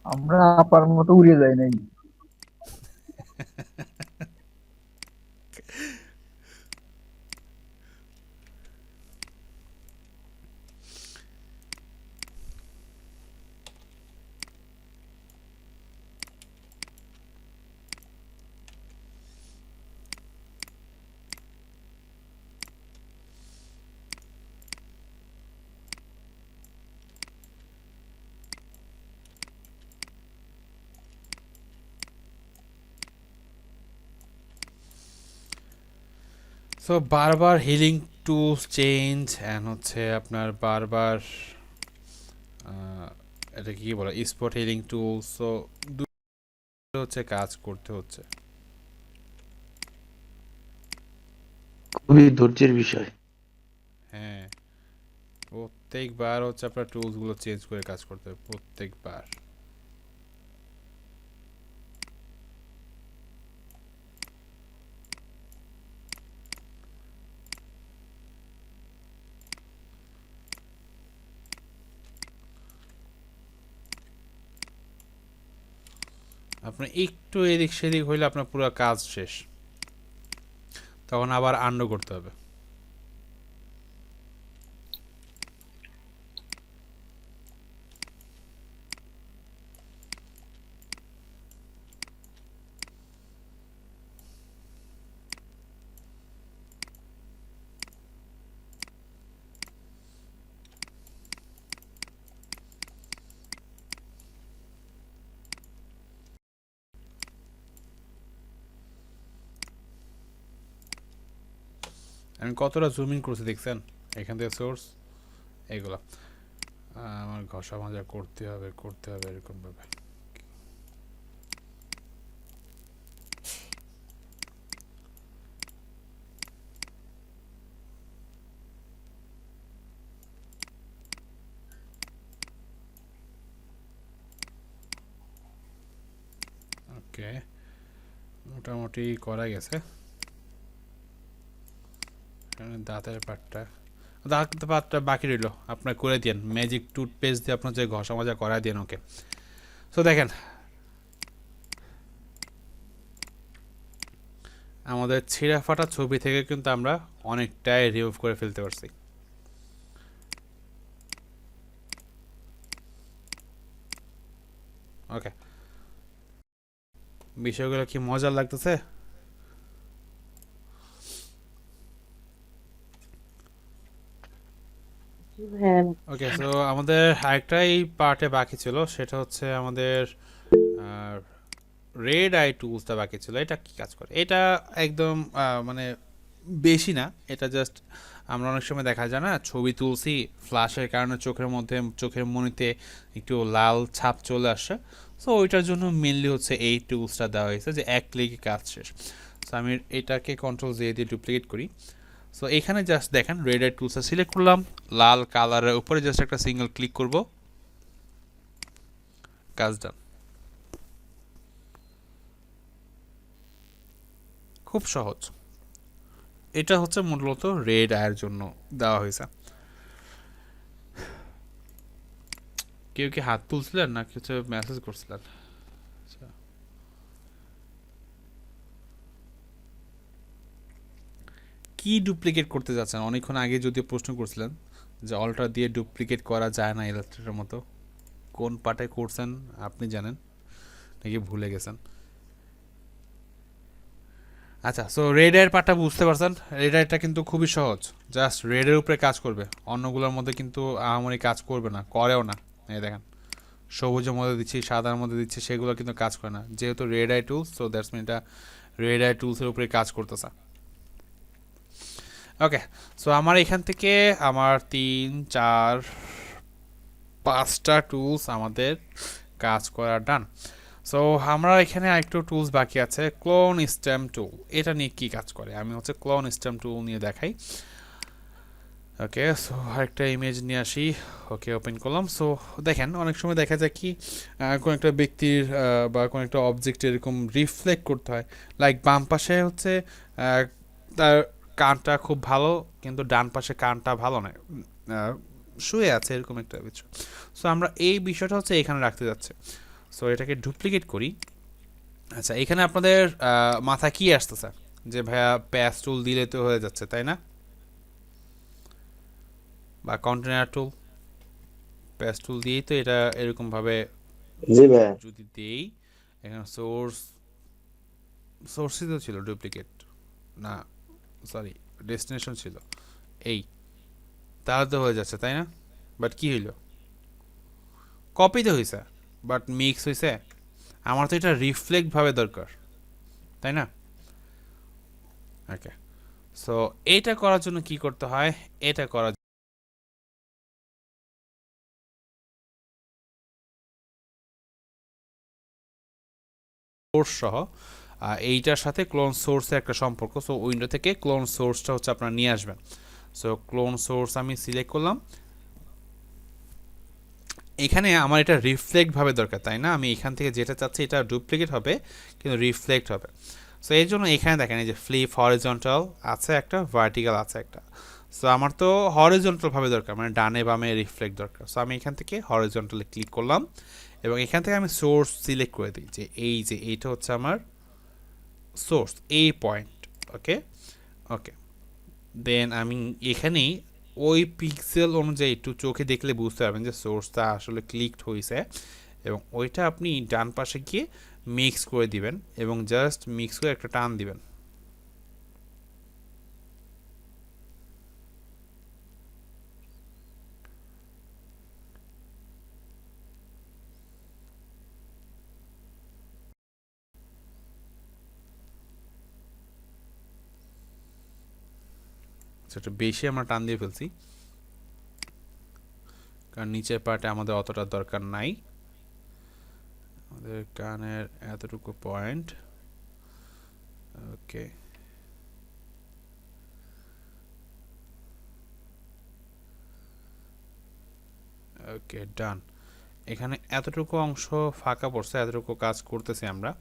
আমরা আপার মতো উড়ে যাই নাই। সো বারবার হিলিং টুলস চেঞ্জ অ্যান্ড হচ্ছে আপনার বারবার এটা কি বলে স্পট হিলিং টুলস, সো হচ্ছে কাজ করতে হচ্ছে। খুবই ধৈর্যের বিষয়। হ্যাঁ, প্রত্যেকবার হচ্ছে আপনার টুলসগুলো চেঞ্জ করে কাজ করতে হবে প্রত্যেকবার। আপনার একটু এদিক সেদিক হইলে আপনার পুরো কাজ শেষ, তখন আবার আন্ডু করতে হবে। আমি কতটা জুম ইন করছি দেখছেন, এখান থেকে সোর্স এগুলা আমার ঘষা মাজা করতে হবে এরকম ভাবে। ওকে, মোটামুটি করা গেছে। দাঁতের পাটটা বাকি রইল, আপনার করে দিন ম্যাজিক টুথপেস্ট দিয়ে আপনার যে ঘষা মাজা করাই দিন ওকে। সো দেখেন আমাদের ছিঁড়া ফাটা ছবি থেকে কিন্তু আমরা অনেকটাই রিমুভ করে ফেলতে পারছি। ওকে, বিষয়গুলো কি মজার লাগতেছে? জি ভাইয়া। ওকে, সো আমাদের আরেকটাই পার্টে বাকি ছিল, সেটা হচ্ছে আমাদের রেড আই টুলসটা বাকি ছিল। এটা কি কাজ করে? এটা একদম মানে বেশি না, এটা জাস্ট আমরা অনেক সময় দেখা যায় না ছবি তুলছি ফ্ল্যাশের কারণে চোখের মধ্যে চোখের মনিতে একটু লাল ছাপ চলে আসে, সো ওইটার জন্য মেনলি হচ্ছে এই টুলসটা দেওয়া হয়েছে যে এক ক্লিকে কাজ শেষ। সো আমি এটাকে কন্ট্রোল জে দিয়ে ডুপ্লিকেট করি। সো এখানে জাস্ট দেখেন রেড আই টুলসটা সিলেক্ট করলাম, লাল কালারের উপরে জাস্ট একটা সিঙ্গেল ক্লিক করব, কাজ ডান। খুব সহজ। এটা হচ্ছে মূলত রেড আয়ের জন্য দেওয়া হয়েছে। কেউ কি হাত তুলছিলেন না কিছু মেসেজ করছিলেন? আচ্ছা, কি ডুপ্লিকেট করতে যাচ্ছেন? অনেকক্ষণ আগে যদিও প্রশ্ন করছিলেন যে অল্টার দিয়ে ডুপ্লিকেট করা যায় না ইলাস্ট্রেটরের মতো। কোন পার্টে করছেন আপনি জানেন নাকি ভুলে গেছেন? আচ্ছা, সো রেড আয়ের পার্টটা বুঝতে পারছেন। রেড আয়েরটা কিন্তু খুবই সহজ, জাস্ট রেডের উপরে কাজ করবে, অন্যগুলোর মধ্যে কিন্তু আহামরি কাজ করবে না, করেও না। এই দেখেন, সবুজের মধ্যে দিচ্ছি, সাদার মধ্যে দিচ্ছি, সেগুলো কিন্তু কাজ করে না, যেহেতু red eye tools. So that's mean এটা রেড আই টুলসের উপরে কাজ করতেছে। ওকে, সো আমার এখান থেকে আমার 3, 4, 5টা টুলস আমাদের কাজ করা ডান। সো আমরা এখানে আরেকটু টুলস বাকি আছে, ক্লোন স্টেম টুল। এটা নিয়ে কি কাজ করে আমি হচ্ছে ক্লোন স্টেম টুল নিয়ে দেখাই। ওকে, সো আরেকটা ইমেজ নিয়ে আসি। ওকে, ওপেন করলাম। সো দেখেন, অনেক সময় দেখা যায় কি কোনো একটা ব্যক্তির বা কোনো একটা অবজেক্ট এরকম রিফ্লেক্ট করতে হয়। লাইক বাম পাশে হচ্ছে তার কানটা খুব ভালো, কিন্তু ডান পাশে কানটা ভালো নয়, শুয়ে আছে, এরকম একটা বিষয়। সো আমরা এই বিষয়টা হচ্ছে এখানে রাখতে যাচ্ছে। সো এটাকে ডুপ্লিকেট করি। আচ্ছা, এখানে আপনাদের মাথায় কি আসতেছে যে ভাইয়া প্যাচ টুল দিলে তো হয়ে যাচ্ছে, তাই না? বা কন্টেনার টুল, প্যাচ টুল দিয়েই তো এটা এরকমভাবে জি ভাইয়া। যদি দেই, এখানে সোর্সই তো ছিল ডুপ্লিকেট, না সরি ডেস্টিনেশন ছিল এই, তাহলে তো হয়ে যাচ্ছে, তাই না? বাট কি হইল? কপি তো হয়েছে, বাট মিক্স হয়েছে। আমার তো এটা রিফ্লেক্ট ভাবে দরকার, তাই না? ওকে, সো এটা করার জন্য কি করতে হয়? এটা করার সোর্স সহ এইটার সাথে ক্লোন সোর্সের একটা সম্পর্ক। সো উইন্ডো থেকে ক্লোন সোর্সটা হচ্ছে আপনারা নিয়ে আসবেন। সো ক্লোন সোর্স আমি সিলেক্ট করলাম। এখানে আমার এটা রিফ্লেক্ট ভাবে দরকার, তাই না? আমি এখান থেকে যেটা চাচ্ছি এটা ডুপ্লিকেট হবে কিন্তু রিফ্লেক্ট হবে। সো এই জন্য এখানে দেখেন এই যে ফ্লিপ হরিজন্টাল আছে একটা, ভার্টিক্যাল আছে একটা। সো আমার তো হরিজন্টাল ভাবে দরকার, মানে ডানে বামে রিফ্লেক্ট দরকার। সো আমি এখান থেকে হরিজন্টালে ক্লিক করলাম এবং এখান থেকে আমি সোর্স সিলেক্ট করে দিই যে এইটা হচ্ছে আমার সোর্স, এই পয়েন্ট। ওকে ওকে, দেন আমি এখানেই ওই পিক্সেল অনুযায়ী একটু চোখে দেখলে বুঝতে পারবেন যে সোর্সটা আসলে ক্লিকড হয়েছে, এবং ওইটা আপনি ডান পাশে গিয়ে মিক্স করে দিবেন এবং জাস্ট মিক্স করে একটা টান দিবেন। সেটা বেশি আমরা টান দিয়ে ফেলছি, কারণ নিচের পার্টে আমাদের অতটা দরকার নাই, আমাদের কানের এতটুকু পয়েন্ট। ওকে, ওকে ডান। এখানে এতটুকু অংশ ফাঁকা পড়ছে, এতটুকু কাজ করতেছি আমরা।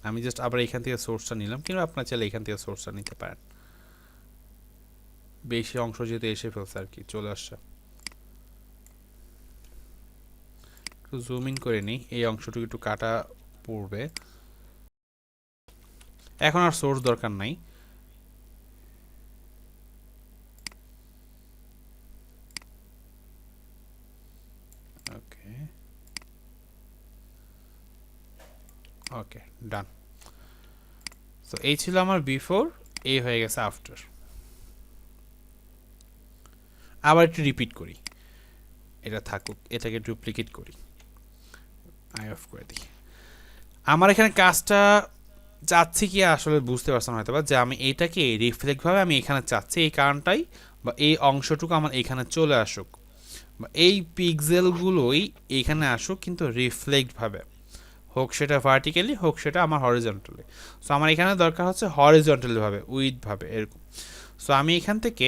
আমি জাস্ট আবার এখান থেকে সোর্সটা নিলাম, কিন্তু আপনার চাইলে এখান থেকে সোর্সটা নিতে পারেন। বেশি অংশ যেহেতু এসে ফেলছে আর কি, চলে আসছে। একটু জুম ইন করে নিই, এই অংশটুকু একটু কাটা পড়বে। এখন আর সোর্স দরকার নাই। ওকে ওকে ডান। সো এই ছিল আমার বিফোর, এই হয়ে গেছে আফটার। আবার একটু রিপিট করি, এটা থাকুক, এটাকে ডুপ্লিকেট করি, আই অফ করে দিই। আমার এখানে কাজটা চাচ্ছি কি আসলে বুঝতে পারছেন হয়তো বা, যে আমি এইটাকে রিফ্লেক্টভাবে আমি এখানে চাচ্ছি, এই কারণটাই বা এই অংশটুকু আমার এখানে চলে আসুক, বা এই পিক্সেলগুলোই এখানে আসুক কিন্তু রিফ্লেক্টভাবে। হোক সেটা ভার্টিক্যালি হোক সেটা আমার হরিজন্টালি। সো আমার এখানে দরকার হচ্ছে হরিজন্টালি ভাবে, উইথভাবে এরকম। সো আমি এখান থেকে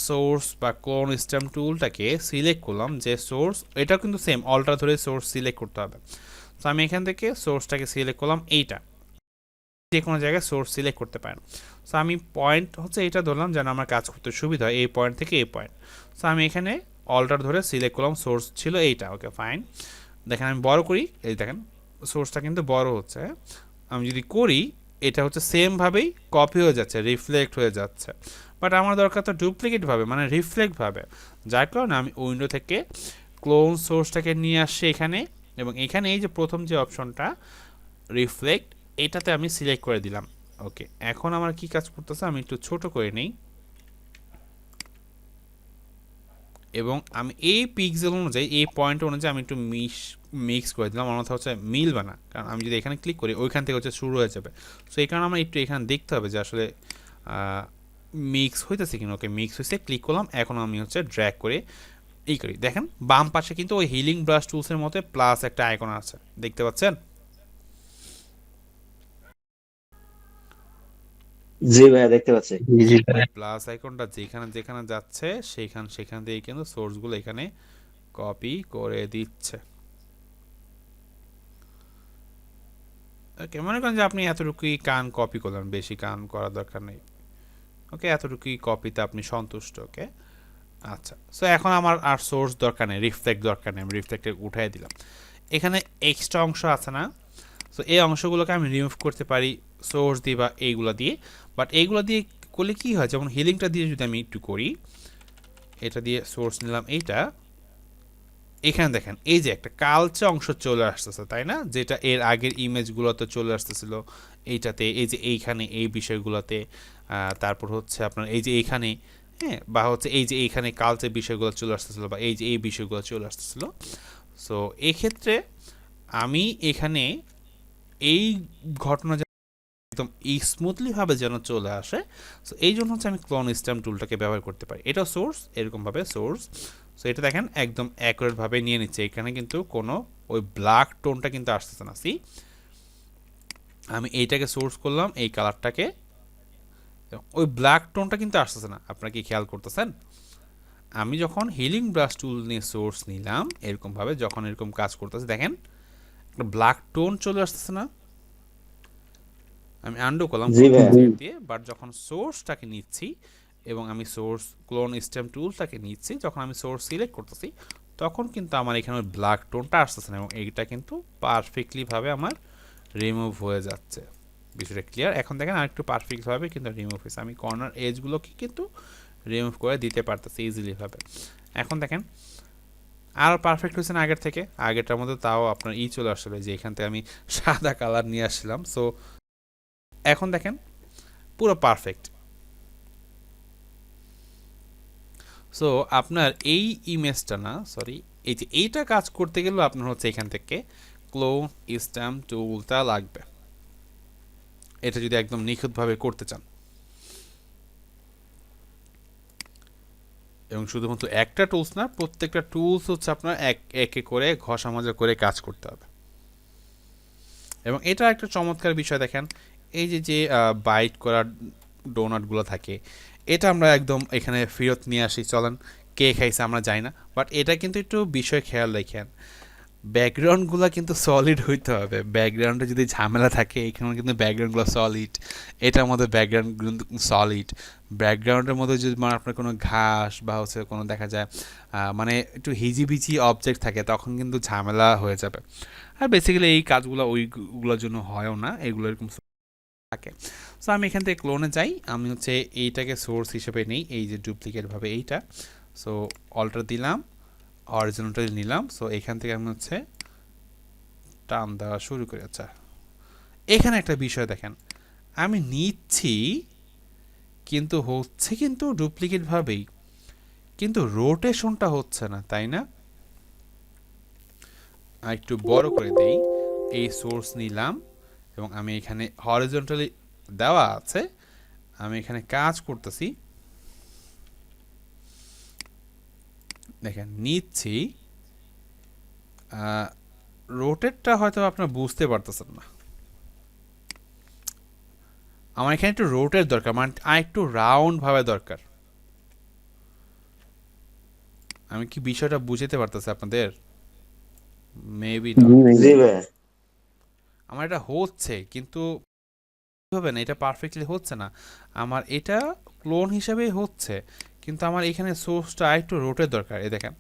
সোর্স বা ক্লোন স্টেম টুলটাকে সিলেক্ট করলাম, যে সোর্স এটা কিন্তু সেম অল্টার ধরে সোর্স সিলেক্ট করতে হবে। সো আমি এখান থেকে সোর্সটাকে সিলেক্ট করলাম, এইটা যে কোনো জায়গায় সোর্স সিলেক্ট করতে পারেন। সো আমি পয়েন্ট হচ্ছে এটা ধরলাম যেন আমার কাজ করতে সুবিধা হয়, এই পয়েন্ট থেকে এই পয়েন্ট। সো আমি এখানে অল্টার ধরে সিলেক্ট করলাম, সোর্স ছিল এইটা, ওকে ফাইন। দেখেন আমি বড় করি, এই দেখেন সোর্সটা কিন্তু বড় হচ্ছে। আমি যদি করি এটা হচ্ছে সেমভাবেই কপি হয়ে যাচ্ছে, রিফ্লেক্ট হয়ে যাচ্ছে। বাট আমার দরকার তো ডুপ্লিকেটভাবে, মানে রিফ্লেক্টভাবে, যার কারণে আমি উইন্ডো থেকে ক্লোন সোর্সটাকে নিয়ে আসছি এখানে, এবং এখানে এই যে প্রথম যে অপশনটা রিফ্লেক্ট, এটাতে আমি সিলেক্ট করে দিলাম। ওকে, এখন আমার কি কাজ করতেছে, আমি একটু ছোট করে নেই, এবং আমি এই পিক্সেল অনুযায়ী এই পয়েন্ট অনুযায়ী আমি একটু মিক্স করে দিলাম, অন্যথা হচ্ছে মিলবে না, কারণ আমি যদি এখানে ক্লিক করি ওইখান থেকে হচ্ছে শুরু হয়ে যাবে। সো এই কারণে আমার একটু এখানে দেখতে হবে যে আসলে মিক্স হইতেছে কিনা। ওকে, মিক্স হয়েছে, ক্লিক করলাম। এখন আমি হচ্ছে ড্র্যাগ করে এই করি, দেখেন বাম পাশে কিন্তু ওই হিলিং ব্রাশ টুলসের মতো প্লাস একটা আইকন আছে, দেখতে পাচ্ছেন? জি ভাইয়া দেখতে পাচ্ছি। জি জি ভাই। প্লাস আইকনটা যেখানে যেখানে যাচ্ছে সেখান দিয়ে কিন্তু সোর্সগুলো এখানে কপি করে দিচ্ছে। ওকে, মনে করেন যে আপনি এতটুকুই কান কপি করলেন, বেশি কান করার দরকার নেই। ওকে, এতটুকুই কপিতে আপনি সন্তুষ্ট। ওকে, আচ্ছা। সো এখন আমার আর সোর্স দরকার নেই, রিফ্লেক্ট দরকার নেই, আমি রিফ্লেক্টে উঠাই দিলাম। এখানে এক্সট্রা অংশ আছে না, সো এই অংশগুলোকে আমি রিমুভ করতে পারি সোর্স দিয়ে বা এইগুলো দিয়ে। বাট এইগুলো দিয়ে করলে কী হয়, যেমন হিলিংটা দিয়ে যদি আমি একটু করি, এটা দিয়ে সোর্স নিলাম এইটা, এখানে দেখেন এই যে একটা কালচে অংশ চলে আসতেছে, তাই না? যেটা এর আগের ইমেজগুলোতে চলে আসতেছিল এইটাতে, এই যে এইখানে এই বিষয়গুলোতে, তারপর হচ্ছে আপনার এই যে এইখানে, হ্যাঁ, বা হচ্ছে এই যে এইখানে কালচে বিষয়গুলো চলে আসতেছিল, বা এই যে এই বিষয়গুলো চলে আসতেছিল। সো এক্ষেত্রে আমি এখানে এই ঘটনা একদম স্মুথলিভাবে যেন চলে আসে, সো এই জন্য হচ্ছে আমি ক্লোন স্ট্যাম্প টুলটাকে ব্যবহার করতে পারি। এটা সোর্স, এরকমভাবে সোর্স। সো এটা দেখেন একদম অ্যাকুরেটভাবে নিয়ে নিচ্ছে, এখানে কিন্তু কোনো ওই ব্ল্যাক টোনটা কিন্তু আসতেছে না। সি, আমি এইটাকে সোর্স করলাম, এই কালারটাকে, ওই ব্ল্যাক টোনটা কিন্তু আসতেছে না। আপনারা কি খেয়াল করতেছেন? আমি যখন হিলিং ব্রাশ টুল নিয়ে সোর্স নিলাম এরকমভাবে, যখন এরকম কাজ করতেছে, দেখেন একটা ব্ল্যাক টোন চলে আসতেছে না? আমি আন্ডু করলাম জি ভাইয়া। দিয়ে, বাট যখন সোর্সটাকে নিচ্ছি এবং আমি সোর্স ক্লোন স্টেম টুলটাকে নিচ্ছি, যখন আমি সোর্স সিলেক্ট করতেছি, তখন কিন্তু আমার এখানে ওই ব্ল্যাক টোনটা আসতেছে না, এবং এইটা কিন্তু পারফেক্টলিভাবে আমার রিমুভ হয়ে যাচ্ছে। বিষয়টা ক্লিয়ার? এখন দেখেন আরেকটু পারফেক্টভাবে কিন্তু রিমুভ হয়েছে, আমি কর্নার এজগুলোকে কিন্তু রিমুভ করে দিতে পারতেছি ইজিলিভাবে। এখন দেখেন আরও পারফেক্ট হয়েছে না আগের থেকে? আগেরটার মধ্যে তাও আপনার চলে আসলে যে এখান থেকে আমি সাদা কালার নিয়ে আসছিলাম। সো এখন দেখেন পুরো পারফেক্ট। সো আপনার এই ইমেজটা না, সরি, এই যে এইটা কাজ করতে গেলেও আপনার হচ্ছে এখান থেকে ক্লোন স্ট্যাম্প টুলটা লাগবে, এটা যদি একদম নিখুঁতভাবে করতে চান। এবং শুধুমাত্র একটা টুলস না, প্রত্যেকটা টুলস হচ্ছে আপনার একে করে ঘষা মাজা করে কাজ করতে হবে। এবং এটা একটা চমৎকার বিষয়, দেখেন এই যে বাইট করা ডোনাটগুলো থাকে, এটা আমরা একদম এখানে ফেরত নিয়ে আসি, চলেন কে খাইছে আমরা জানি না, বাট এটা কিন্তু একটু বিষয় খেয়াল রাখেন, ব্যাকগ্রাউন্ডগুলো কিন্তু সলিড হইতে হবে। ব্যাকগ্রাউন্ডে যদি ঝামেলা থাকে, এখানে কিন্তু ব্যাকগ্রাউন্ডগুলো সলিড, এটার মধ্যে ব্যাকগ্রাউন্ড কিন্তু সলিড। ব্যাকগ্রাউন্ডের মধ্যে যদি মানে আপনার কোনো ঘাস বা হচ্ছে কোনো দেখা যায় মানে একটু হিজিবিজি অবজেক্ট থাকে, তখন কিন্তু ঝামেলা হয়ে যাবে। আর বেসিক্যালি এই কাজগুলো ওইগুলোর জন্য হয়ও না, এগুলো এরকম থাকে। সো আমি এখান থেকে ক্লোনে যাই, আমি হচ্ছে এইটাকে সোর্স হিসেবে নিই, এই যে ডুপ্লিকেটভাবে এইটা। সো অল্টার দিলাম, অরিজিনালটা নিলাম। সো এখান থেকে আমি হচ্ছে টান দেওয়া শুরু করি। আচ্ছা, এখানে একটা বিষয় দেখেন, আমি নিচ্ছি কিন্তু হচ্ছে কিন্তু ডুপ্লিকেটভাবেই, কিন্তু রোটেশনটা হচ্ছে না, তাই না? আর একটু বড় করে দেই, এই সোর্স নিলাম এবং আমি এখানে হরিজন্টালি দেওয়া আছে, আমি এখানে কাজ করতেছি, দেখেন নিচ্ছি, রোটেটটা হয়তো আপনারা বুঝতে পারতেছেন না। আমার এখানে একটু রোটেট দরকার, মানে আর একটু রাউন্ড ভাবে দরকার। আমি কি বিষয়টা বুঝাতে পারতেছি আপনাদের? মেবি জি ভাই জি ভাইয়া আমার এটা হচ্ছে, কিন্তু হবে না, এটা পারফেক্টলি হচ্ছে না। আমার এটা ক্লোন হিসাবেই হচ্ছে, কিন্তু আমার এখানে সোর্সটা আরেকটু রোটেট দরকার। এই দেখেন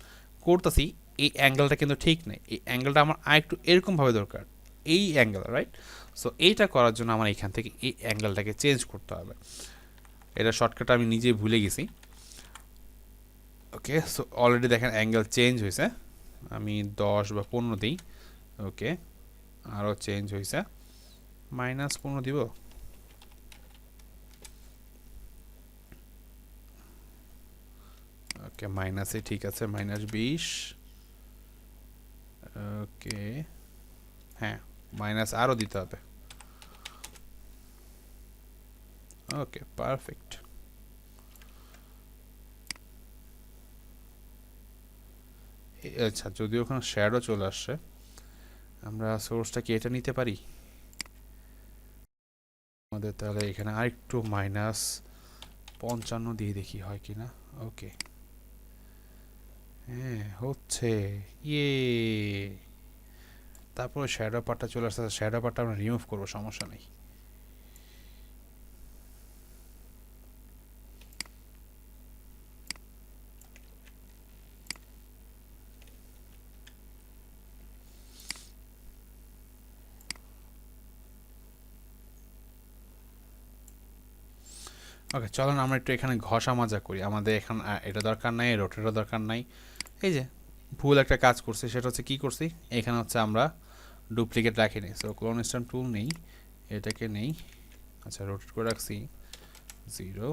করতেছি, এই অ্যাঙ্গেলটা কিন্তু ঠিক নেই, এই অ্যাঙ্গেলটা আমার আরেকটু এরকমভাবে দরকার, এই অ্যাঙ্গেল, রাইট? সো এইটা করার জন্য আমার এখান থেকে এই অ্যাঙ্গেলটাকে চেঞ্জ করতে হবে। এটা শর্টকাট আমি নিজেই ভুলে গেছি। ওকে, সো অলরেডি দেখেন অ্যাঙ্গেল চেঞ্জ হয়েছে। আমি 10 বা 15 দিই। ওকে, আরও চেঞ্জ হয়েছে, -15 দিব। ওকে, মাইনাসে ঠিক আছে, -20। ওকে, হ্যাঁ, মাইনাস আরও দিতে হবে। ওকে, পারফেক্ট। আচ্ছা, যদিও ওখানে শ্যাডো চলে আসছে, আমরা সোর্সটা কি এটা নিতে পারি? আমাদের তাহলে এখানে আরেকটু -55 দিয়ে দেখি হয় কিনা। ওকে, হ্যাঁ হচ্ছে, ইয়ে। তারপরে শ্যাডো পার্টটা চলে আসছে, শ্যাডো পার্টটা আমরা রিমুভ করবো, সমস্যা নেই। ওকে, চলুন আমরা একটু এখানে ঘষা মাজা করি। আমাদের এখানে এটা দরকার নাই, রোটেরও দরকার নাই। এই যে ভুল একটা কাজ করছি, সেটা হচ্ছে কি করছি, এখানে হচ্ছে আমরা ডুপ্লিকেট রাখিনি। সো ক্লোন স্ট্যাম্প টুল নেই, এটাকে নেই। আচ্ছা, রোটেট করে রাখছি 0,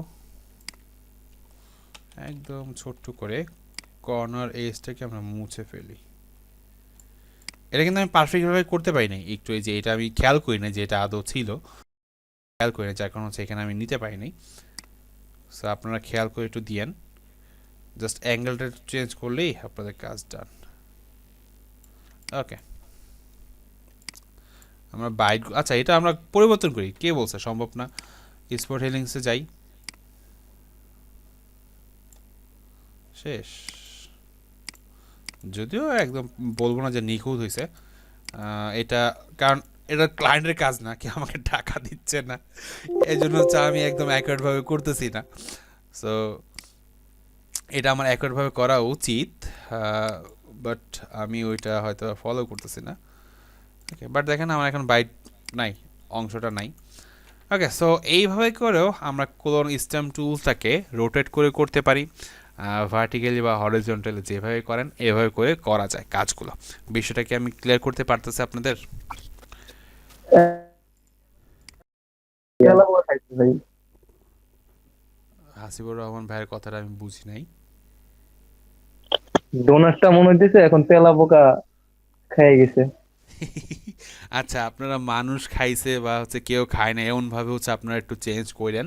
একদম ছোট্ট করে কর্নার এজটাকে আমরা মুছে ফেলি। এটা কিন্তু আমি পারফেক্টভাবে করতে পারি নাই একটু, এই যে এটা আমি খেয়াল করি না যে এটা আদৌ ছিল, খেয়াল করি না, যার কারণ হচ্ছে এখানে আমি নিতে পারিনি। সো আপনারা খেয়াল করে একটু দিয়েন, জাস্ট অ্যাঙ্গেলটা চেঞ্জ করলেই আপনাদের কাজ ডান। ওকে, আমরা বাইট, আচ্ছা এটা আমরা পরিবর্তন করি, কে বলছে সম্ভব না? স্পট হেলিংসে যাই, শেষ। যদিও একদম বলবো না যে নিখুঁত হয়েছে এটা, কারণ এটা ক্লায়েন্টের কাজ না, কি আমাকে টাকা দিচ্ছে না, এই জন্য হচ্ছে আমি একদম অ্যাকুরেটভাবে করতেছি না। সো এটা আমার অ্যাকুরেটভাবে করা উচিত, বাট আমি ওইটা হয়তো ফলো করতেছি না। ওকে, বাট দেখেন আমার এখন বাইট নাই, অংশটা নাই। ওকে, সো এইভাবে করেও আমরা ক্লোন স্ট্যাম্প টুলসটাকে রোটেট করে করতে পারি, ভার্টিক্যালি বা হরিজন্টালি, যেভাবে করেন এভাবে করে করা যায় কাজগুলো। বিষয়টা কি আমি ক্লিয়ার করতে পারতেছি আপনাদের? ভাই হাসিবুর রহমান ভাইয়ের কথাটা আমি বুঝি নাই। ডোনাটটা মনে হইতেছে এখন তেলা পোকা খেয়ে গেছে। আচ্ছা, আপনারা মানুষ খাইছে বা হচ্ছে কেউ খায় না এমনভাবে হচ্ছে আপনারা একটু চেঞ্জ করেন।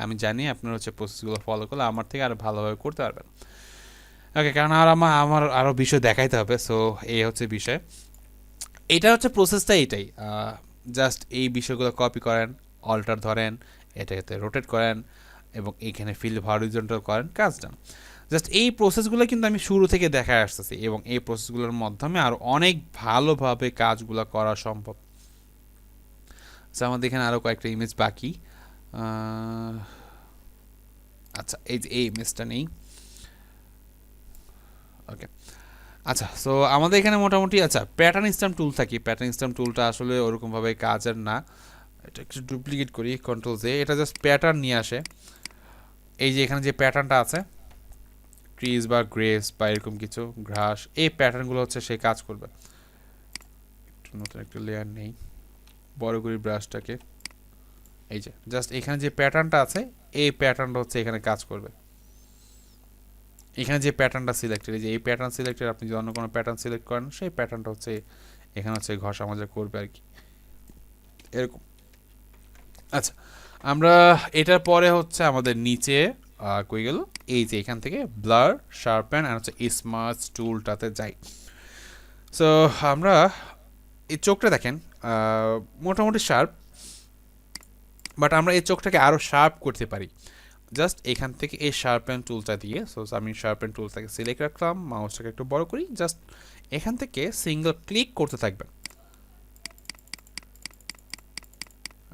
আমি জানি আপনারা হচ্ছে প্রসেসগুলো ফলো করলে আমার থেকে আরও ভালোভাবে করতে পারবেন। ওকে, কারণ আমার আরও বিষয় দেখাইতে হবে। সো এই হচ্ছে বিষয়, এটা হচ্ছে প্রসেসটা, এইটাই। জাস্ট এই বিষয়গুলো কপি করেন, অল্টার ধরেন, এটাতে রোটেট করেন এবং এইখানে ফিল হরিজন্টাল করেন, কাজ ডান। জাস্ট এই প্রসেসগুলো কিন্তু আমি শুরু থেকে দেখায় আসতেছি, এবং এই প্রসেসগুলোর মাধ্যমে আরও অনেক ভালোভাবে কাজগুলো করা সম্ভব। আচ্ছা, আমাদের এখানে আরও কয়েকটা ইমেজ বাকি। আচ্ছা, এই যে এই ইমেজটা নেই। ওকে, আচ্ছা, সো আমাদের এখানে মোটামুটি, আচ্ছা প্যাটার্ন স্ট্যাম্প টুল থাকি, প্যাটার্ন স্ট্যাম্প টুলটা আসলে ওরকমভাবে কাজের না। এটা একটু ডুপ্লিকেট করি, কন্ট্রোল জে, এটা জাস্ট প্যাটার্ন নিয়ে আসে। এই যে এখানে যে প্যাটার্নটা আছে, ট্রিজ বা গ্রেস বা এরকম কিছু ঘাস, এই প্যাটার্নগুলো হচ্ছে সে কাজ করবে। একটু নতুন একটা লেয়ার নেই, বড় করি ব্রাশটাকে। এই যে জাস্ট এখানে যে প্যাটার্নটা আছে, এই প্যাটার্নটা হচ্ছে এখানে কাজ করবে। এখানে যে প্যাটার্নটা সিলেক্টেড, এই যে এই প্যাটার্ন সিলেক্টেড, আপনি যদি অন্য কোনো প্যাটার্ন সিলেক্ট করেন, সেই প্যাটার্নটা হচ্ছে এখানে হচ্ছে ঘষা মাজা করবে আর কি, এরকম। আচ্ছা, আমরা এটার পরে হচ্ছে আমাদের নিচে কই গেল, এই যে এখান থেকে ব্লার, শার্পেন আর হচ্ছে স্মার্ট টুলটাতে যাই। সো আমরা এই চোখটা দেখেন মোটামুটি শার্প, বাট আমরা এই চোখটাকে আরও শার্প করতে পারি জাস্ট এখান থেকে এই শার্পেন টুলটা দিয়ে। সো আমি শার্পেন টুলটাকে সিলেক্ট রাখলাম, মাউসটাকে একটু বড় করি, জাস্ট এখান থেকে সিঙ্গেল ক্লিক করতে থাকবেন।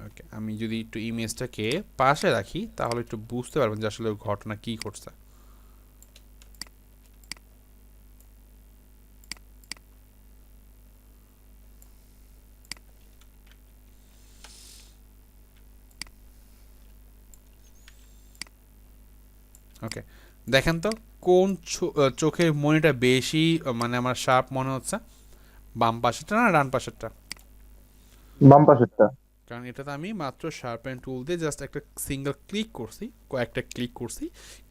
ওকে, আমি যদি একটু ইমেজটাকে পাশে রাখি তাহলে একটু বুঝতে পারবেন যে আসলে ঘটনা কী ঘটছে। ওকে, দেখেন তো কোন চোখের মনিটা বেশি মানে আমার শার্প মনে হচ্ছে, বাম পাশেরটা না ডান পাশেরটা? বাম পাশেরটা। কারণ এটাতে আমি মাত্র শার্পেন টুল দিয়ে জাস্ট একটা সিঙ্গেল ক্লিক করছি, কয়েকটা ক্লিক করছি,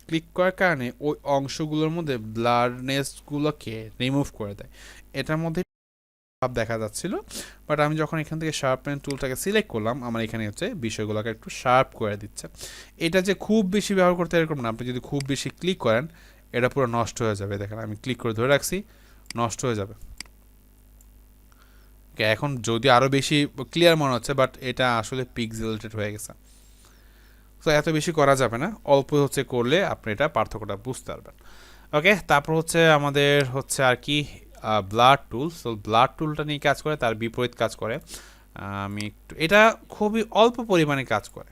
ক্লিক করার কারণে ওই অংশগুলোর মধ্যে ব্লারনেসগুলোকে রিমুভ করে দেয়। এটার মধ্যে ভাব দেখা যাচ্ছিল, বাট আমি যখন এখান থেকে শার্পেন টুলটাকে সিলেক্ট করলাম আমার এখানে হচ্ছে বিষয়গুলোকে একটু শার্প করে দিচ্ছে। এটা যে খুব বেশি ব্যবহার করতে এরকম না, আপনি যদি খুব বেশি ক্লিক করেন এটা পুরো নষ্ট হয়ে যাবে। দেখেন আমি ক্লিক করে ধরে রাখছি, নষ্ট হয়ে যাবে। ওকে, এখন যদি আরও বেশি ক্লিয়ার মনে হচ্ছে, বাট এটা আসলে পিক্সেলেটেড হয়ে গেছে। তো এত বেশি করা যাবে না, অল্প হচ্ছে করলে আপনি এটা পার্থক্যটা বুঝতে পারবেন। ওকে, তারপর হচ্ছে আমাদের হচ্ছে আর কি ব্লাড টুল। সো ব্লাড টুলটা নিয়ে কাজ করে, তার বিপরীত কাজ করে। আমি একটু এটা খুবই অল্প পরিমাণে কাজ করে।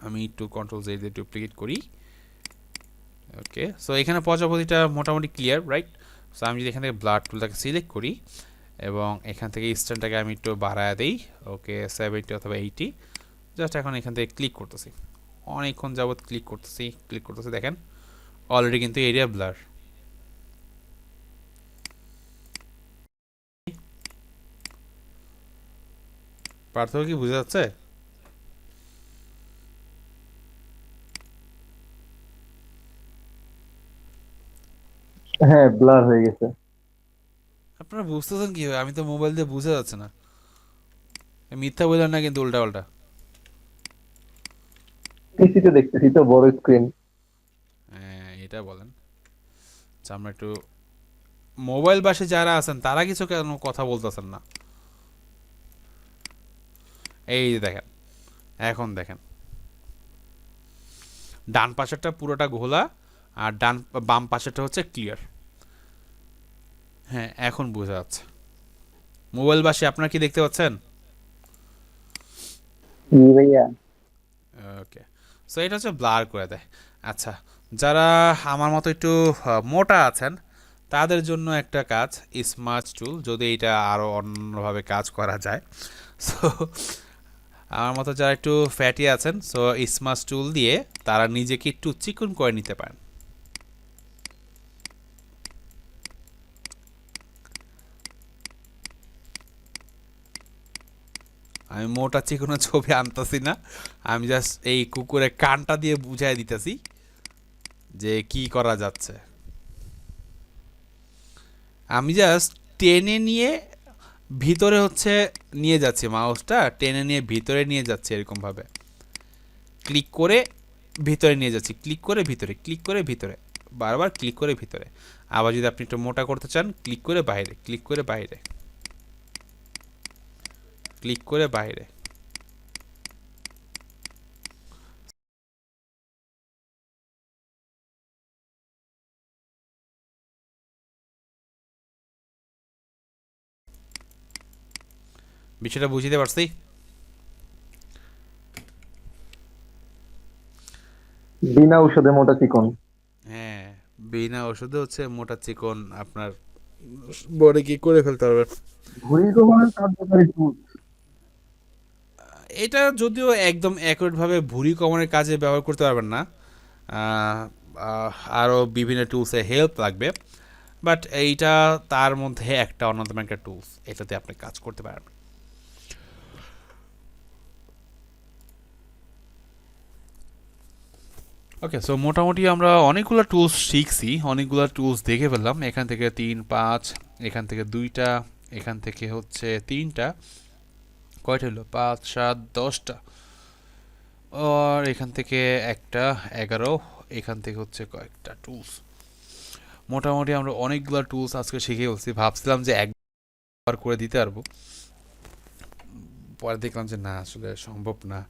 আমি একটু কন্ট্রোল জেড দিয়ে ডুপ্লিকেট করি। ওকে, সো এখানে প্রজাপতিটা মোটামুটি ক্লিয়ার, রাইট? সো আমি যদি এখান থেকে ব্লাড টুলটাকে সিলেক্ট করি এবং এখান থেকে স্ট্যান্ডটাকে আমি একটু বাড়ায় দিই, ওকে 70 অথবা 80, জাস্ট এখন এখান থেকে ক্লিক করতেছি, অনেকক্ষণ যাবত ক্লিক করতেছি, দেখেন অলরেডি কিন্তু এরিয়া ব্লার। পার্থক্য কি বোঝা যাচ্ছে? হ্যাঁ, ব্লার হয়ে গেছে। আপনারা বুঝতেছেন কি? আমি তো মোবাইল দিয়ে বুঝা যাচ্ছে না, মিথ্যা বললেন না কিন্তু উল্টা পাল্টা। পিসিতে দেখতেছি তো, বড় স্ক্রিন। হ্যাঁ, এটা বলেন। আচ্ছা, আমরা একটু মোবাইল বাসে যারা আছেন তারা কিছু কেন কথা বলতেছেন না? এই যে দেখেন, এখন দেখেন ডান পাশেরটা পুরোটা ঘোলা আর বাম পাশেরটা হচ্ছে ক্লিয়ার। হ্যাঁ, এখন বোঝা যাচ্ছে। মোবাইল বাসে আপনারা কি দেখতে পাচ্ছেন? জি ভাইয়া। ওকে, সো এটা হচ্ছে ব্লার করে দেয়। আচ্ছা, যারা আমার মতো একটু মোটা আছেন তাদের জন্য একটা কাজ স্মার্ট টুল, যদি এটা আরও অন্যভাবে কাজ করা যায়। সো আমার মতো যারা একটু ফ্যাটি আছেন, সো স্মার্ট টুল দিয়ে তারা নিজেকে একটু চিকন করে নিতে পারেন। আমি মোটা চিকনের ছবি আনতেছি না, আমি জাস্ট এই কুকুরের কানটা দিয়ে বুঝাই দিতেছি যে কি করা যাচ্ছে। আমি জাস্ট টেনে নিয়ে ভিতরে হচ্ছে নিয়ে যাচ্ছি, মাউসটা টেনে নিয়ে ভিতরে নিয়ে যাচ্ছি, এরকমভাবে ক্লিক করে ভিতরে নিয়ে যাচ্ছি, ক্লিক করে ভিতরে, ক্লিক করে ভিতরে, বারবার ক্লিক করে ভিতরে। আবার যদি আপনি একটু মোটা করতে চান, ক্লিক করে বাইরে, ক্লিক করে বাইরে, ক্লিক করে বাইরে। বিষয়টা বুঝতে পারছি? বিনা ঔষধে মোটা চিকন। হ্যাঁ, বিনা ওষুধে হচ্ছে মোটা চিকন আপনার বডি কি করে ফেলতে পারবেন। ভুঁড়ি কমানোর কার্যকারী টুল। এটা যদিও একদম অ্যাকুরেটভাবে ভুঁড়ি কমানোর কাজে ব্যবহার করতে পারবেন না, আরও বিভিন্ন টুলসে হেল্প লাগবে, বাট এইটা তার মধ্যে একটা অন্যতম একটা টুলস, এটাতে আপনি কাজ করতে পারেন। ওকে, সো মোটামুটি আমরা অনেকগুলো টুলস শিখছি, অনেকগুলো টুলস দেখে ফেললাম। এখান থেকে 3, 5, এখান থেকে 2টা, এখান থেকে হচ্ছে 3টা, কয়টা হলো 5, 7, 10টা, আর এখান থেকে একটা 11, এখান থেকে হচ্ছে কয়েকটা টুলস। মোটামুটি আমরা অনেকগুলো টুলস আজকে শিখে ফেলছি। ভাবছিলাম যে কভার করে দিতে পারবো। পরে দেখলাম যে না, আসলে সম্ভব না।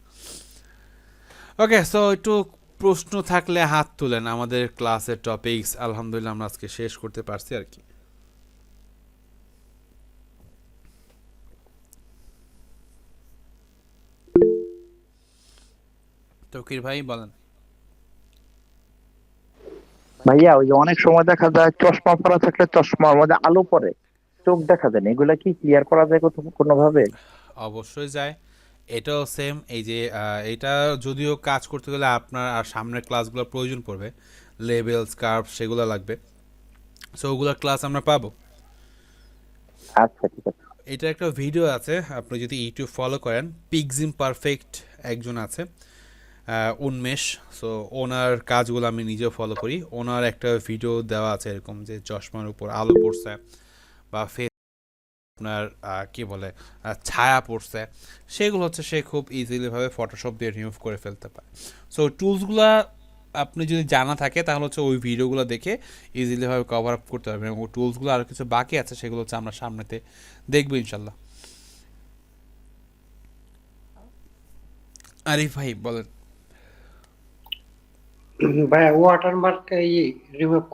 ওকে, সো একটু প্রশ্ন থাকলে হাত তুলেন। আমাদের ক্লাসের টপিকস আলহামদুলিল্লাহ আমরা আজকে শেষ করতে পারছি আর কি। তৌকির ভাই বলেন। ভাইয়া ওই যে অনেক সময় দেখা যায় চশমা পরা থাকলে চশমার মধ্যে আলো পড়ে, চোখ দেখা যায় না, এগুলা কি ক্লিয়ার করা যায় কোনোভাবে? অবশ্যই যায়, এটাও সেম। এই যে এটা যদিও কাজ করতে গেলে আপনার আর সামনের ক্লাসগুলো প্রয়োজন পড়বে, লেভেলস কার্ভ সেগুলো লাগবে। সো ওগুলো ক্লাস আমরা পাবো। আচ্ছা ঠিক আছে। এটা একটা ভিডিও আছে, আপনি যদি ইউটিউব ফলো করেন, পিকজিম পারফেক্ট একজন আছে, উন্মেষ। সো ওনার কাজগুলো আমি নিজেও ফলো করি। ওনার একটা ভিডিও দেওয়া আছে এরকম যে চশমার উপর আলো পড়ছে বা ফেস আপনার কি বলে ছায়া পড়ছে, সেগুলো হচ্ছে সে খুব ইজিলিভাবে ফটোশপ দিয়ে রিমুভ করে ফেলতে পারে। সো টুলসগুলা আপনি যদি জানা থাকে তাহলে হচ্ছে ওই ভিডিওগুলো দেখে ইজিলিভাবে কভার আপ করতে পারবেন। এবং টুলসগুলো আরও কিছু বাকি আছে, সেগুলো হচ্ছে আমরা সামনেতে দেখবো ইনশাল্লাহ। আরিফ ভাই বলেন। ভাইয়া ওয়াটারমার্ক রিমুভ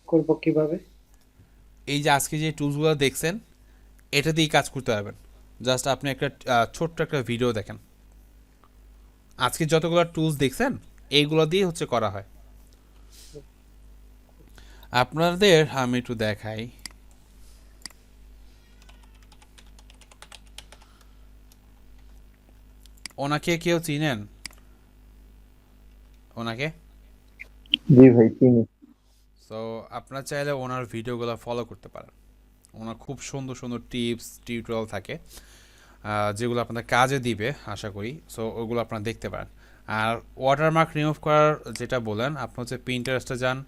করবো কিভাবে? এই যে আজকে যে টুলসগুলো দেখছেন, এটা দিয়েই কাজ করতে পারবেন। জাস্ট আপনি একটা ছোট্ট একটা ভিডিও দেখেন। আজকে যতগুলো টুলস দেখছেন এইগুলো দিয়ে হচ্ছে করা হয়। আপনাদের আমি একটু দেখাই। ওনাকে কেউ চিনেন? ওনাকে? জি ভাই চিনি। সো আপনারা চাইলে ওনার ভিডিওগুলো ফলো করতে পারেন। ওনার খুব সুন্দর সুন্দর টিপস টিউটোরিয়াল থাকে, যেগুলো আপনাদের কাজে দিবে আশা করি। সো ওগুলো আপনারা দেখতে পারেন। আর ওয়াটারমার্ক রিমুভ করার যেটা বলেন, আপনি হচ্ছে পিন্টারেস্টে যান।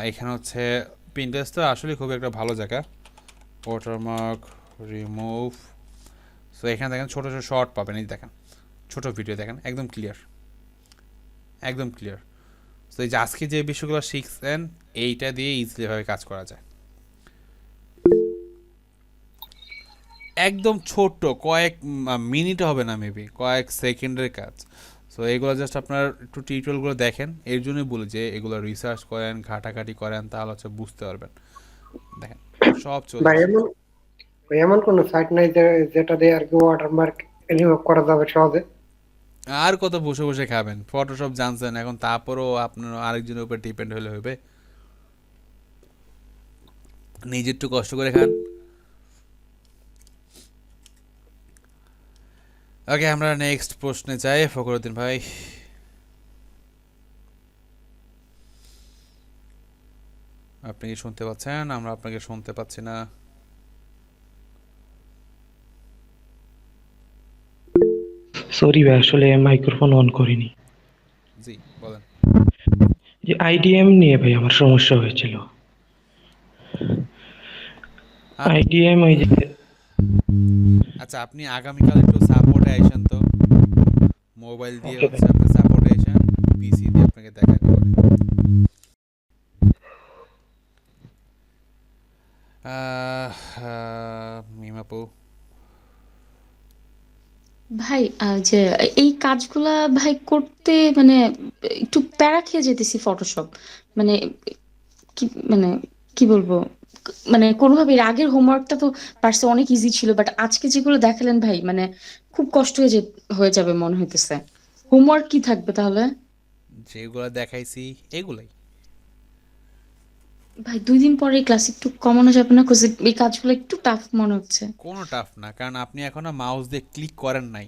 এখানে হচ্ছে পিন্টারেস্ট তো আসলে খুব একটা ভালো জায়গা। ওয়াটারমার্ক রিমুভ, সো এখানে দেখেন ছোটো ছোটো শর্ট পাবেন। এই দেখেন ছোটো ভিডিও দেখেন, একদম ক্লিয়ার, একদম ক্লিয়ার। তো এই যে আজকে যে বিষয়গুলো শিখছেন এইটা দিয়ে ইজিলিভাবে কাজ করা যায়। একদম ছোট্ট কয়েক মিনিট হবে না, মেবি কয়েক সেকেন্ডের কাজ। সো এগুলো জাস্ট আপনার একটু টিউটোরিয়ালগুলো দেখেন। এর জন্যই বলি যে এগুলো রিসার্চ করেন, ঘাটাঘাটি করেন, তাহলে হচ্ছে বুঝতে পারবেন। দেখেন সব চলে ভাই আসে। এমন কোন সাইট নাই যেটা দিয়ে আর কি ওয়াটারমার্ক রিমুভ করা যাবে সহজে? আর কত বসে বসে খাবেন? ফটোশপ জানছেন এখন, তারপরও আপনার আরেকজনের উপর ডিপেন্ড হলে হবে? নিজে একটু কষ্ট করে খান। ওকে, আমরা নেক্সট প্রশ্নে যাই। ফখরুদ্দিন ভাই। আপনি কি শুনতে পাচ্ছেন? আমরা আপনাকে শুনতে পাচ্ছি না। সরি ভাই, আসলে মাইক্রোফোন অন করিনি। জি বলেন। যে আইডিএম নিয়ে ভাই আমার সমস্যা হয়েছিল। আইডিএম ওই যে আচ্ছা, আপনি আগামীকাল একটু সাপোর্টে আইসেন তো, মোবাইল দিয়ে Okay, হচ্ছে আপনি সাপোর্টে আইসেন, পিসি দিয়ে আপনাকে দেখা দিব। মিমাপু ভাই যে এই কাজগুলা ভাই করতে মানে একটু প্যারা খেয়ে যেতেছি ফটোশপ, মানে কি মানে কি বলবো, মানে কোনোভাবে এর আগের হোমওয়ার্কটা তো পারছে অনেক ইজি ছিল, বাট আজকে যেগুলো দেখালেন ভাই মানে খুব কষ্ট হয়ে যাবে মনে হইতেছে। হোমওয়ার্ক কি থাকবে তাহলে? যেগুলো দেখাইছি এগুলাই। ভাই 2 দিন পরে ক্লাস একটু কমানো যাবে না? 'Cause এই কাজগুলো একটু টাফ মনে হচ্ছে। কোনো টাফ না, কারণ আপনি এখনো মাউস দিয়ে ক্লিক করেন নাই।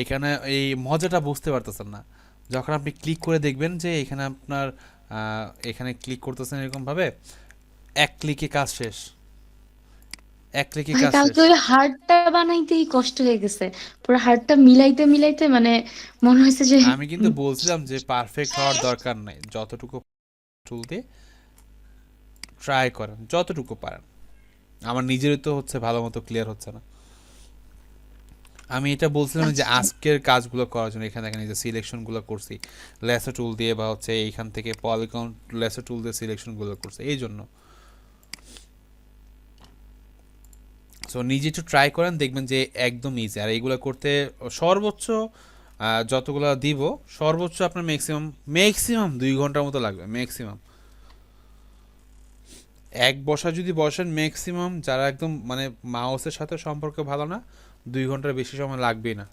এখানে এই মজাটা বুঝতে পারতেছেন না। যখন আপনি ক্লিক করে দেখবেন যে এখানে আপনার এখানে ক্লিক করতেছেন এরকমভাবে, এক ক্লিকে কাজ শেষ, এক ক্লিকে ভাই কাজ শেষ। কালকে ওই হার্টটা বানাইতেই কষ্ট হয়ে গেছে, পুরো হার্টটা মিলাইতে মিলাইতে মানে মনে হয়েছে যে আমি কিন্তু বলছিলাম যে পারফেক্ট হওয়ার দরকার নাই, যতটুকু টুল দিয়ে ট্রাই করেন যতটুকু পারেন। আমার নিজেরই তো হচ্ছে ভালো মতো ক্লিয়ার হচ্ছে না। আমি এটা বলছিলাম যে আজকের কাজগুলো করার জন্য এখানে দেখেন এই যে সিলেকশনগুলো করছি লেসো টুল দিয়ে, বা হচ্ছে এইখান থেকে পলিগন লেসো টুল দিয়ে সিলেকশনগুলো করছি এই জন্য। সো নিজে একটু ট্রাই করেন, দেখবেন যে একদম ইজি। আর এইগুলো করতে সর্বোচ্চ যতগুলো দিব সর্বোচ্চ আপনার ম্যাক্সিমাম 2 ঘন্টার মতো লাগবে ম্যাক্সিমাম। এক বসা যদি বসেন ম্যাক্সিমাম, যারা একদম মানে মাউসের সাথে সম্পর্ক ভালো না, 2 ঘন্টার বেশি সময় লাগবেই না।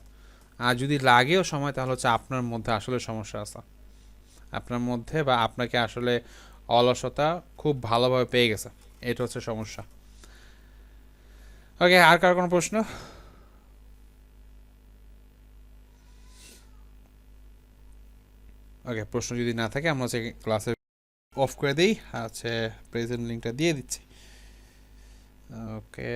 আর যদি লাগেও সময়, তাহলে হচ্ছে আপনার মধ্যে আসলে সমস্যা আছে, আপনার মধ্যে, বা আপনাকে আসলে অলসতা খুব ভালোভাবে পেয়ে গেছে, এটা হচ্ছে সমস্যা। ওকে, আর কার কোনো প্রশ্ন? ওকে, প্রশ্ন যদি না থাকে আমরা হচ্ছে ক্লাসে অফ করে দিই, আছে প্রেজেন্ট লিঙ্কটা দিয়ে দিচ্ছি। ওকে।